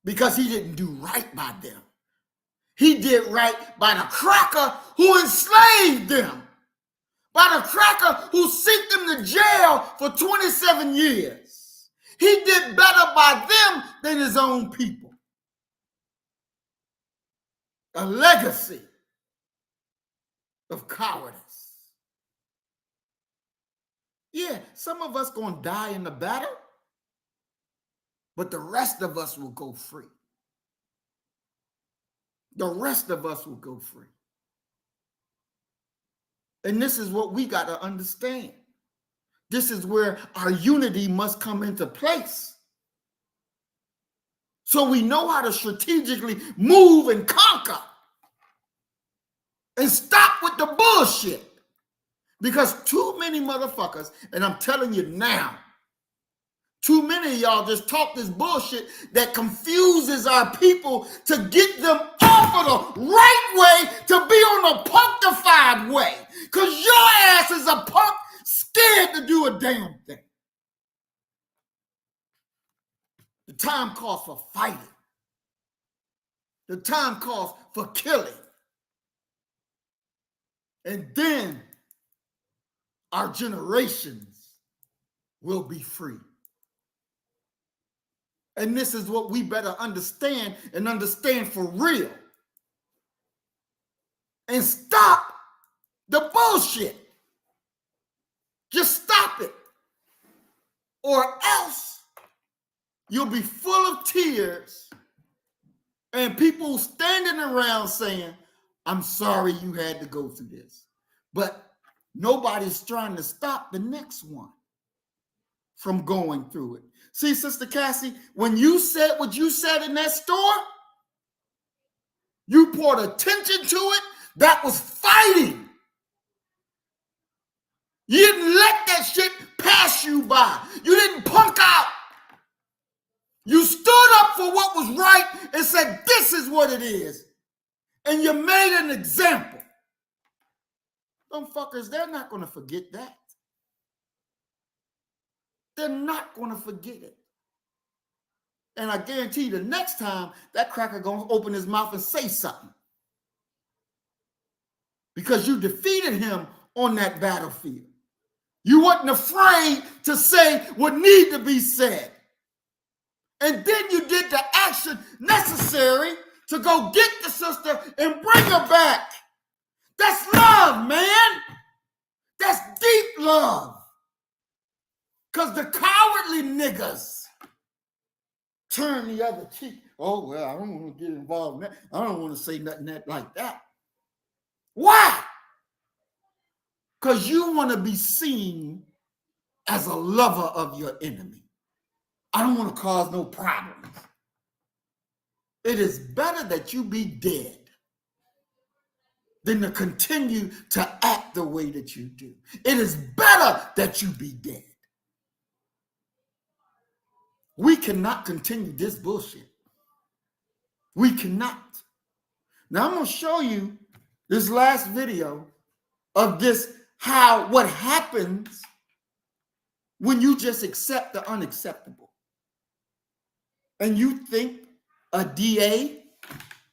B: because he didn't do right by them. He did right by the cracker who enslaved them, by the cracker who sent them to jail for 27 years. He did better by them than his own people. A legacy of cowardice. Yeah, some of us gonna die in the battle, but the rest of us will go free. The rest of us will go free. And this is what we got to understand. This is where our unity must come into place. So we know how to strategically move and conquer and stop with the bullshit. Because too many motherfuckers, and I'm telling you now, too many of y'all just talk this bullshit that confuses our people to get them off of the right way to be on the punctified way. Because your ass is a punk scared to do a damn thing. The time calls for fighting. The time calls for killing. And then our generations will be free. And this is what we better understand and understand for real. And stop the bullshit. Just stop it. Or else you'll be full of tears and people standing around saying, I'm sorry you had to go through this. But nobody's trying to stop the next one from going through it. See, Sister Cassie, when you said what you said in that store, you poured attention to it. That was fighting. You didn't let that shit pass you by. You didn't punk out. You stood up for what was right and said, this is what it is. And you made an example. Them fuckers, they're not going to forget that. They're not going to forget it. And I guarantee you the next time that cracker going to open his mouth and say something. Because you defeated him on that battlefield. You wasn't afraid to say what needed to be said. And then you did the action necessary to go get the sister and bring her back. That's love, man. That's deep love. Because the cowardly niggas turn the other cheek. Oh, well, I don't want to get involved in that. I don't want to say nothing like that. Why? Because you want to be seen as a lover of your enemy. I don't want to cause no problems. It is better that you be dead than to continue to act the way that you do. It is better that you be dead. We cannot continue this bullshit. We cannot. Now I'm going to show you this last video of this, what happens when you just accept the unacceptable. And you think a DA,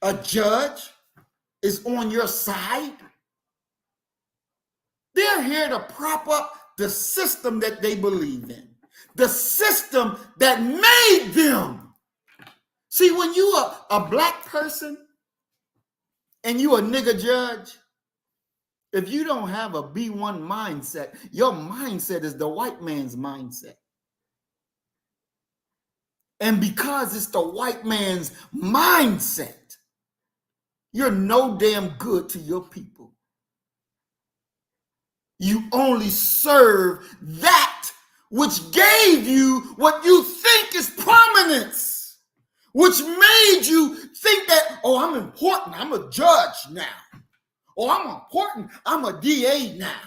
B: a judge, is on your side. They're here to prop up the system that they believe in, the system that made them. See, when you are a black person and you a nigga judge, if you don't have a B1 mindset, your mindset is the white man's mindset. And because it's the white man's mindset, you're no damn good to your people. You only serve that which gave you what you think is prominence, which made you think that, oh, I'm important, I'm a judge now. Oh, I'm important, I'm a DA now.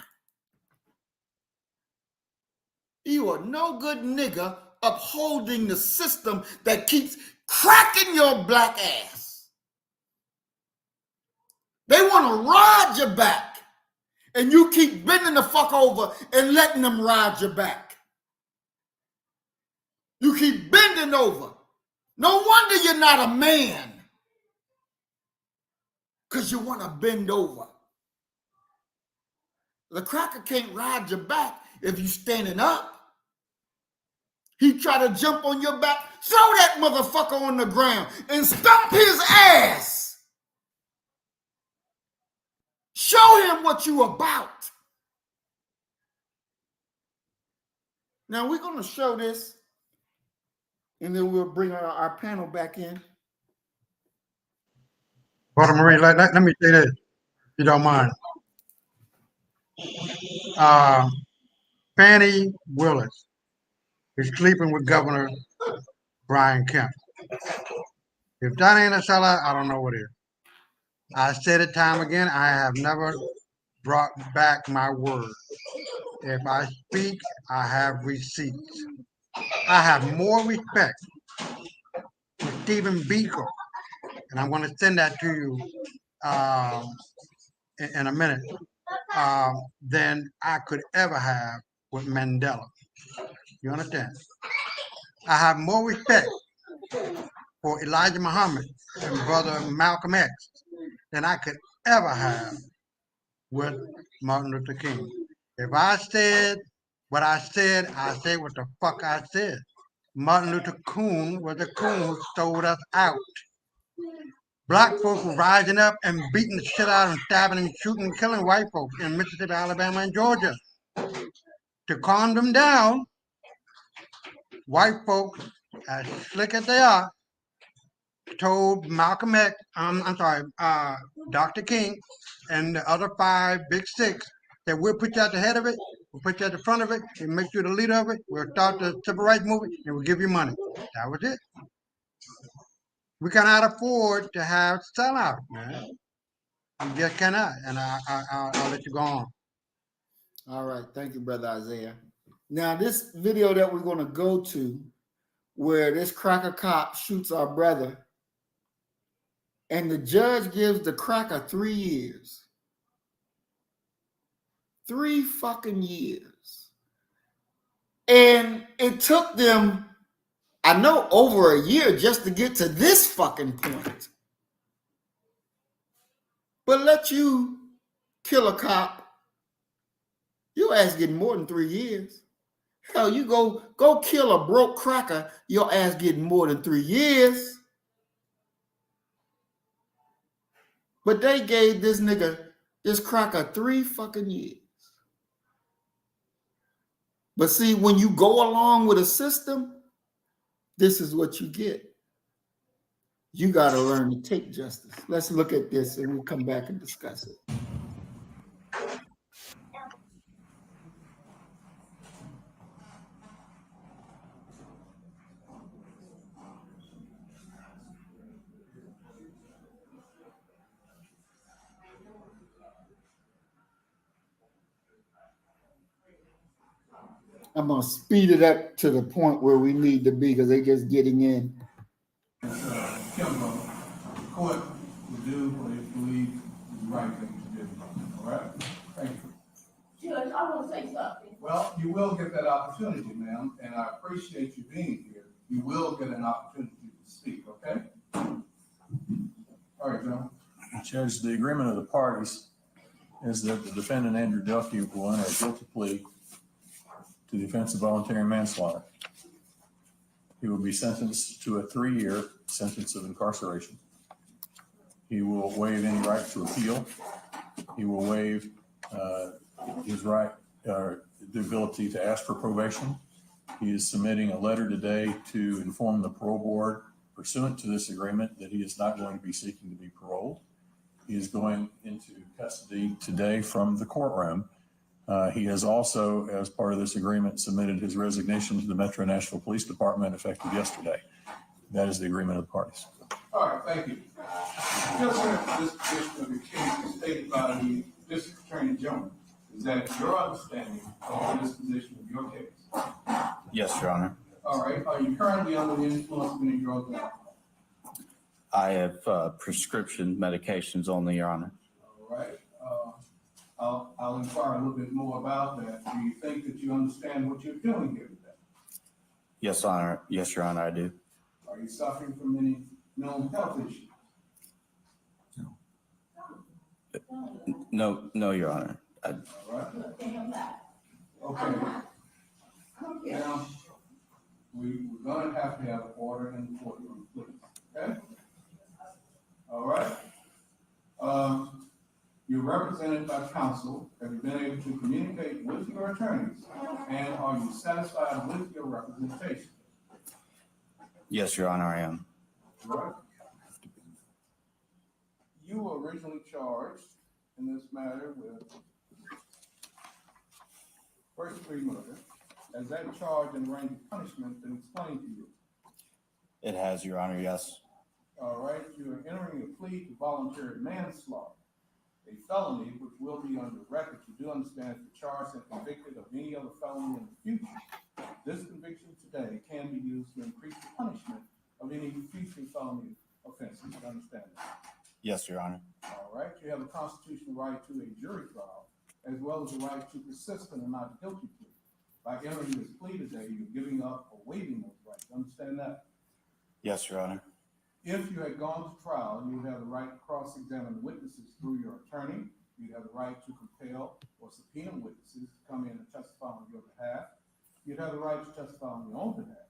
B: You are no good nigga upholding the system that keeps cracking your black ass. They want to ride your back, and you keep bending the fuck over and letting them ride your back. You keep bending over. No wonder you're not a man, because you want to bend over. The cracker can't ride your back if you're standing up. He try to jump on your back, throw that motherfucker on the ground and stomp his ass. Show him what you about. Now we're going to show this, and then we'll bring our panel back in.
E: Brother Marie, let me say this, if you don't mind. Fannie Willis is sleeping with Governor Brian Kemp. If that ain't a sellout, I don't know what is. I said it time again, I have never brought back my word. If I speak, I have receipts. I have more respect for Stephen Biko, and I'm going to send that to you in a minute, than I could ever have with Mandela. You understand? I have more respect for Elijah Muhammad and Brother Malcolm X than I could ever have with Martin Luther King. If I said what I said what the fuck I said. Martin Luther King was a coon who sold us out. Black folks were rising up and beating the shit out and stabbing and shooting and killing white folks in Mississippi, Alabama, and Georgia. To calm them down, white folks, as slick as they are, told Malcolm X, Dr. King, and the other 5 big 6 that we'll put you at the head of it, we'll put you at the front of it, and make you the leader of it, we'll start the civil rights movement, and we'll give you money. That was it. We cannot afford to have sellout, man. We just cannot, and I'll let you go on.
B: All right, thank you, Brother Isaiah. Now, this video that we're going to go to, where this cracker cop shoots our brother, and the judge gives the cracker 3 years. 3 fucking years. And it took them, I know, over a year just to get to this fucking point. But let you kill a cop, your ass getting more than 3 years. Hell, you go kill a broke cracker, your ass getting more than 3 years. But they gave this nigga, this cracker, 3 fucking years. But see, when you go along with a system, this is what you get. You got to learn to take justice. Let's look at this and we'll come back and discuss it. I'm going to speed it up to the point where we need to be because they're just getting in.
R: Kimbo, the court will do what it believes is the right thing to do. All right? Thank you.
S: Judge, I want to say something.
R: Well, you will get that opportunity, ma'am, and I appreciate you being here. You will get an opportunity to speak, okay? All right, John.
T: Judge, the agreement of the parties is that the defendant, Andrew Duffy, will enter a guilty plea to the offense of voluntary manslaughter. He will be sentenced to a 3-year sentence of incarceration. He will waive any right to appeal. He will waive his right, the ability to ask for probation. He is submitting a letter today to inform the parole board pursuant to this agreement that he is not going to be seeking to be paroled. He is going into custody today from the courtroom. He has also, as part of this agreement, submitted his resignation to the Metro Nashville Police Department effective yesterday. That is the agreement of the parties.
R: All right, thank you. Just heard this position of the case stated by the District Attorney General. Is that your understanding of the disposition of your case?
U: Yes, Your Honor.
R: All right. Are you currently under the influence of any drugs or alcohol?
U: I have prescription medications only, Your Honor.
R: All right. I'll inquire a little bit more about that. Do you think that you understand what you're doing here today?
U: Yes, Honor. Yes, Your Honor, I do.
R: Are you suffering from any known health issues?
U: No, Your Honor.
R: All right. Okay. Now, we're going to have order in the courtroom, please. Okay? All right. You're represented by counsel. Have you been able to communicate with your attorneys? And are you satisfied with your representation?
U: Yes, Your Honor, I am.
R: All right. You were originally charged in this matter with first-degree murder. Has that charge and range of punishment been explained to you?
U: It has, Your Honor, yes.
R: All right. You are entering a plea to voluntary manslaughter, a felony which will be on the record. You do understand if you're charged and convicted of any other felony in the future, this conviction today can be used to increase the punishment of any future felony offenses. You understand that?
U: Yes, Your Honor.
R: All right. You have a constitutional right to a jury trial, as well as the right to persist in a not guilty plea. By entering this plea today, you're giving up or waiving those rights. You understand that?
U: Yes, Your Honor.
R: If you had gone to trial, you would have the right to cross-examine witnesses through your attorney. You'd have the right to compel or subpoena witnesses to come in and testify on your behalf. You'd have the right to testify on your own behalf,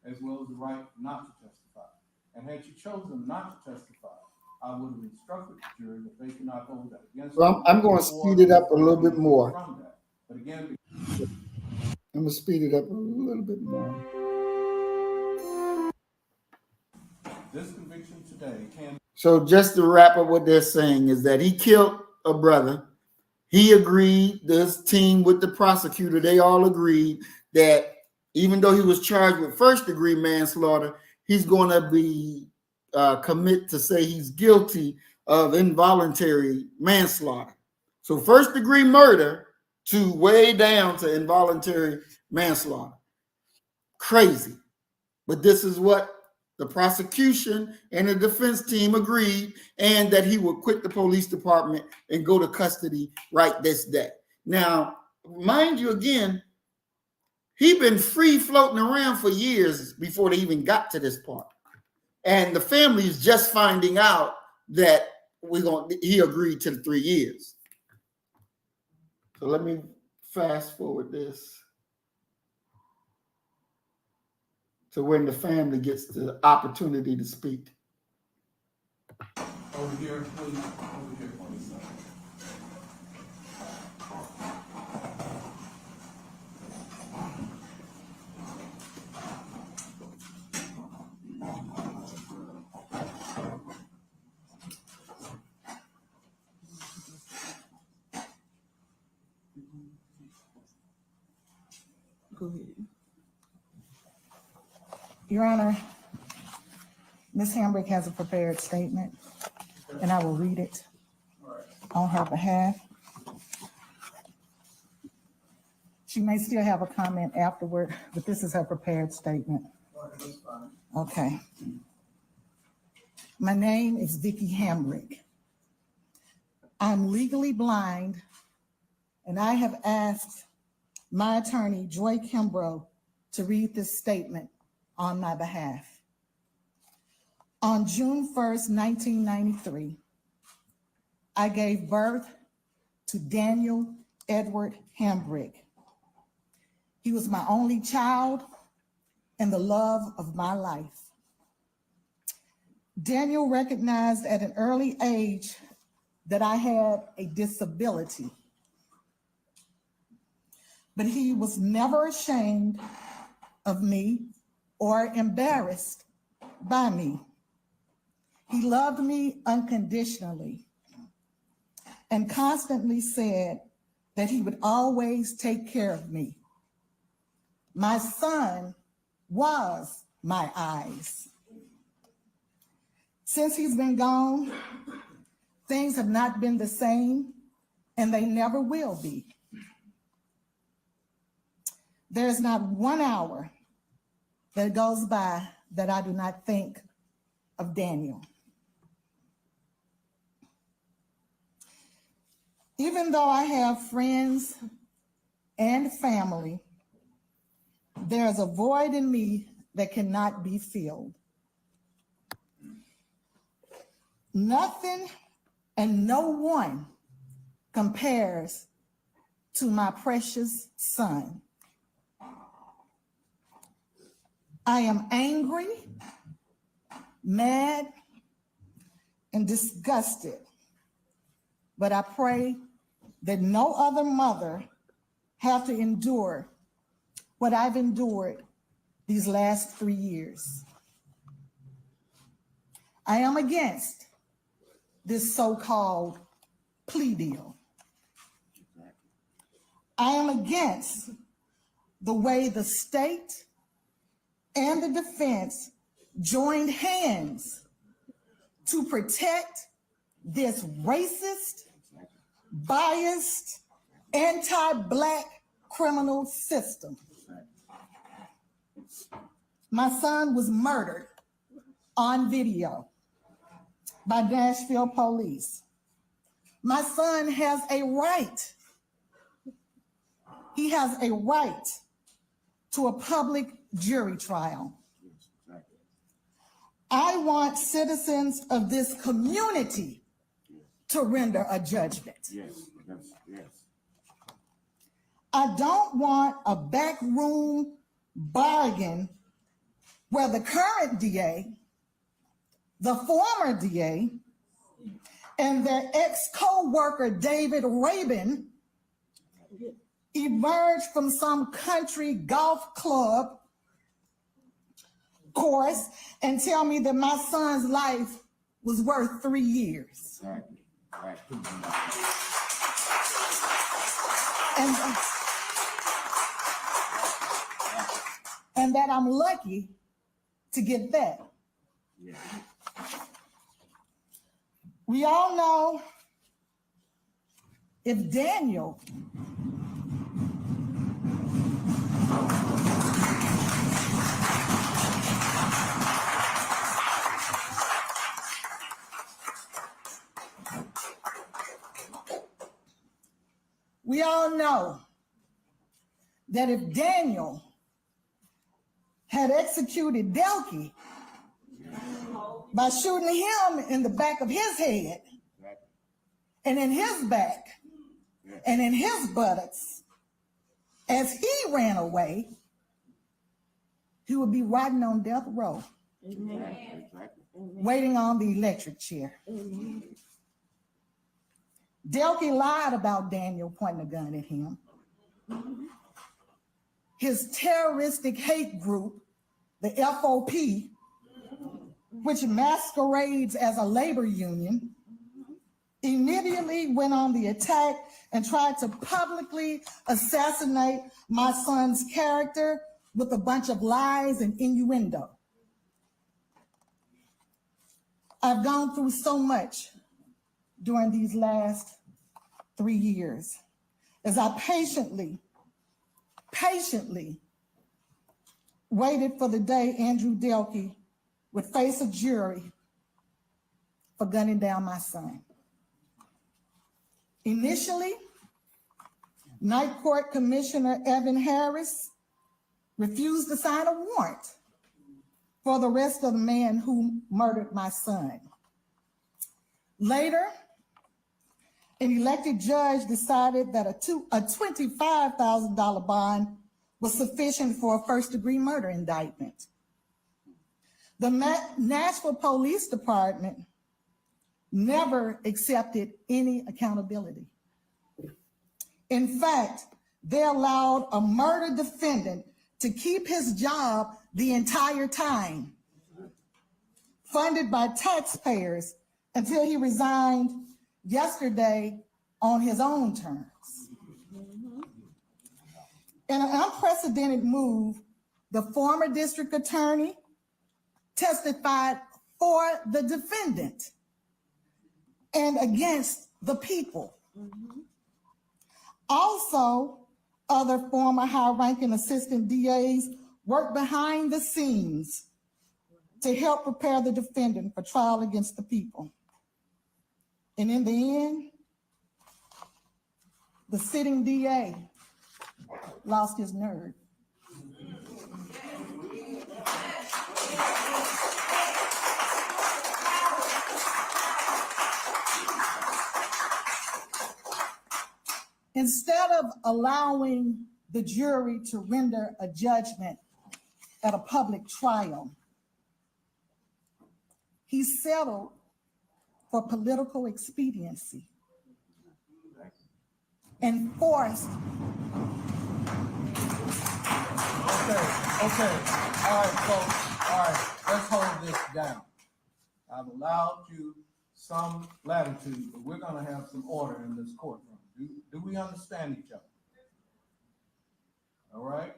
R: as well as the right not to testify. And had you chosen not to testify, I would have instructed the jury that they cannot hold that against you.
B: So I'm going to speed it up a little bit more.
R: But again,
B: I'm going to speed it up a little bit more.
R: this conviction today can.
B: So just to wrap up what they're saying is that he killed a brother. He agreed, this team with the prosecutor, they all agreed that even though he was charged with first-degree manslaughter, he's going to be commit to say he's guilty of involuntary manslaughter. So first-degree murder to way down to involuntary manslaughter. Crazy. But this is what the prosecution and the defense team agreed, and that he would quit the police department and go to custody right this day. Now, mind you, again, he'd been free floating around for years before they even got to this part. And the family is just finding out that he agreed to the 3 years. So let me fast forward this to when the family gets the opportunity to speak.
R: Over here, please. Over here, please.
S: Go ahead. Your Honor, Ms. Hambrick has a prepared statement, and I will read it on her behalf. She may still have a comment afterward, but this is her prepared statement. Okay. My name is Vicki Hambrick. I'm legally blind, and I have asked my attorney, Joy Kimbrough, to read this statement on my behalf. On June 1st, 1993, I gave birth to Daniel Edward Hambrick. He was my only child and the love of my life. Daniel recognized at an early age that I had a disability, but he was never ashamed of me or embarrassed by me. He loved me unconditionally and constantly said that he would always take care of me. My son was my eyes. Since he's been gone, things have not been the same, and they never will be. There's not 1 hour that goes by that I do not think of Daniel. Even though I have friends and family, there's a void in me that cannot be filled. Nothing and no one compares to my precious son. I am angry, mad, and disgusted, but I pray that no other mother have to endure what I've endured these last 3 years. I am against this so-called plea deal. I am against the way the state and the defense joined hands to protect this racist, biased, anti-Black criminal system. My son was murdered on video by Nashville police. My son has a right. He has a right to a public jury trial. I want citizens of this community to render a judgment. I don't want a backroom bargain where the current DA, the former DA, and their ex-co-worker David Rabin emerged from some country golf club course and tell me that my son's life was worth 3 years. And that I'm lucky to get that. We all know if Daniel we all know that if Daniel had executed Delky by shooting him in the back of his head and in his back and in his buttocks as he ran away, he would be rotting on death row, waiting on the electric chair. Delky lied about Daniel pointing a gun at him. His terroristic hate group, the FOP, which masquerades as a labor union, immediately went on the attack and tried to publicly assassinate my son's character with a bunch of lies and innuendo. I've gone through so much during these last 3 years as I patiently waited for the day Andrew Delkey would face a jury for gunning down my son. Initially, Night Court Commissioner Evan Harris refused to sign a warrant for the arrest of the man who murdered my son. Later, an elected judge decided that a $25,000 bond was sufficient for a first-degree murder indictment. The Nashville Police Department never accepted any accountability. In fact, they allowed a murder defendant to keep his job the entire time, funded by taxpayers, until he resigned yesterday on his own terms. In an unprecedented move, the former district attorney testified for the defendant and against the people. Also, other former high-ranking assistant DAs worked behind the scenes to help prepare the defendant for trial against the people. And in the end, the sitting DA lost his nerve. Instead of allowing the jury to render a judgment at a public trial, he settled for political expediency and forced.
R: Okay. All right, folks. All right, let's hold this down. I've allowed you some latitude, but we're going to have some order in this courtroom. Do we understand each other? All right?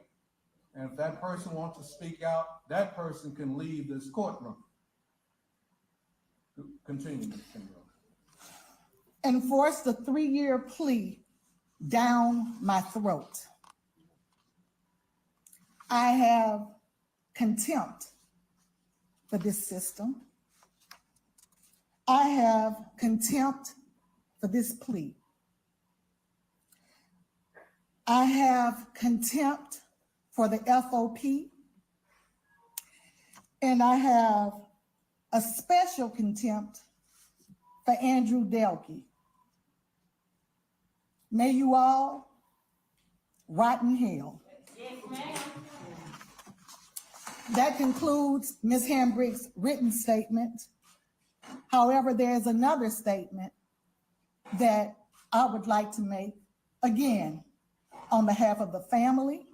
R: And if that person wants to speak out, that person can leave this courtroom. Continue, Ms. Kimbrough.
S: And forced a 3-year plea down my throat. I have contempt for this system. I have contempt for this plea. I have contempt for the FOP, and I have a special contempt for Andrew Delkey. May you all rot in hell.
L: Yes, ma'am.
S: That concludes Ms. Hambrick's written statement. However, there is another statement that I would like to make, again, on behalf of the family,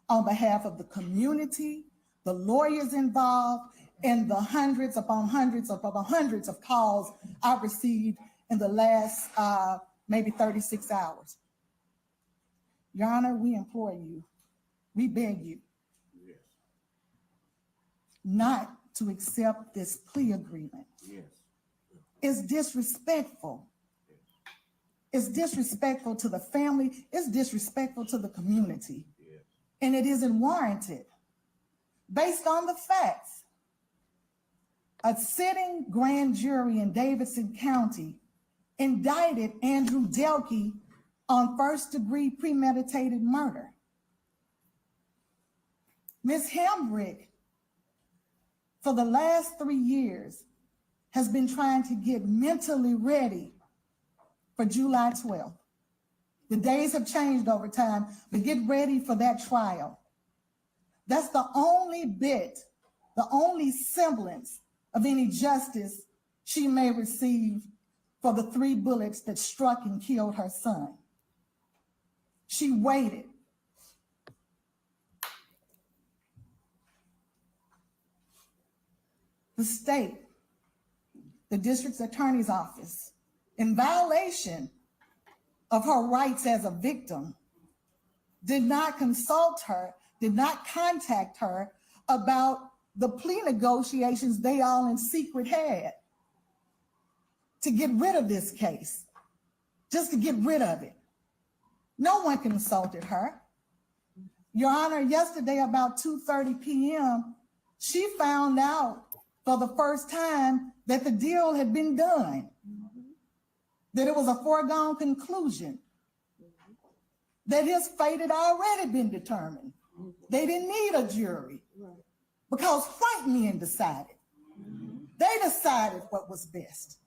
S: on behalf of the community, the lawyers involved, and the hundreds upon hundreds of calls I've received in the last maybe 36 hours. Your Honor, we implore you, we beg you, not to accept this plea agreement. It's disrespectful. It's disrespectful to the family. It's disrespectful to the community. And it isn't warranted. Based on the facts, a sitting grand jury in Davidson County indicted Andrew Delkey on first-degree premeditated murder. Ms. Hambrick, for the last 3 years, has been trying to get mentally ready for July 12th. The days have changed over time, but get ready for that trial. That's the only bit, the only semblance of any justice she may receive for the 3 bullets that struck and killed her son. She waited. The state, the district attorney's office, in violation of her rights as a victim, did not consult her, did not contact her about the plea negotiations they all in secret had to get rid of this case, just to get rid of it. No one consulted her. Your Honor, yesterday about 2:30 p.m., she found out for the first time that the deal had been done, that it was a foregone conclusion, that his fate had already been determined. They didn't need a jury because white men decided. They decided what was best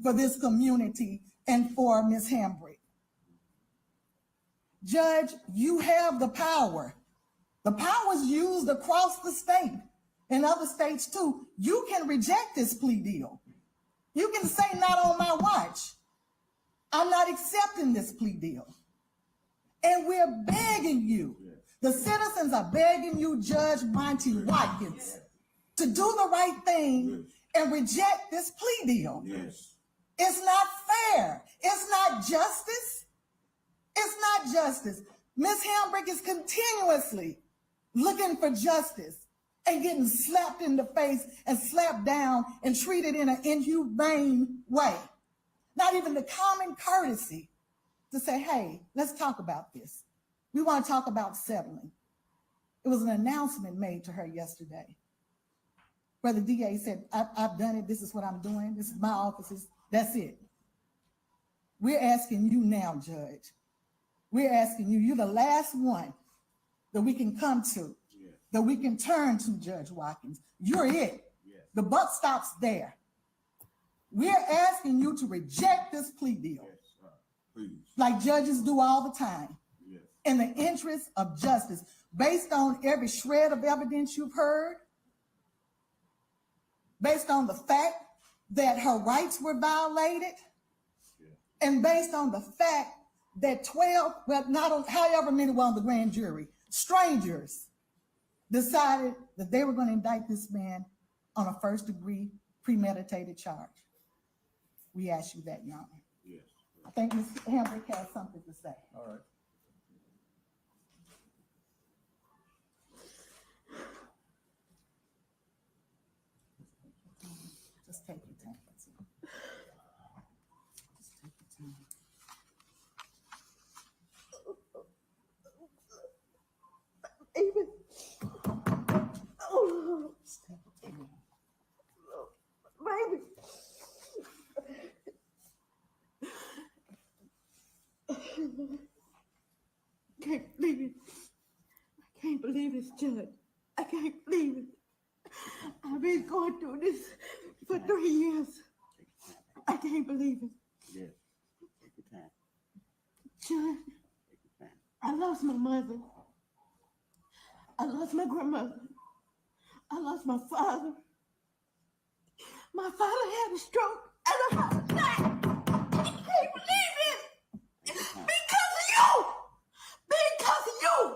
S: for this community and for Ms. Hambrick. Judge, you have the power. The power is used across the state and other states too. You can reject this plea deal. You can say, not on my watch. I'm not accepting this plea deal. And we're begging you, the citizens are begging you, Judge Monty Watkins, to do the right thing and reject this plea deal.
A: Yes.
S: It's not fair. It's not justice. It's not justice. Ms. Hambrick is continuously looking for justice and getting slapped in the face and slapped down and treated in an inhumane way. Not even the common courtesy to say, hey, let's talk about this. We want to talk about settling. It was an announcement made to her yesterday where the DA said, I've done it. This is what I'm doing. This is my offices. That's it. We're asking you now, Judge. We're asking you, you're the last one that we can come to, that we can turn to, Judge Watkins. You're it. The buck stops there. We're asking you to reject this plea deal, like judges do all the time, in the interest of justice, based on every shred of evidence you've heard, based on the fact that her rights were violated, and based on the fact that 12, well, not on, however many were on the grand jury, strangers decided that they were going to indict this man on a first-degree premeditated charge. We ask you that, Your Honor.
A: Yes.
S: I think Ms. Hambrick has something to say.
A: All right.
S: Just take your time. Just take your time.
N: Even, oh, baby. Can't believe it. I can't believe this, Judge. I can't believe it. I've been going through this for 3 years. I can't believe it.
A: Yes. Take your time.
N: Judge,
A: Take your time.
N: I lost my mother. I lost my grandmother. I lost my father. My father had a stroke and a heart attack. I can't believe it. Because of you. Because of you.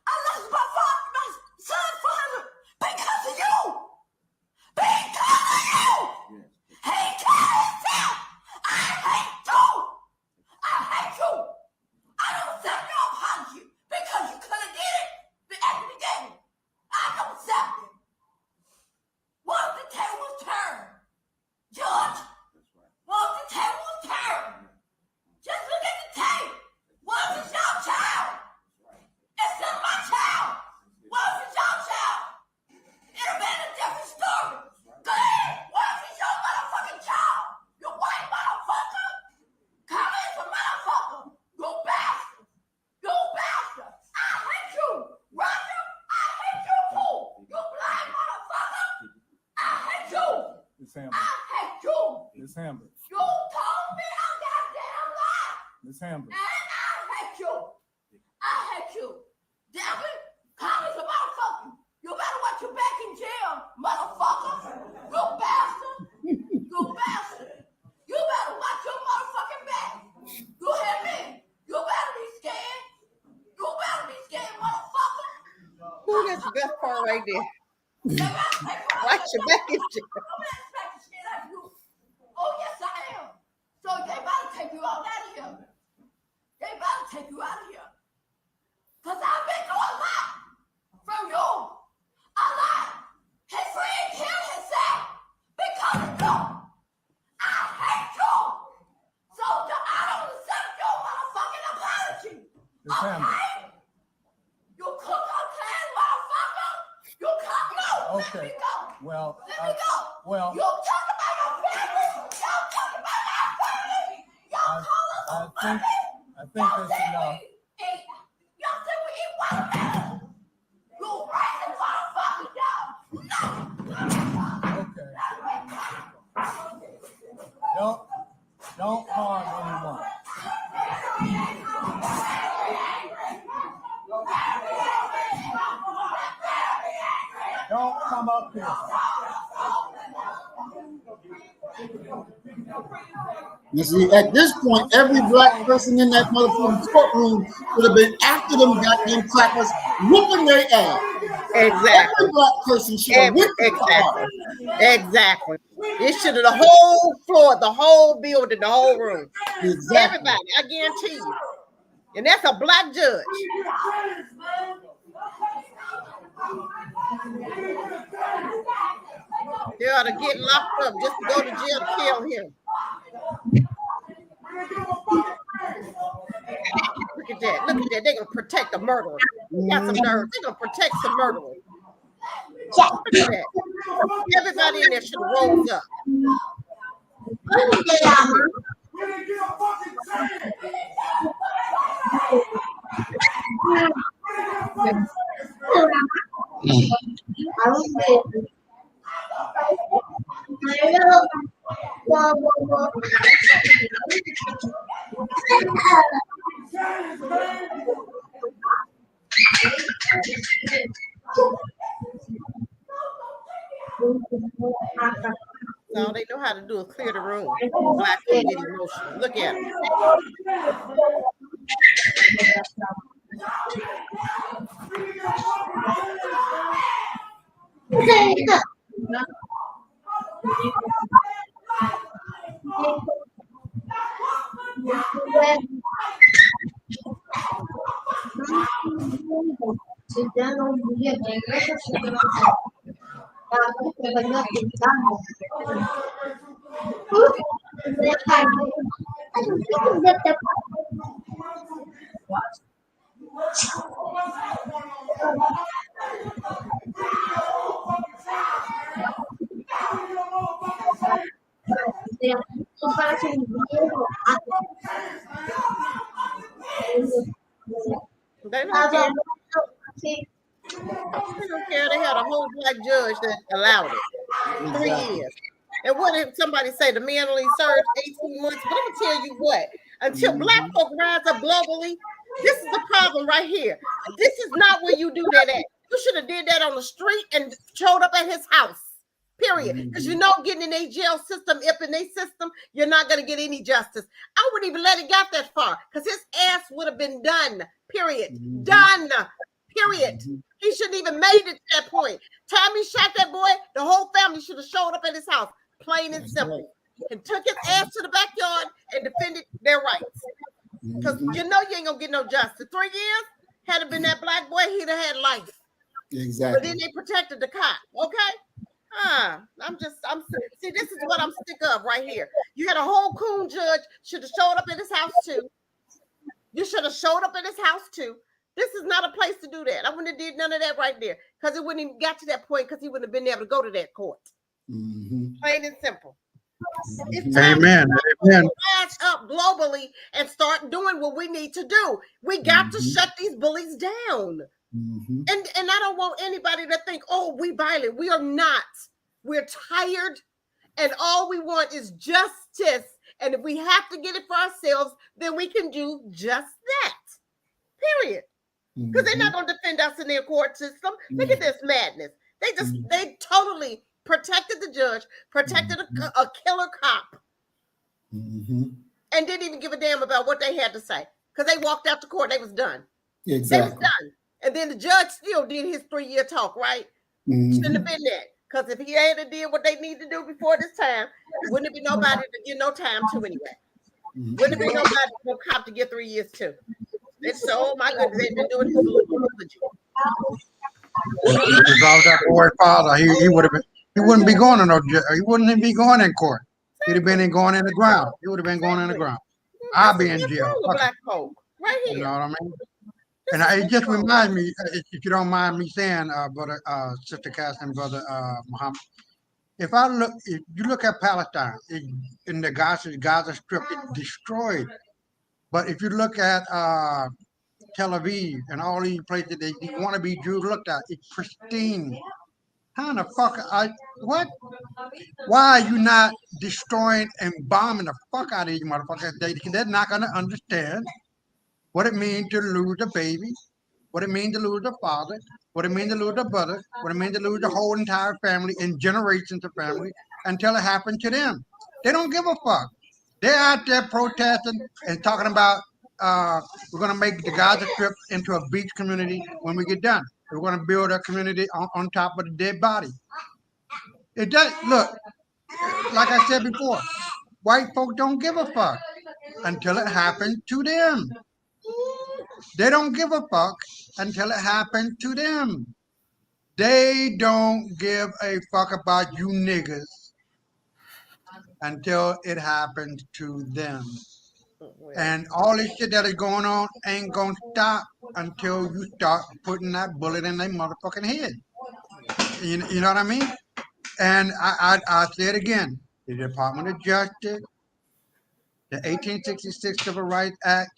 N: I lost my father, my son's father. Because of you. Because of you. He killed himself. I hate you. I hate you. I don't accept no apology because you could have did it at the beginning. I don't accept it. What if the tables turn? Judge, what if the tables turn? Just look at the tape. What if it's your child? Instead of my child. What if it's your child? It'll be a different story. Go ahead. What if it's your motherfucking child? You white motherfucker. Come in for motherfucker. You bastard. You bastard. I hate you. Roger, I hate you too. You blind motherfucker. I hate you.
A: Miss
N: I
A: Hambrick.
N: hate you.
A: Miss Hambrick.
N: You told me I'm goddamn lie.
A: Miss Hambrick.
N: And I hate you. I hate you. Damn it. Call me some motherfucker. You better watch your back in jail, motherfucker. You bastard. You bastard. You better watch your motherfucking back. You hear me? You better be scared. You better be scared, motherfucker.
D: Ooh, that's the best part right there. Watch your back in jail.
N: I'm gonna expect the shit out of you. Oh, yes, I am.
C: you all out of here. They better take you out of here. Because I've been going back from you a lot. His friend killed himself because of you. I hate you. So I don't accept your motherfucking apology.
A: Miss Hambrick.
C: Okay? You cook on class, motherfucker. You cook no. Let
A: Okay.
C: me go.
A: Well,
C: Let me go.
A: well,
C: You talk about your family. Y'all talk about our family. Y'all call us a family.
A: I think that's enough.
C: Y'all say we eat white people. You racist motherfuckers, y'all.
A: Don't harm anyone. Don't come up here.
B: You see, at this point, every black person in that motherfucking courtroom would have been after them goddamn crackers, whooping their ass.
N: Exactly.
B: Every black person should have whipped their ass.
N: Exactly. It should have the whole floor, the whole building, the whole room.
B: Exactly.
N: Everybody, I guarantee you. And that's a black judge. They ought to get locked up just to go to jail to kill him. Look at that. Look at that. They're going to protect the murderer. Got some nerve. They're going to protect some murderer. Look at that. Everybody in there should have rose up. All they know how to do is clear the room. Black people get emotional. Look at them. They don't care. They don't care. They had a whole black judge that allowed it. 3 years. And what if somebody say the man only served 18 months? But I'm gonna tell you what, until black folk rise up globally, this is the problem right here. This is not where you do that at. You should have did that on the street and showed up at his house. Period. Because you know, getting in a jail system, up in a system, you're not gonna get any justice. I wouldn't even let it get that far because his ass would have been done. Period. Done. Period. He shouldn't even made it to that point. Time he shot that boy, the whole family should have showed up at his house, plain and simple, and took his ass to the backyard and defended their rights. Because you know you ain't gonna get no justice. 3 years, had it been that black boy, he'd have had life.
B: Exactly.
N: But then they protected the cop. Okay. See, this is what I'm sick of right here. You had a whole coon judge, should have showed up at his house too. You should have showed up at his house too. This is not a place to do that. I wouldn't have did none of that right there because it wouldn't even got to that point because he wouldn't have been able to go to that court. Plain and simple. It's time
E: Amen.
N: to rise up globally and start doing what we need to do. We got to shut these bullies down. And I don't want anybody to think, oh, we violent. We are not. We're tired, and all we want is justice. And if we have to get it for ourselves, then we can do just that. Period. Because they're not going to defend us in their court system. Look at this madness. They totally protected the judge, protected a killer cop, and didn't even give a damn about what they had to say. Because they walked out the court, they was done.
B: Exactly.
N: They was done. And then the judge still did his 3-year talk, right? Shouldn't have been that. Because if he had did what they need to do before this time, wouldn't have been nobody to give no time to anyway. Wouldn't it be no cop to get 3 years too? It's so, my goodness, they've been doing this
E: If I was that boy's father, he would have been. He wouldn't be going to no jail. He wouldn't even be going in court. He'd have been going in the ground. He would have been going in the ground. I'll be in jail.
N: Black folk, right here.
E: You know what I mean? And it just reminds me, if you don't mind me saying, brother, Sister Cass and brother Muhammad, if you look at Palestine, in the Gaza Strip, it's destroyed. But if you look at Tel Aviv and all these places that you want to be Jews looked at, it's pristine. How the fuck what? Why are you not destroying and bombing the fuck out of these motherfuckers? They're not gonna understand what it means to lose a baby, what it means to lose a father, what it means to lose a brother, what it means to lose the whole entire family and generations of family until it happened to them. They don't give a fuck. They're out there protesting and talking about we're going to make the Gaza Strip into a beach community when we get done. We're going to build a community on top of the dead body. It does, look, like I said before, white folk don't give a fuck until it happens to them. They don't give a fuck until it happens to them. They don't give a fuck about you niggas until it happens to them. And all this shit that is going on ain't gonna stop until you start putting that bullet in their motherfucking head. You know what I mean? And I say it again, the Department of Justice, the 1866 Civil Rights Act,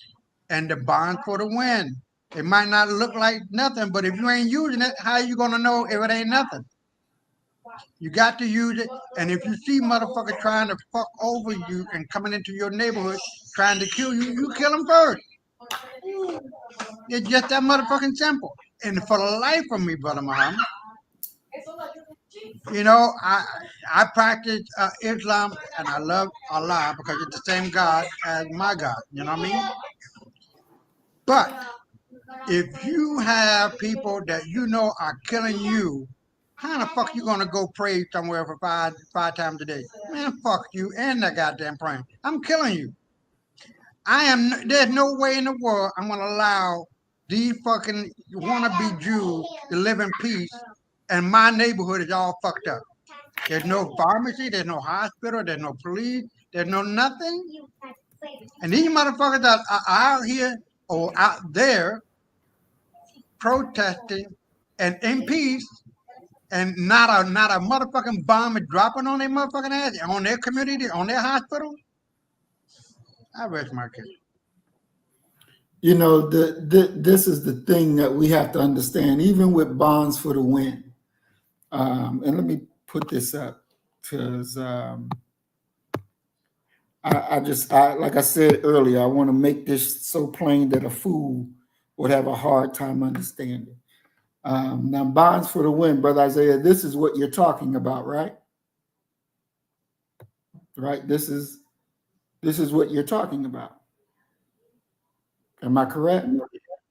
E: and the bond for the win. It might not look like nothing, but if you ain't using it, how you gonna know if it ain't nothing? You got to use it, and if you see motherfuckers trying to fuck over you and coming into your neighborhood trying to kill you, you kill them first. It's just that motherfucking simple. And for the life of me, Brother Muhammad, you know, I practice Islam, and I love Allah because it's the same God as my God. You know what I mean? But if you have people that you know are killing you, how the fuck you gonna go pray somewhere for five times a day? Man, fuck you and that goddamn praying. I'm killing you. There's no way in the world I'm gonna allow these fucking wannabe Jews to live in peace and my neighborhood is all fucked up. There's no pharmacy, there's no hospital, there's no police, there's no nothing. And these motherfuckers that are out here or out there protesting and in peace, and not a motherfucking bomb is dropping on their motherfucking ass, on their community, on their hospital. I rest my case.
B: You know, this is the thing that we have to understand, even with bonds for the win. And let me put this up because I like I said earlier, I want to make this so plain that a fool would have a hard time understanding. Now, bonds for the win, Brother Isaiah, this is what you're talking about, right? Right? This is what you're talking about. Am I correct?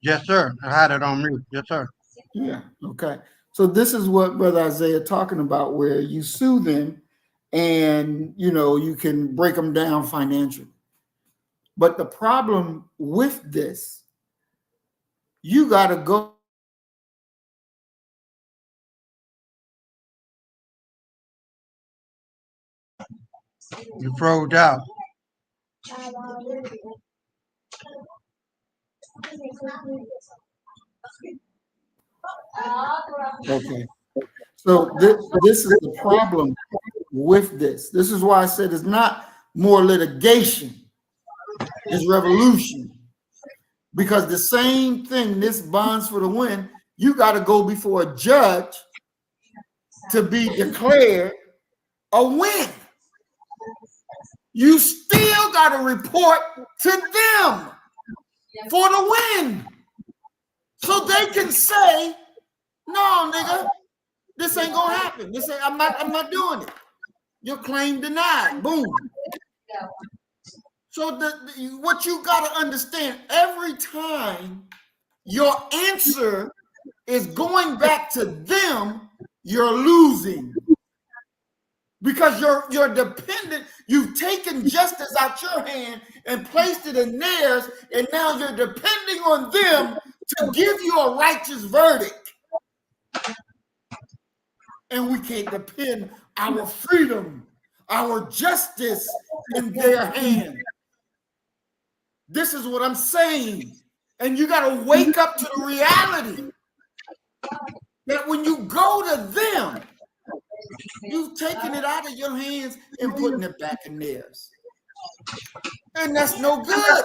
E: Yes, sir. I had it on mute. Yes, sir.
B: Yeah. Okay. So this is what Brother Isaiah talking about, where you sue them and, you know, you can break them down financially. But the problem with this, you got to go.
E: You froze out.
B: Okay. So this is the problem with this. This is why I said it's not more litigation, it's revolution. Because the same thing, this bonds for the win, you got to go before a judge to be declared a win. You still got to report to them for the win. So they can say, no, nigga, this ain't gonna happen. This ain't, I'm not doing it. Your claim denied. Boom. So what you gotta understand, every time your answer is going back to them, you're losing. Because you're dependent, you've taken justice out your hand and placed it in theirs, and now you're depending on them to give you a righteous verdict. And we can't depend our freedom, our justice in their hand. This is what I'm saying. And you got to wake up to the reality that when you go to them, you've taken it out of your hands and putting it back in theirs. And that's no good.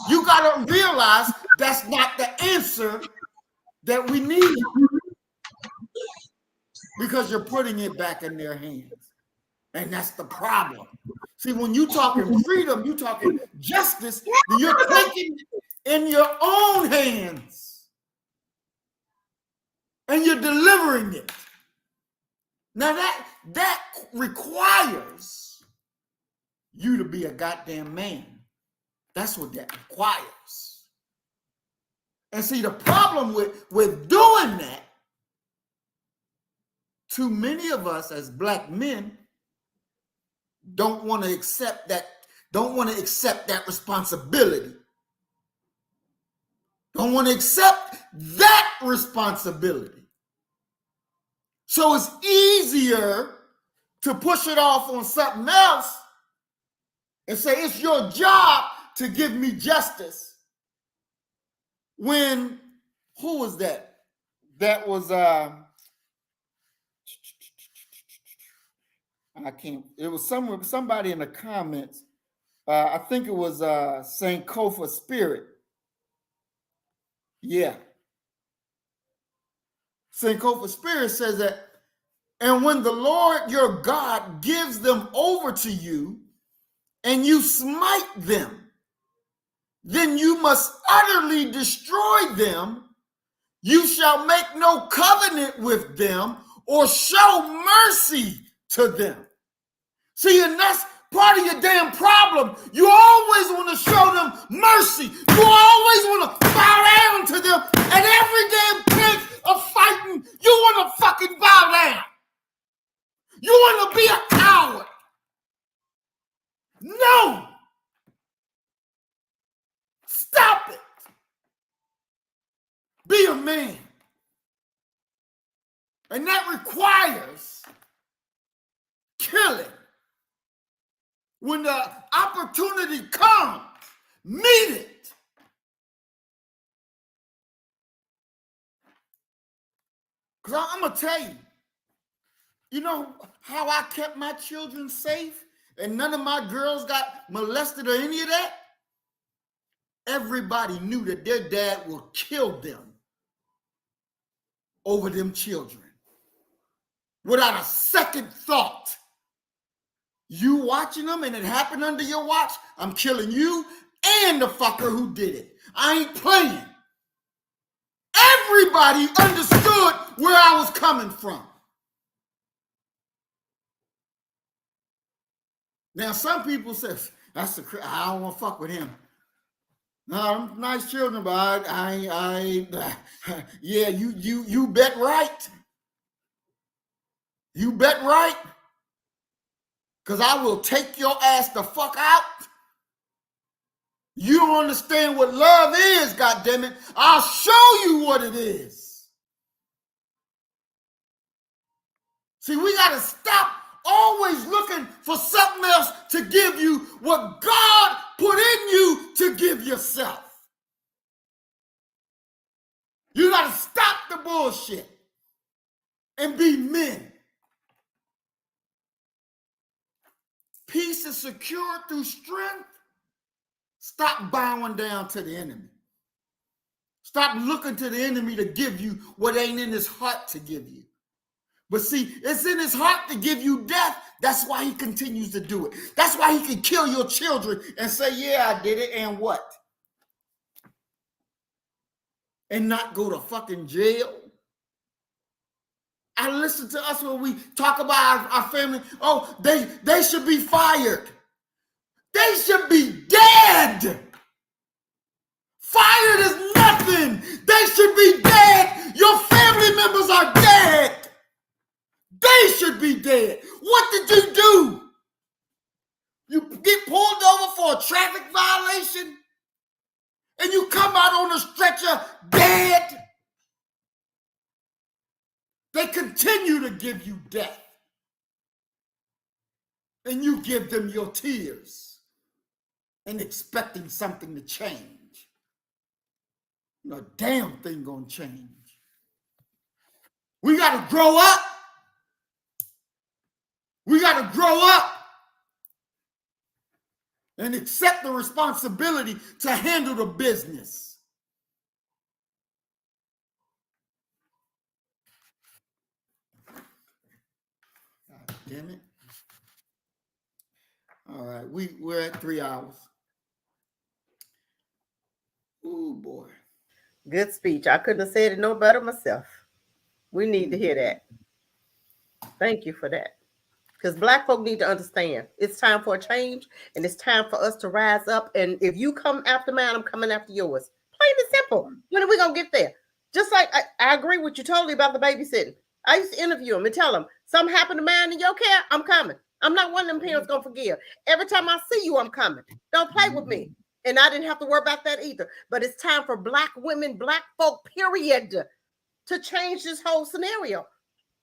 B: You got to realize that's not the answer that we need, because you're putting it back in their hands. And that's the problem. See, when you're talking freedom, you're talking justice, you're taking it in your own hands and you're delivering it. Now that requires you to be a goddamn man. That's what that requires. And see, the problem with doing that, too many of us as black men don't want to accept that responsibility. Don't want to accept that responsibility. So it's easier to push it off on something else and say it's your job to give me justice. When, who was that? That was it was somebody in the comments. I think it was Sankofa Spirit. Yeah. Sankofa Spirit says that, and when the Lord your God gives them over to you and you smite them, then you must utterly destroy them. You shall make no covenant with them or show mercy to them. See, and that's part of your damn problem. You always want to show them mercy. You always want to bow down to them. At every damn place of fighting, you want to fucking bow down. You want to be a coward. No. Stop it. Be a man. And that requires killing. When the opportunity comes, meet it. Because I'm going to tell you, you know how I kept my children safe and none of my girls got molested or any of that? Everybody knew that their dad will kill them over them children without a second thought. You watching them and it happened under your watch, I'm killing you and the fucker who did it. I ain't playing. Everybody understood where I was coming from. Now, some people say, I don't want to fuck with him. No, I'm nice children, but yeah, you bet right. You bet right. Because I will take your ass the fuck out. You don't understand what love is, goddammit. I'll show you what it is. See, we got to stop always looking for something else to give you what God put in you to give yourself. You got to stop the bullshit and be men. Peace is secured through strength. Stop bowing down to the enemy. Stop looking to the enemy to give you what ain't in his heart to give you. But see, it's in his heart to give you death. That's why he continues to do it. That's why he can kill your children and say, yeah, I did it, and what? And not go to fucking jail. I listen to us when we talk about our family. Oh, they should be fired. They should be dead. Fired is nothing. They should be dead. Your family members are dead. They should be dead. What did you do? You get pulled over for a traffic violation and you come out on a stretcher dead. They continue to give you death. And you give them your tears and expecting something to change. No damn thing gonna change. We gotta grow up. We gotta grow up and accept the responsibility to handle the business. God damn it. All right, we're at 3 hours. Oh boy.
N: Good speech. I couldn't have said it no better myself. We need to hear that. Thank you for that. Because Black folk need to understand it's time for a change and it's time for us to rise up. And if you come after mine, I'm coming after yours. Plain and simple. When are we going to get there? Just like I agree with you totally about the babysitting. I used to interview them and tell them, something happened to mine in your care, I'm coming. I'm not one of them parents going to forgive. Every time I see you, I'm coming. Don't play with me. And I didn't have to worry about that either. But it's time for Black women, Black folk, period, to change this whole scenario.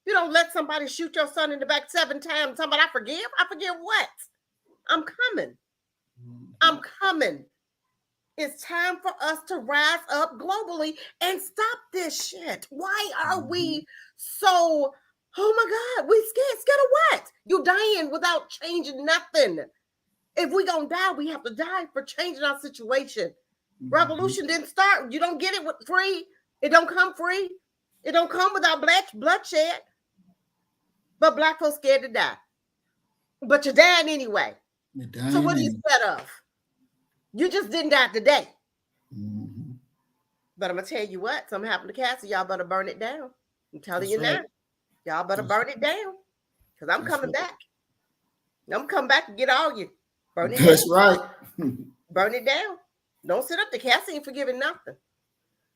N: You don't let somebody shoot your son in the back 7 times. Somebody, I forgive? I forgive what? I'm coming. I'm coming. It's time for us to rise up globally and stop this shit. Why are we so, oh my God, we scared? Scared of what? You're dying without changing nothing. If we're going to die, we have to die for changing our situation. Revolution didn't start. You don't get it with free. It don't come free. It don't come without bloodshed. But Black folks scared to die. But you're dying anyway. So what are you scared of? You just didn't die today. But I'm going to tell you what. Something happened to Cassie. Y'all better burn it down. I'm telling you now. Y'all better burn it down. Because I'm coming back. I'm coming back and get all you. Burn it down.
B: That's right.
N: Burn it down. Don't sit up there. Cassie ain't forgiving nothing.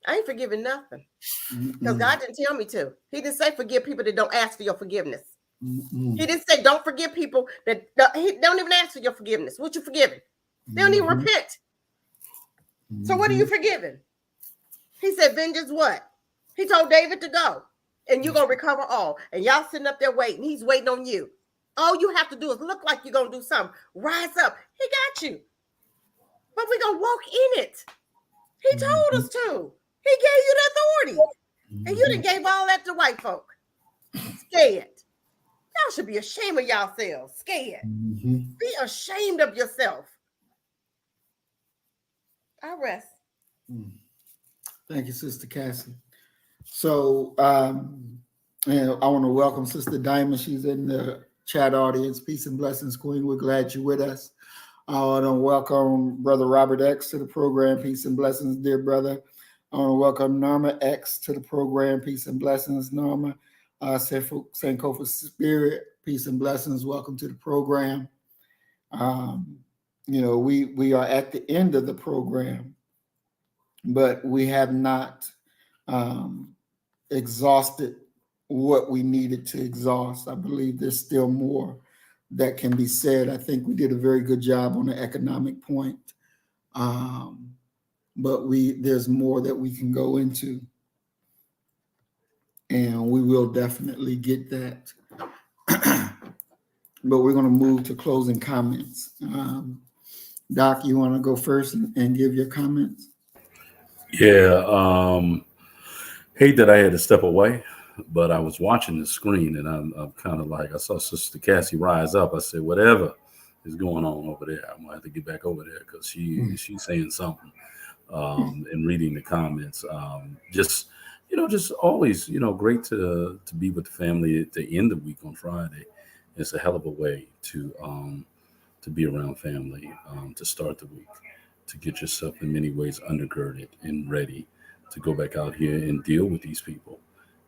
N: I ain't forgiving nothing. Because God didn't tell me to. He didn't say forgive people that don't ask for your forgiveness. He didn't say don't forgive people that he don't even ask for your forgiveness. What you forgiving? They don't even repent. So what are you forgiving? He said vengeance what? He told David to go. And you're going to recover all. And y'all sitting up there waiting. He's waiting on you. All you have to do is look like you're going to do something. Rise up. He got you. But we're going to walk in it. He told us to. He gave you the authority. And you done gave all that to white folk. Scared. Y'all should be ashamed of yourselves. Scared. Be ashamed of yourself. I rest.
B: Thank you, Sister Cassie. So and I want to welcome Sister Diamond. She's in the chat audience. Peace and blessings, Queen. We're glad you're with us. I want to welcome Brother Robert X to the program. Peace and blessings, dear brother. I want to welcome Norma X to the program. Peace and blessings, Norma. Sankofa Spirit, peace and blessings. Welcome to the program. We are at the end of the program, but we have not exhausted what we needed to exhaust. I believe there's still more that can be said. I think we did a very good job on the economic point, but there's more that we can go into. And we will definitely get that. But we're going to move to closing comments. Doc, you want to go first and give your comments?
F: Yeah. Hate that I had to step away, but I was watching the screen and I'm kind of like, I saw Sister Cassie rise up. I said, whatever is going on over there, I'm going to have to get back over there because she's saying something and reading the comments. Just always, great to be with the family at the end of the week on Friday. It's a hell of a way to be around family, to start the week, to get yourself in many ways undergirded and ready to go back out here and deal with these people.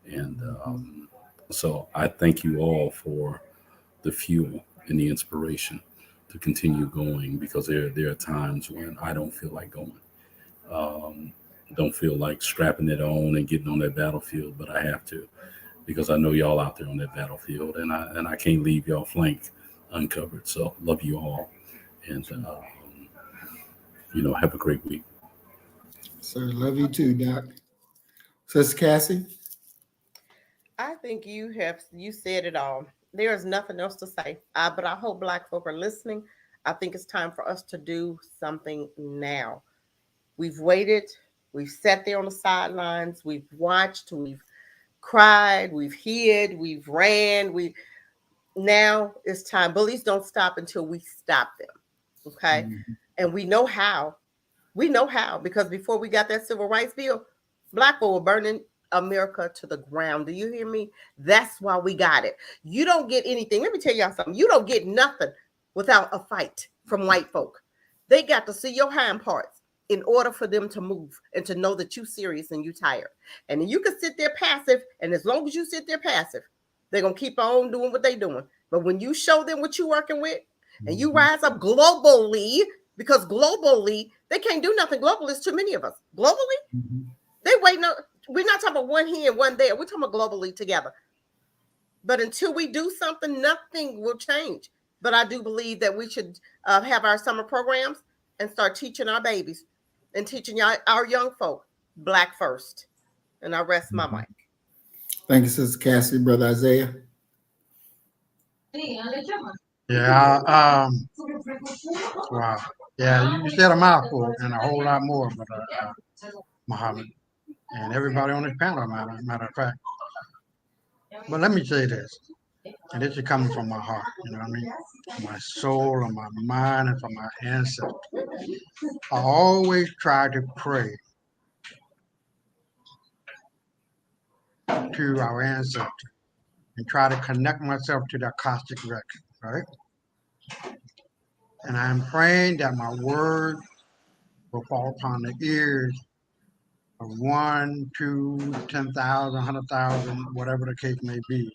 F: And so I thank you all for the fuel and the inspiration to continue going, because there are times when I don't feel like going. Don't feel like strapping it on and getting on that battlefield, but I have to, because I know y'all out there on that battlefield, and I can't leave y'all flank uncovered. So love you all, And, have a great week.
B: Sir, love you too, Doc. Sister Cassie?
N: I think you said it all. There is nothing else to say. But I hope Black folk are listening. I think it's time for us to do something now. We've waited. We've sat there on the sidelines. We've watched. We've cried. We've hid. We've ran. Now it's time. Bullies don't stop until we stop them. Okay? Mm-hmm. And we know how. We know how, because before we got that civil rights bill, Black folk were burning America to the ground. Do you hear me? That's why we got it. You don't get anything. Let me tell y'all something. You don't get nothing without a fight from white folk. They got to see your hind parts in order for them to move and to know that you're serious and you're tired. And then you can sit there passive, and as long as you sit there passive, they're going to keep on doing what they're doing. But when you show them what you're working with and you rise up globally, because globally, they can't do nothing. Globally, it's too many of us. Globally, they waiting on. We're not talking about one here and one there. We're talking about globally together. But until we do something, nothing will change. But I do believe that we should have our summer programs and start teaching our babies and teaching our young folk Black first. And I rest my mic.
B: Thank you, Sister Cassie. Brother Isaiah?
E: Yeah, wow. Yeah, you said a mouthful and a whole lot more, but Muhammad, and everybody on this panel, matter of fact. But let me say this, and this is coming from my heart, you know what I mean? From my soul and my mind and from my ancestors. I always try to pray to our ancestors and try to connect myself to the Akashic record, right? And I'm praying that my word will fall upon the ears of 1, 2, 10,000, 100,000, whatever the case may be.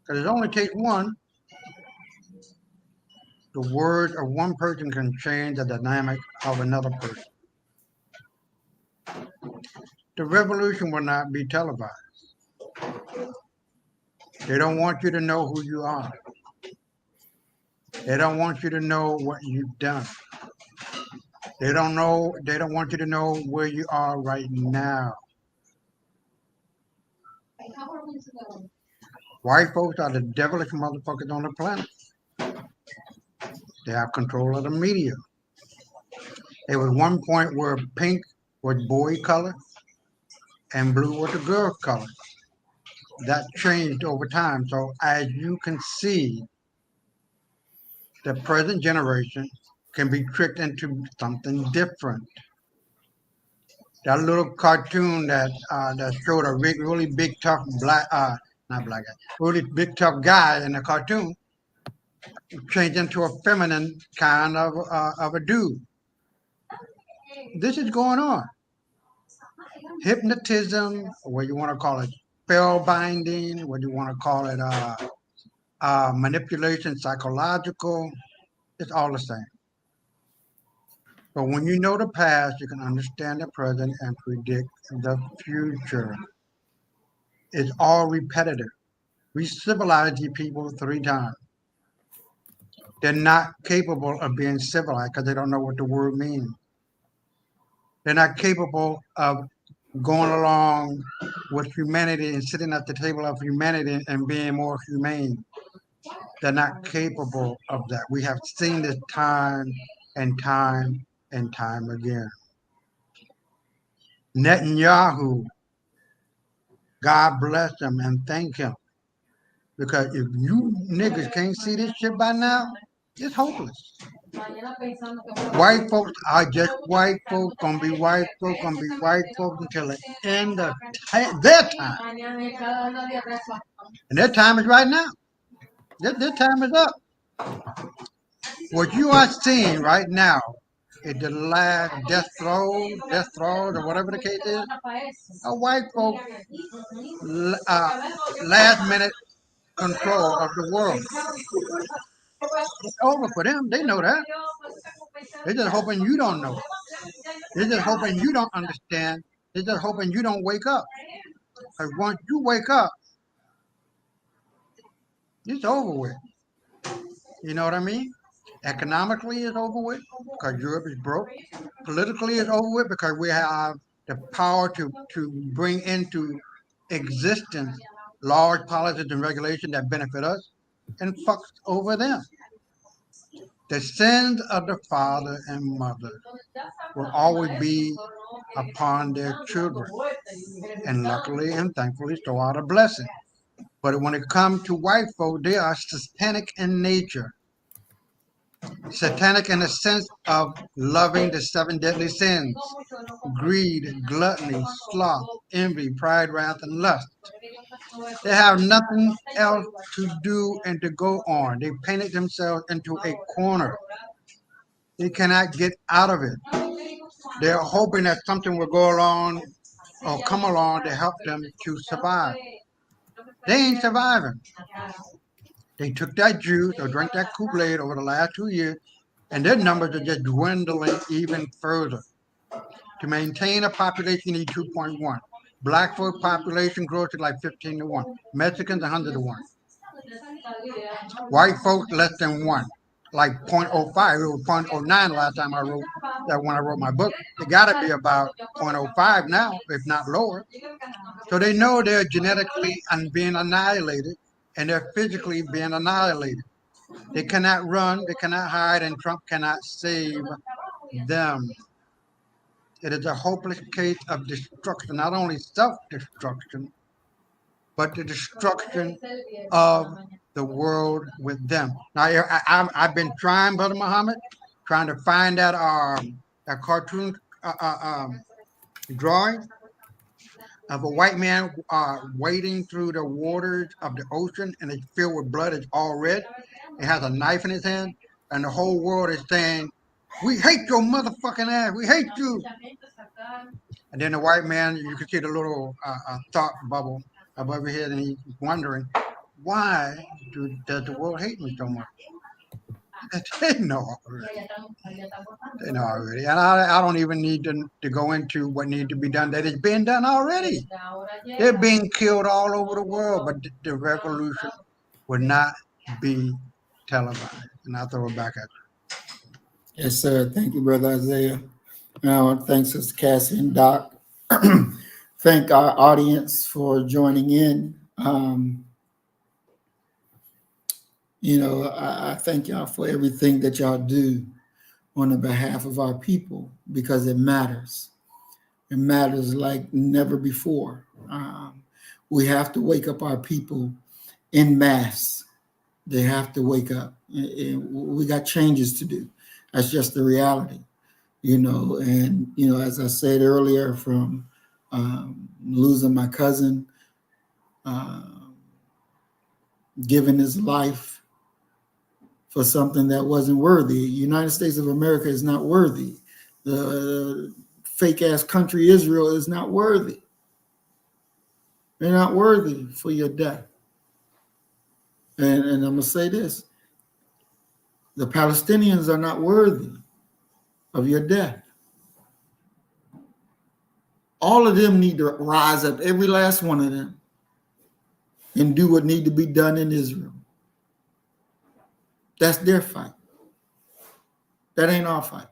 E: Because it only takes one. The word of one person can change the dynamic of another person. The revolution will not be televised. They don't want you to know who you are. They don't want you to know what you've done. They don't want you to know where you are right now. White folks are the devilish motherfuckers on the planet. They have control of the media. There was one point where pink was boy color and blue was the girl color. That changed over time. So as you can see, the present generation can be tricked into something different. That little cartoon that showed a really big tough really big tough guy in the cartoon changed into a feminine kind of a dude. This is going on. Hypnotism, what you want to call it, spell binding, what you want to call it, manipulation, psychological, it's all the same. But when you know the past, you can understand the present and predict the future. It's all repetitive. We civilized these people 3 times. They're not capable of being civilized because they don't know what the word means. They're not capable of going along with humanity and sitting at the table of humanity and being more humane. They're not capable of that. We have seen this time and time and time again. Netanyahu, God bless him and thank him. Because if you niggas can't see this shit by now, it's hopeless. White folks are just white folks, gonna be white folks, gonna be white folks until the end of their time. And their time is right now. Their time is up. What you are seeing right now is the last death throes, or whatever the case is, a white folk last minute control of the world. It's over for them. They know that. They're just hoping you don't know. They're just hoping you don't understand. They're just hoping you don't wake up. Because once you wake up, it's over with. You know what I mean? Economically, it's over with because Europe is broke. Politically, it's over with because we have the power to bring into existence large policies and regulations that benefit us and fucks over them. The sins of the father and mother will always be upon their children. And luckily and thankfully, so are the blessings. But when it comes to white folk, they are satanic in nature. Satanic in the sense of loving the 7 deadly sins: greed, gluttony, sloth, envy, pride, wrath, and lust. They have nothing else to do and to go on. They painted themselves into a corner. They cannot get out of it. They're hoping that something will go along or come along to help them to survive. They ain't surviving. They took that juice or drank that Kool-Aid over the last 2 years, and their numbers are just dwindling even further. To maintain a population, you need 2.1. Black folk population grows to like 15 to 1. Mexicans, 100 to 1. White folks, less than 1, like 0.05. It was 0.09 last time I wrote that when I wrote my book. It got to be about 0.05 now, if not lower. So they know they're genetically being annihilated, and they're physically being annihilated. They cannot run, they cannot hide, and Trump cannot save them. It is a hopeless case of destruction, not only self-destruction, but the destruction of the world with them. Now, I've been trying, Brother Muhammad, trying to find that cartoon drawing of a white man wading through the waters of the ocean, and it's filled with blood. It's all red. It has a knife in his hand, and the whole world is saying, "We hate your motherfucking ass. We hate you." And then the white man, you can see the little thought bubble above his head, and he's wondering, why does the world hate me so much? They know already. They know already. And I don't even need to go into what needs to be done. That is being done already. They're being killed all over the world, but the revolution will not be televised. And I'll throw it back at you.
B: Yes, sir. Thank you, Brother Isaiah. Thanks, Sister Cassie and Doc. Thank our audience for joining in. I thank y'all for everything that y'all do on the behalf of our people, because it matters. It matters like never before. We have to wake up our people en masse. They have to wake up. We got changes to do. That's just the reality, And, as I said earlier, from losing my cousin, giving his life for something that wasn't worthy. United States of America is not worthy. The fake-ass country Israel is not worthy. They're not worthy for your death. And I'm going to say this. The Palestinians are not worthy of your death. All of them need to rise up, every last one of them, and do what needs to be done in Israel. That's their fight. That ain't our fight.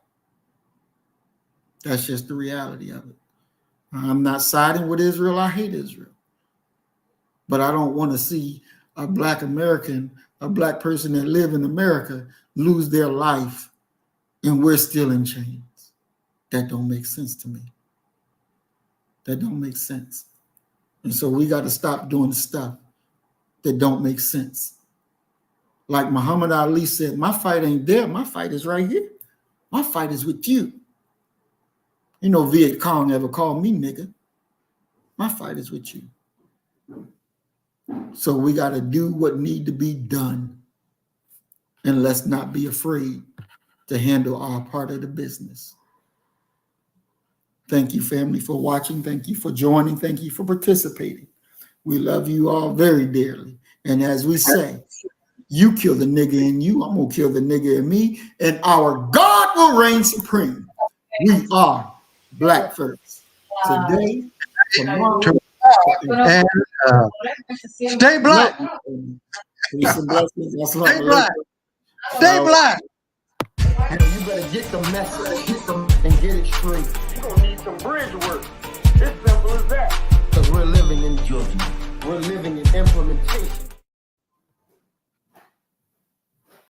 B: That's just the reality of it. I'm not siding with Israel. I hate Israel. But I don't want to see a Black American, a Black person that live in America, lose their life and we're still in chains. That don't make sense to me. That don't make sense. And so we got to stop doing stuff that don't make sense. Like Muhammad Ali said, my fight ain't there. My fight is right here. My fight is with you. Viet Cong ever called me nigga. My fight is with you. So we got to do what need to be done. And let's not be afraid to handle our part of the business. Thank you, family, for watching. Thank you for joining. Thank you for participating. We love you all very dearly. And as we say, you kill the nigga in you, I'm going to kill the nigga in me, and our God will reign supreme. We are Black first. Today, tomorrow,
E: and stay black.
B: Peace and blessings.
E: Stay black. Stay black.
G: You better get the message, and get it straight. You're gonna need some bridge work. It's simple as that. Because we're living in judgment. We're living in implementation.